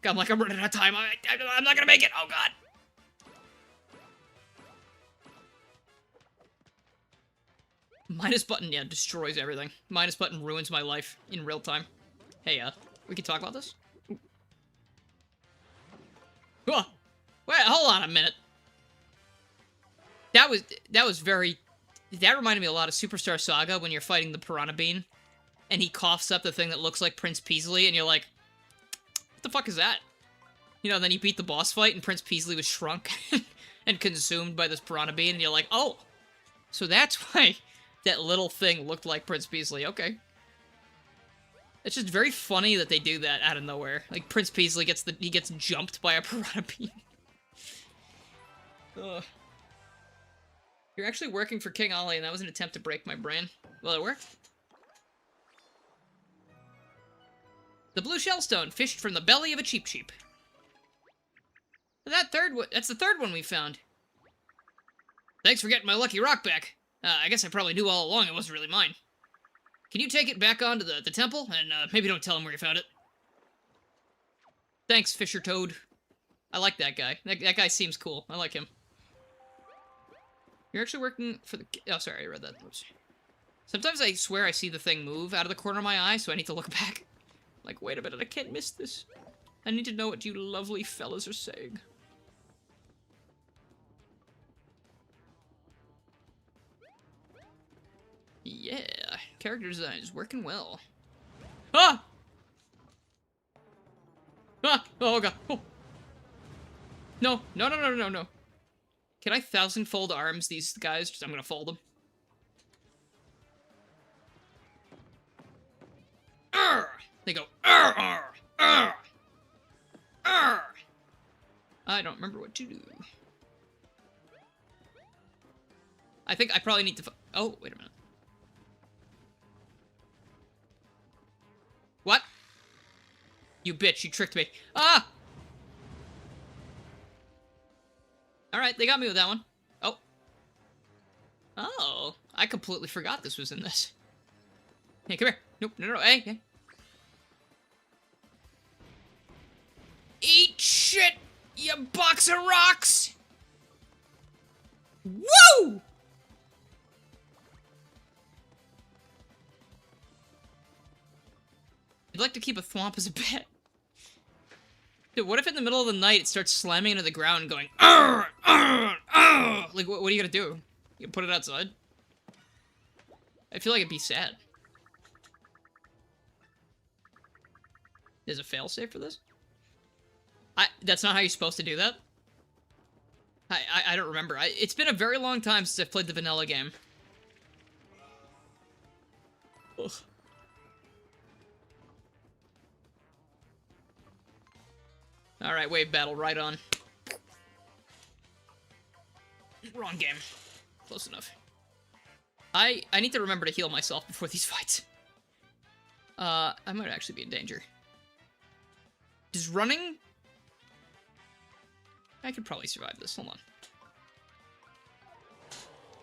I'm like, I'm running out of time. I'm not gonna make it. Oh, God. Minus button, yeah, destroys everything. Minus button ruins my life in real time. Hey, we can talk about this? Oh, wait, hold on a minute. That was very... That reminded me a lot of Superstar Saga when you're fighting the Piranha Bean. And he coughs up the thing that looks like Prince Peasley, and you're like, what the fuck is that? You know, then you beat the boss fight, and Prince Peasley was shrunk and consumed by this Piranha Bean, and you're like, oh, so that's why that little thing looked like Prince Peasley. Okay. It's just very funny that they do that out of nowhere. Like, Prince Peasley gets jumped by a Piranha Bean. Ugh. You're actually working for King Ollie, and that was an attempt to break my brain. Will it work? The blue shellstone, fished from the belly of a cheap sheep. That's the third one we found. Thanks for getting my lucky rock back. I guess I probably knew all along it wasn't really mine. Can you take it back onto the temple, and maybe don't tell him where you found it? Thanks, Fisher Toad. I like that guy. That guy seems cool. I like him. You're actually working for the... Oh, sorry, I read that. Oops. Sometimes I swear I see the thing move out of the corner of my eye, so I need to look back. Like, wait a minute, I can't miss this. I need to know what you lovely fellas are saying. Yeah, character design is working well. Ah! Ah! Oh, God. Oh. No. No, no, no, no, no. Can I 1,000-fold arms these guys? I'm gonna fold them. Arr! They go, arr, arr, arr, arr. I don't remember what to do. I think I probably need to... Oh, wait a minute. What? You bitch, you tricked me. Ah! Alright, they got me with that one. Oh. Oh, I completely forgot this was in this. Hey, come here. Nope, no, no, hey, hey. Eat shit, you box of rocks! Woo! I'd like to keep a thwomp as a pet. Dude, what if in the middle of the night it starts slamming into the ground and going, arr, arr, arr? Like, what are you gonna do? You put it outside? I feel like it'd be sad. There's a failsafe for this? That's not how you're supposed to do that? I don't remember. It's been a very long time since I've played the vanilla game. Ugh. Alright, wave battle, right on. Wrong game. Close enough. I need to remember to heal myself before these fights. I might actually be in danger. Is running... I could probably survive this. Hold on.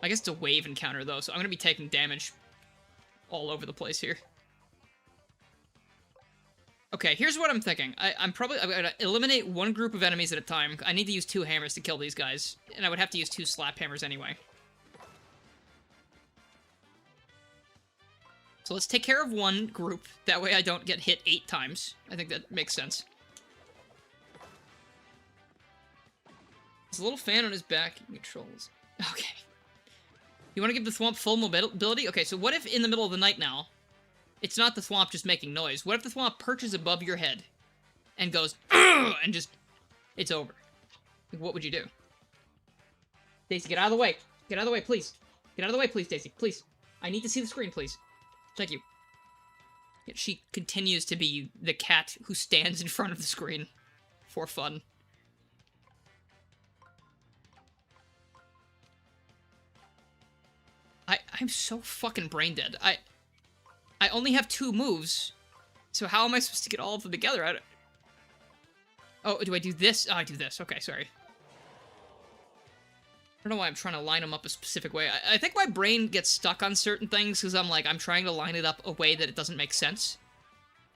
I guess it's a wave encounter, though, so I'm gonna be taking damage all over the place here. Okay, here's what I'm thinking. I'm gonna eliminate one group of enemies at a time. I need to use 2 hammers to kill these guys, and I would have to use 2 slap hammers anyway. So let's take care of one group. That way I don't get hit 8 times. I think that makes sense. There's a little fan on his back. He controls. Okay. You want to give the thwomp full mobility? Okay, so what if in the middle of the night now, it's not the thwomp just making noise? What if the thwomp perches above your head and goes, ugh, and just, it's over? Like, what would you do? Daisy, get out of the way. Get out of the way, please. Get out of the way, please, Daisy. Please. I need to see the screen, please. Thank you. Yet she continues to be the cat who stands in front of the screen for fun. I'm so fucking brain dead. I only have 2 moves, so how am I supposed to get all of them together? Oh, do I do this? Oh, I do this. Okay, sorry. I don't know why I'm trying to line them up a specific way. I think my brain gets stuck on certain things because I'm trying to line it up a way that it doesn't make sense.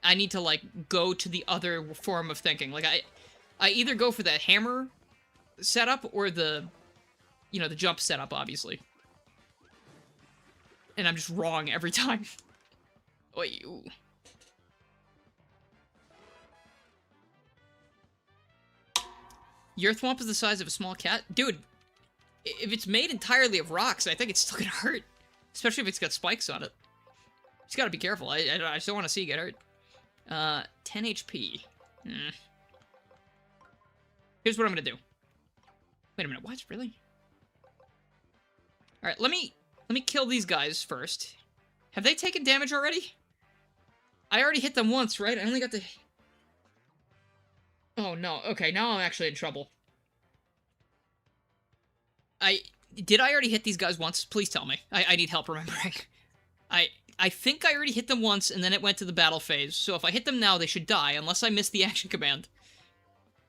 I need to, like, go to the other form of thinking. Like, I either go for the hammer setup or the, you know, the jump setup, obviously. And I'm just wrong every time. Oy, ooh. Your thwomp is the size of a small cat? Dude, if it's made entirely of rocks, I think it's still gonna hurt. Especially if it's got spikes on it. Just gotta be careful. I just don't want to see you get hurt. 10 HP. Here's what I'm gonna do. Wait a minute, what? Really? Alright, let me kill these guys first. Have they taken damage already? I already hit them once, right? I only got the... Oh, no. Okay, now I'm actually in trouble. Did I already hit these guys once? Please tell me. I need help remembering. I think I already hit them once, and then it went to the battle phase. So if I hit them now, they should die, unless I miss the action command.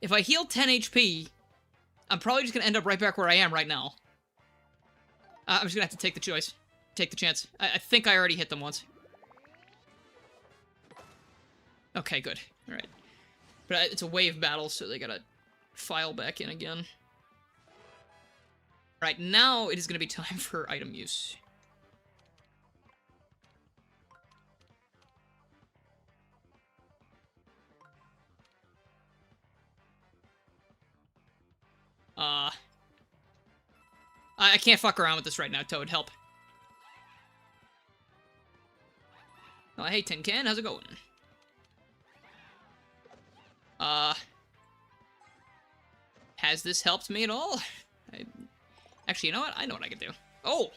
If I heal 10 HP, I'm probably just going to end up right back where I am right now. I'm just going to have to take the choice. Take the chance. I think I already hit them once. Okay, good. Alright. But it's a wave battle, so they gotta file back in again. Alright, now it is gonna be time for item use. I can't fuck around with this right now, Toad. Help. Oh, hey, Tin Can. How's it going? Has this helped me at all? Actually, you know what? I know what I can do. Oh!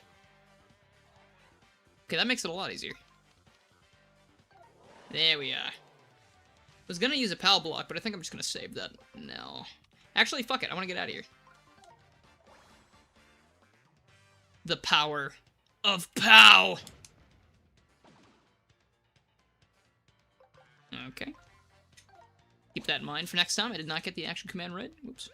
Okay, that makes it a lot easier. There we are. I was gonna use a PAL block, but I think I'm just gonna save that now. Actually, fuck it. I want to get out of here. The power of POW! Okay. Keep that in mind for next time. I did not get the action command right. Whoops.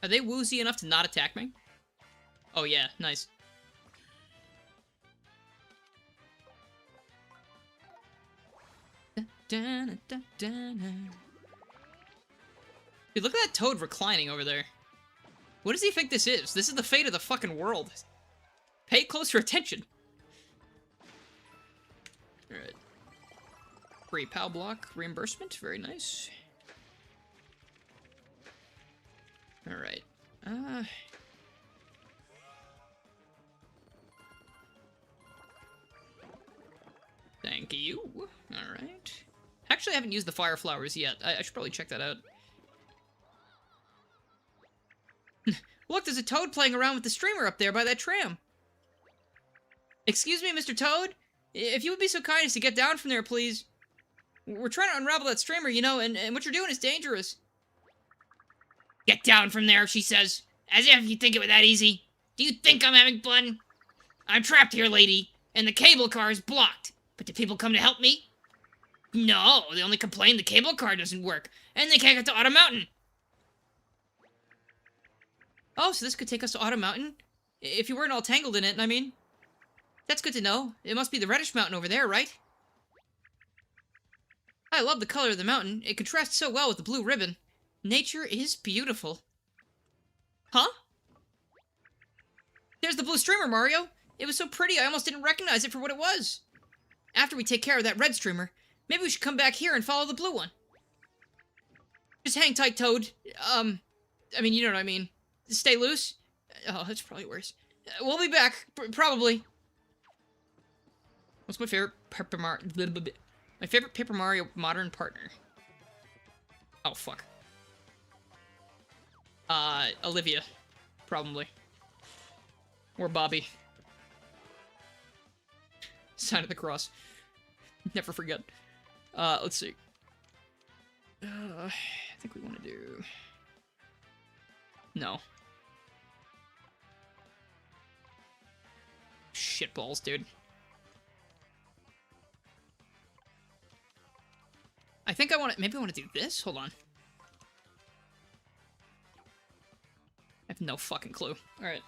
Are they woozy enough to not attack me? Oh yeah, nice. Dude, look at that Toad reclining over there. What does he think this is? This is the fate of the fucking world. Pay closer attention. Alright. Free POW block reimbursement. Very nice. Alright. Thank you. Alright. Actually, I haven't used the fire flowers yet. I should probably check that out. Look, there's a Toad playing around with the streamer up there by that tram. Excuse me, Mr. Toad? If you would be so kind as to get down from there, please. We're trying to unravel that streamer, you know, and what you're doing is dangerous. Get down from there, she says. As if you think it was that easy. Do you think I'm having fun? I'm trapped here, lady, and the cable car is blocked. But do people come to help me? No, they only complain the cable car doesn't work, and they can't get to Autumn Mountain. Oh, so this could take us to Autumn Mountain? If you weren't all tangled in it, I mean. That's good to know. It must be the reddish mountain over there, right? I love the color of the mountain. It contrasts so well with the blue ribbon. Nature is beautiful. Huh? There's the blue streamer, Mario. It was so pretty I almost didn't recognize it for what it was. After we take care of that red streamer, maybe we should come back here and follow the blue one. Just hang tight, Toad. I mean, you know what I mean. Stay loose? Oh, that's probably worse. We'll be back, probably. What's my favorite Paper Mario modern partner? Oh, fuck. Olivia. Probably. Or Bobby. Sign of the Cross. Never forget. Let's see. I think we want to do... No. Shitballs, dude. I think I want to... Maybe I want to do this? Hold on. I have no fucking clue. Alright.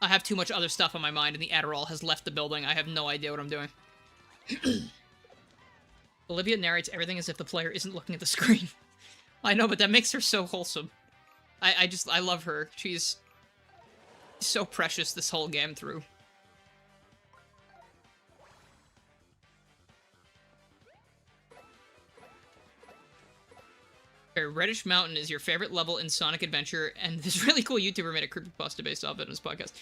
I have too much other stuff on my mind, and the Adderall has left the building. I have no idea what I'm doing. Olivia narrates everything as if the player isn't looking at the screen. I know, but that makes her so wholesome. I love her. She's so precious this whole game through. Reddish Mountain is your favorite level in Sonic Adventure, and this really cool YouTuber made a creepypasta based off it in his podcast.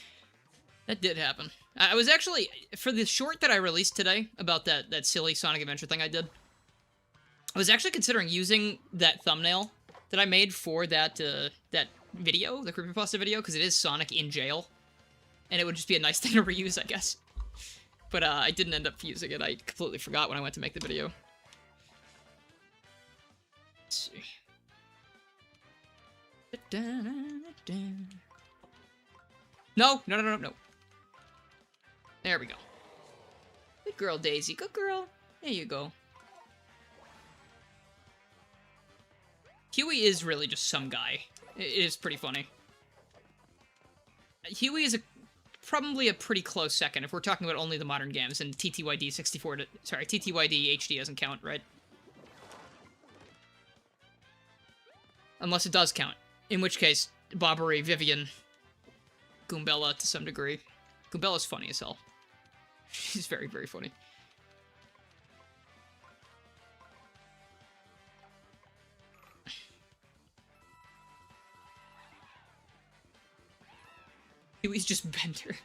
That did happen. I was actually, for the short that I released today about that silly Sonic Adventure thing I did, I was actually considering using that thumbnail that I made for that that video, the creepypasta video, because it is Sonic in jail, and it would just be a nice thing to reuse, I guess. But I didn't end up using it. I completely forgot when I went to make the video. Let's see. No, no, no, no, no. There we go. Good girl, Daisy. Good girl. There you go. Huey is really just some guy. It is pretty funny. Huey is probably a pretty close second if we're talking about only the modern games, and TTYD 64 sorry, TTYD HD doesn't count, right? Unless it does count. In which case, Bobbery, Vivian, Goombella to some degree. Goombella's funny as hell. She's very, very funny. Huey's just Bender.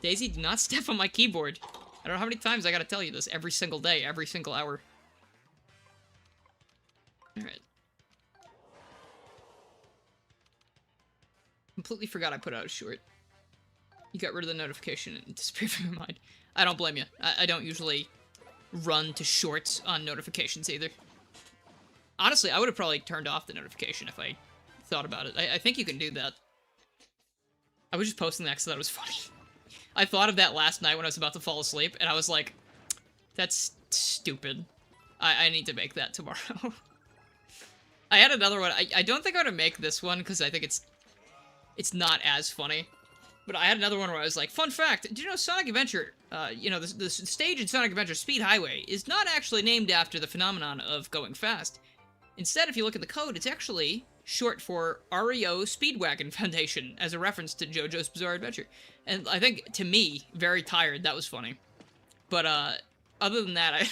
Daisy, do not step on my keyboard. I don't know how many times I gotta tell you this. Every single day, every single hour. Alright. Completely forgot I put out a short. You got rid of the notification and it disappeared from your mind. I don't blame you. I don't usually run to shorts on notifications either. Honestly, I would have probably turned off the notification if I thought about it. I think you can do that. I was just posting that because I thought it was funny. I thought of that last night when I was about to fall asleep, and I was like, that's stupid. I need to make that tomorrow. I had another one. I don't think I'm going to make this one because I think it's not as funny. But I had another one where I was like, fun fact, did you know Sonic Adventure, you know, the stage in Sonic Adventure Speed Highway is not actually named after the phenomenon of going fast. Instead, if you look at the code, it's actually short for REO Speedwagon Foundation, as a reference to JoJo's Bizarre Adventure. And I think, to me, very tired, that was funny. But, other than that,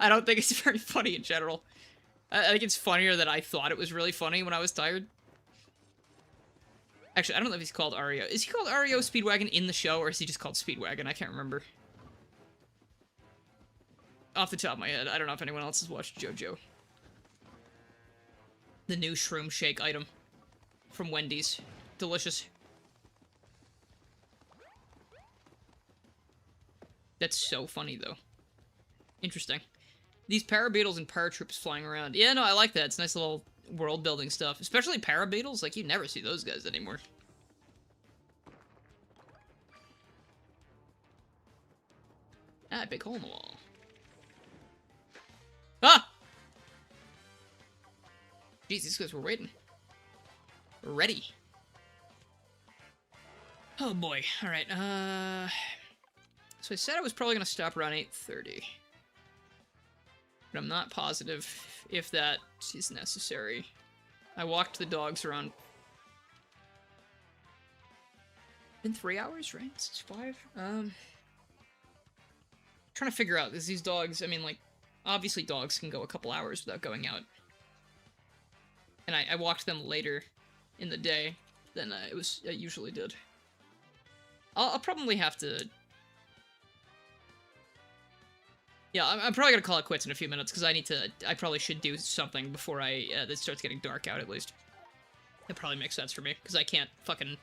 I don't think it's very funny in general. I think it's funnier that I thought it was really funny when I was tired. Actually, I don't know if he's called REO. Is he called REO Speedwagon in the show, or is he just called Speedwagon? I can't remember. Off the top of my head, I don't know if anyone else has watched JoJo. The new shroom shake item from Wendy's. Delicious. That's so funny, though. Interesting. These parabeetles and paratroops flying around. Yeah, no, I like that. It's nice little world-building stuff. Especially parabeetles. Like, you never see those guys anymore. Ah, big hole in the wall. Ah! Jeez, these guys were waiting. We're ready. Oh boy. Alright, so I said I was probably gonna stop around 8:30. But I'm not positive if that is necessary. I walked the dogs around... Been 3 hours, right? It's 5? Trying to figure out, because these dogs, I mean, like, obviously dogs can go a couple hours without going out. And I walked them later in the day than I usually did. I'll probably have to... Yeah, I'm probably gonna call it quits in a few minutes, because I probably should do something before it starts getting dark out, at least. That probably makes sense for me, because I can't fucking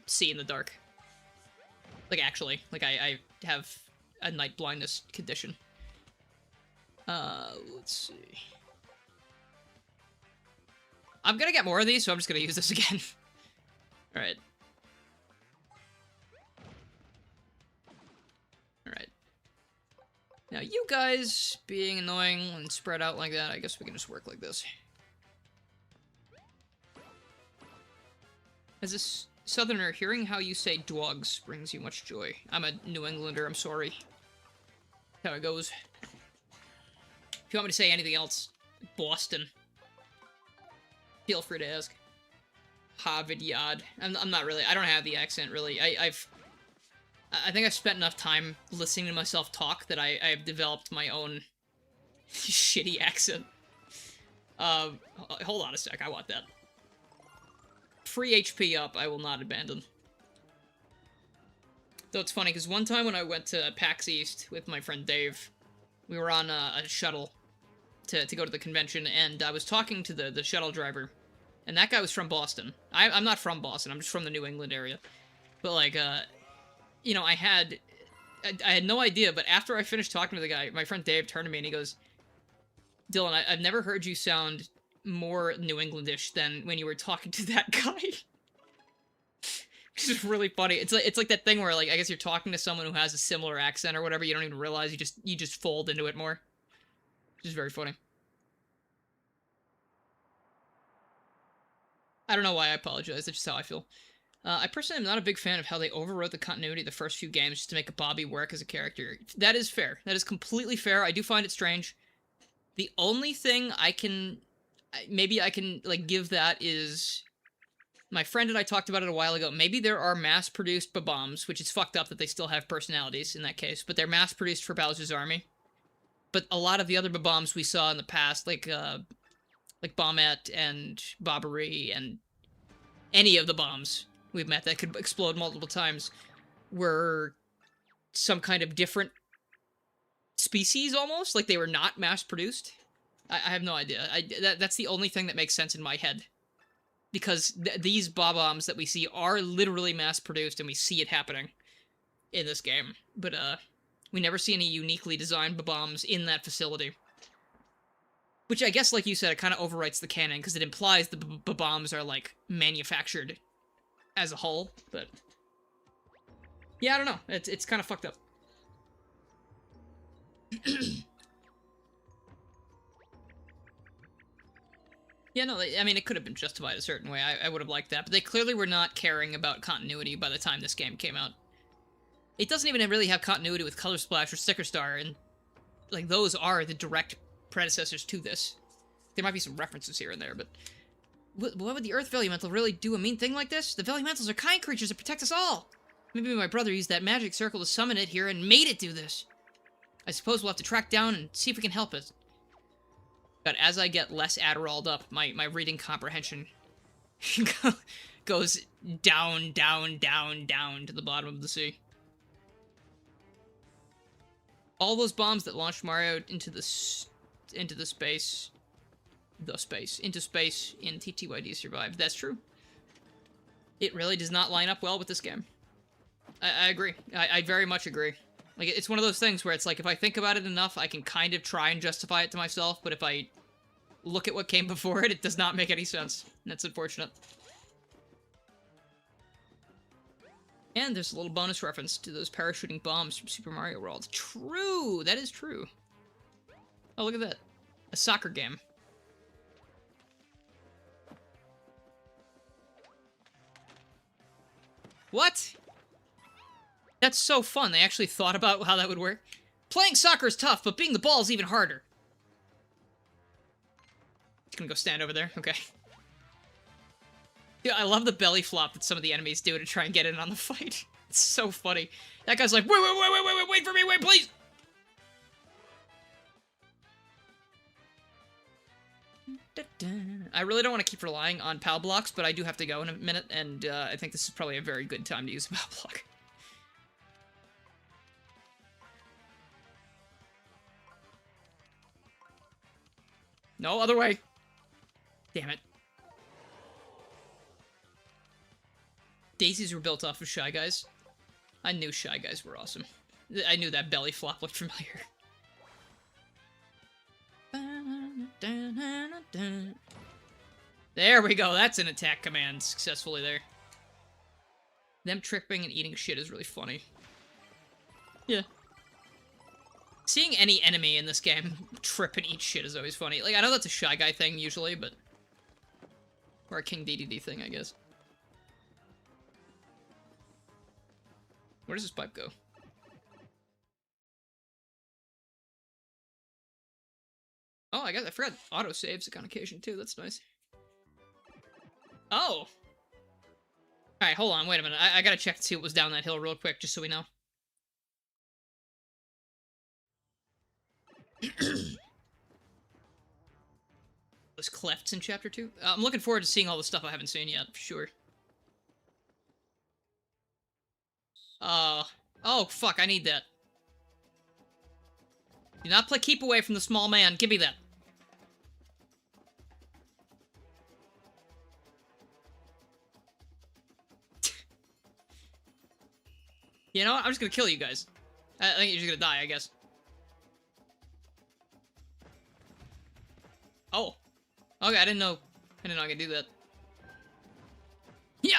see in the dark. Like, actually. Like, I have a night blindness condition. Let's see. I'm gonna get more of these, so I'm just gonna use this again. Alright. Alright. Now, you guys being annoying and spread out like that, I guess we can just work like this. As a southerner, hearing how you say dogs brings you much joy. I'm a New Englander, I'm sorry. That's how it goes. If you want me to say anything else, Boston, feel free to ask. Harvard Yard. I'm not really, I don't have the accent, really. I think I've spent enough time listening to myself talk that I've developed my own shitty accent. Hold on a sec, I want that. Free HP up, I will not abandon. Though it's funny, because one time when I went to PAX East with my friend Dave, we were on a shuttle to go to the convention, and I was talking to the shuttle driver, and that guy was from Boston. I'm not from Boston, I'm just from the New England area. But, like, you know, I had no idea, but after I finished talking to the guy, my friend Dave turned to me and he goes, Dylan, I've never heard you sound more New Englandish than when you were talking to that guy. Which is really funny. It's like that thing where, like, I guess you're talking to someone who has a similar accent or whatever, you don't even realize, you just fold into it more. Which is very funny. I don't know why I apologize, that's just how I feel. I personally am not a big fan of how they overwrote the continuity of the first few games just to make Bobby work as a character. That is fair. That is completely fair. I do find it strange. The only thing maybe I can, like, give that is... My friend and I talked about it a while ago. Maybe there are mass-produced Bob-ombs, which is fucked up that they still have personalities in that case, but they're mass-produced for Bowser's Army. But a lot of the other Bob-ombs we saw in the past, like Bombette and Bobbery and any of the bombs we've met that could explode multiple times, were some kind of different species almost, like they were not mass-produced. I have no idea. That's the only thing that makes sense in my head. Because these Bob-ombs that we see are literally mass-produced, and we see it happening in this game. But, we never see any uniquely designed Bob-ombs in that facility. Which I guess, like you said, it kind of overwrites the canon, because it implies the Bob-ombs are, like, manufactured as a whole, but... Yeah, I don't know. It's kind of fucked up. Yeah, no, I mean, it could have been justified a certain way. I would have liked that, but they clearly were not caring about continuity by the time this game came out. It doesn't even really have continuity with Color Splash or Sticker Star, and, like, those are the direct predecessors to this. There might be some references here and there, but... Why would the Earth Elemental really do a mean thing like this? The Elementals are kind creatures that protect us all! Maybe my brother used that magic circle to summon it here and made it do this. I suppose we'll have to track down and see if we can help it. But as I get less Adderalled up, my reading comprehension goes down, down, down, down to the bottom of the sea. All those bombs that launched Mario into space in TTYD survived. That's true. It really does not line up well with this game. I agree. I very much agree. Like, it's one of those things where it's like, if I think about it enough, I can kind of try and justify it to myself, but if I look at what came before it, it does not make any sense. And that's unfortunate. And there's a little bonus reference to those parachuting bombs from Super Mario World. True! That is true. Oh, look at that. A soccer game. What? That's so fun. They actually thought about how that would work. Playing soccer is tough, but being the ball is even harder. Just gonna go stand over there. Okay. Dude, I love the belly flop that some of the enemies do to try and get in on the fight. It's so funny. That guy's like, wait for me, wait, please! I really don't want to keep relying on PAL blocks, but I do have to go in a minute, and I think this is probably a very good time to use a PAL block. No other way. Damn it. Daisies were built off of Shy Guys. I knew Shy Guys were awesome. I knew that belly flop looked familiar. There we go. That's an attack command successfully there. Them tripping and eating shit is really funny. Yeah. Seeing any enemy in this game trip and eat shit is always funny. Like, I know that's a Shy Guy thing usually, but... Or a King DDD thing, I guess. Where does this pipe go? Oh, I forgot auto-saves on occasion, too. That's nice. Oh! Alright, hold on, wait a minute. I gotta check to see what was down that hill real quick, just so we know. Those clefts in Chapter 2? I'm looking forward to seeing all the stuff I haven't seen yet, for sure. Oh, fuck, I need that. Do not play keep away from the small man. Give me that. You know what? I'm just gonna kill you guys. I think you're just gonna die, I guess. Oh. Okay, I didn't know I could do that. Yeah!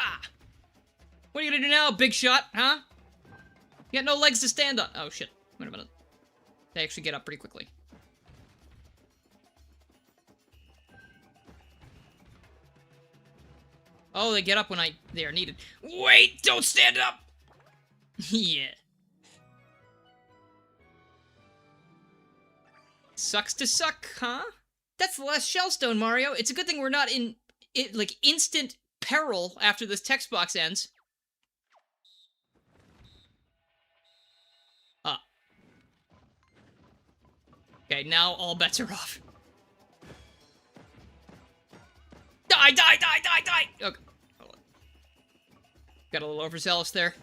What are you gonna do now, big shot, huh? You got no legs to stand on. Oh, shit. Wait a minute. They actually get up pretty quickly. Oh, they get up when they are needed. Wait! Don't stand up! Yeah. Sucks to suck, huh? That's the last shellstone, Mario. It's a good thing we're not in, like, instant peril after this text box ends. Okay, now all bets are off. Die, die, die, die, die! Okay. Hold on. Got a little overzealous there.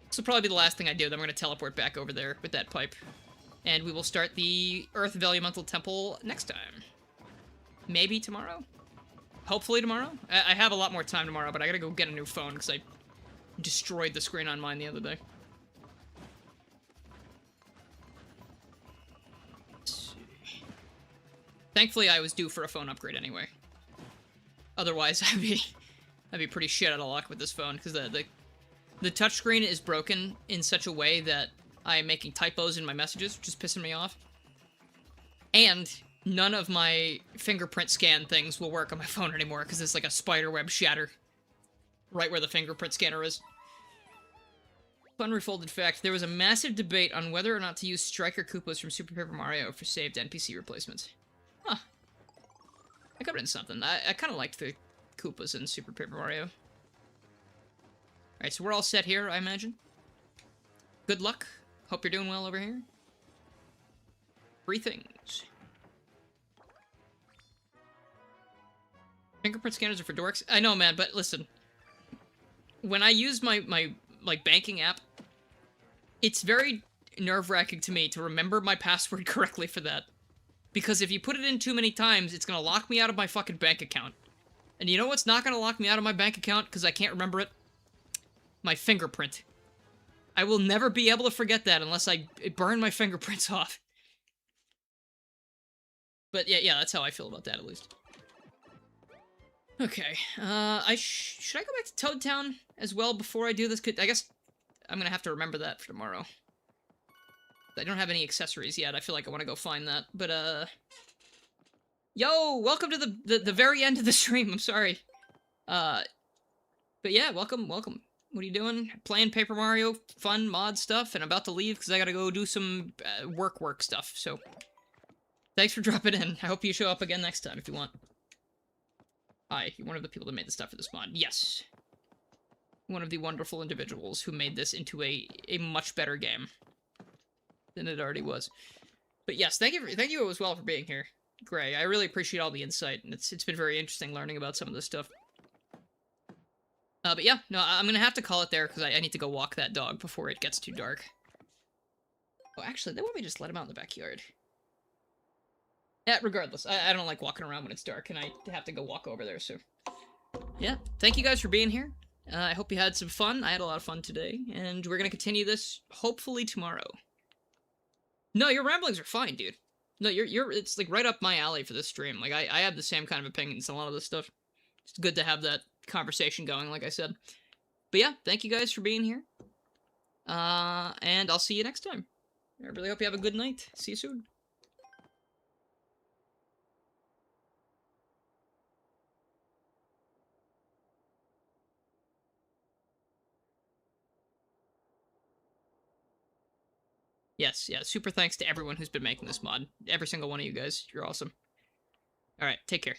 This will probably be the last thing I do. Then I'm going to teleport back over there with that pipe. And we will start the Earth Elemental Temple next time. Maybe tomorrow? Hopefully tomorrow? I have a lot more time tomorrow, but I gotta go get a new phone because I destroyed the screen on mine the other day. Thankfully, I was due for a phone upgrade anyway. Otherwise, I'd be pretty shit out of luck with this phone because the touchscreen is broken in such a way that I am making typos in my messages, which is pissing me off. And none of my fingerprint scan things will work on my phone anymore because it's like a spiderweb shatter right where the fingerprint scanner is. Fun Refolded fact, there was a massive debate on whether or not to use Striker Koopas from Super Paper Mario for saved NPC replacements. Huh. I could have done something. I kind of liked the Koopas in Super Paper Mario. Alright, so we're all set here, I imagine. Good luck. Hope you're doing well over here. 3 things. Fingerprint scanners are for dorks? I know, man, but listen. When I use my like, banking app, it's very nerve-wracking to me to remember my password correctly for that. Because if you put it in too many times, it's gonna lock me out of my fucking bank account. And you know what's not gonna lock me out of my bank account because I can't remember it? My fingerprint. I will never be able to forget that unless I burn my fingerprints off. But yeah, that's how I feel about that, at least. Okay, should I go back to Toad Town as well before I do this? I guess I'm gonna have to remember that for tomorrow. I don't have any accessories yet. I feel like I want to go find that. But, yo, welcome to the very end of the stream. I'm sorry. But yeah, welcome. What are you doing? Playing Paper Mario, fun mod stuff, and about to leave because I gotta go do some work stuff. So, thanks for dropping in. I hope you show up again next time if you want. Hi, you're one of the people that made the stuff for this mod. Yes. One of the wonderful individuals who made this into a much better game than it already was. But yes, thank you as well for being here, Gray. I really appreciate all the insight, and it's been very interesting learning about some of this stuff. But yeah, no, I'm gonna have to call it there because I need to go walk that dog before it gets too dark. Oh, actually, then why don't we just let him out in the backyard? Yeah, regardless, I don't like walking around when it's dark, and I have to go walk over there, so... Yeah, thank you guys for being here. I hope you had some fun. I had a lot of fun today, and we're gonna continue this, hopefully, tomorrow. No, your ramblings are fine, dude. No, it's, like, right up my alley for this stream. Like, I have the same kind of opinions on a lot of this stuff. It's good to have that conversation going, like I said. But yeah, thank you guys for being here. And I'll see you next time. I really hope you have a good night. See you soon. Yes, yeah, super thanks to everyone who's been making this mod. Every single one of you guys. You're awesome. Alright, take care.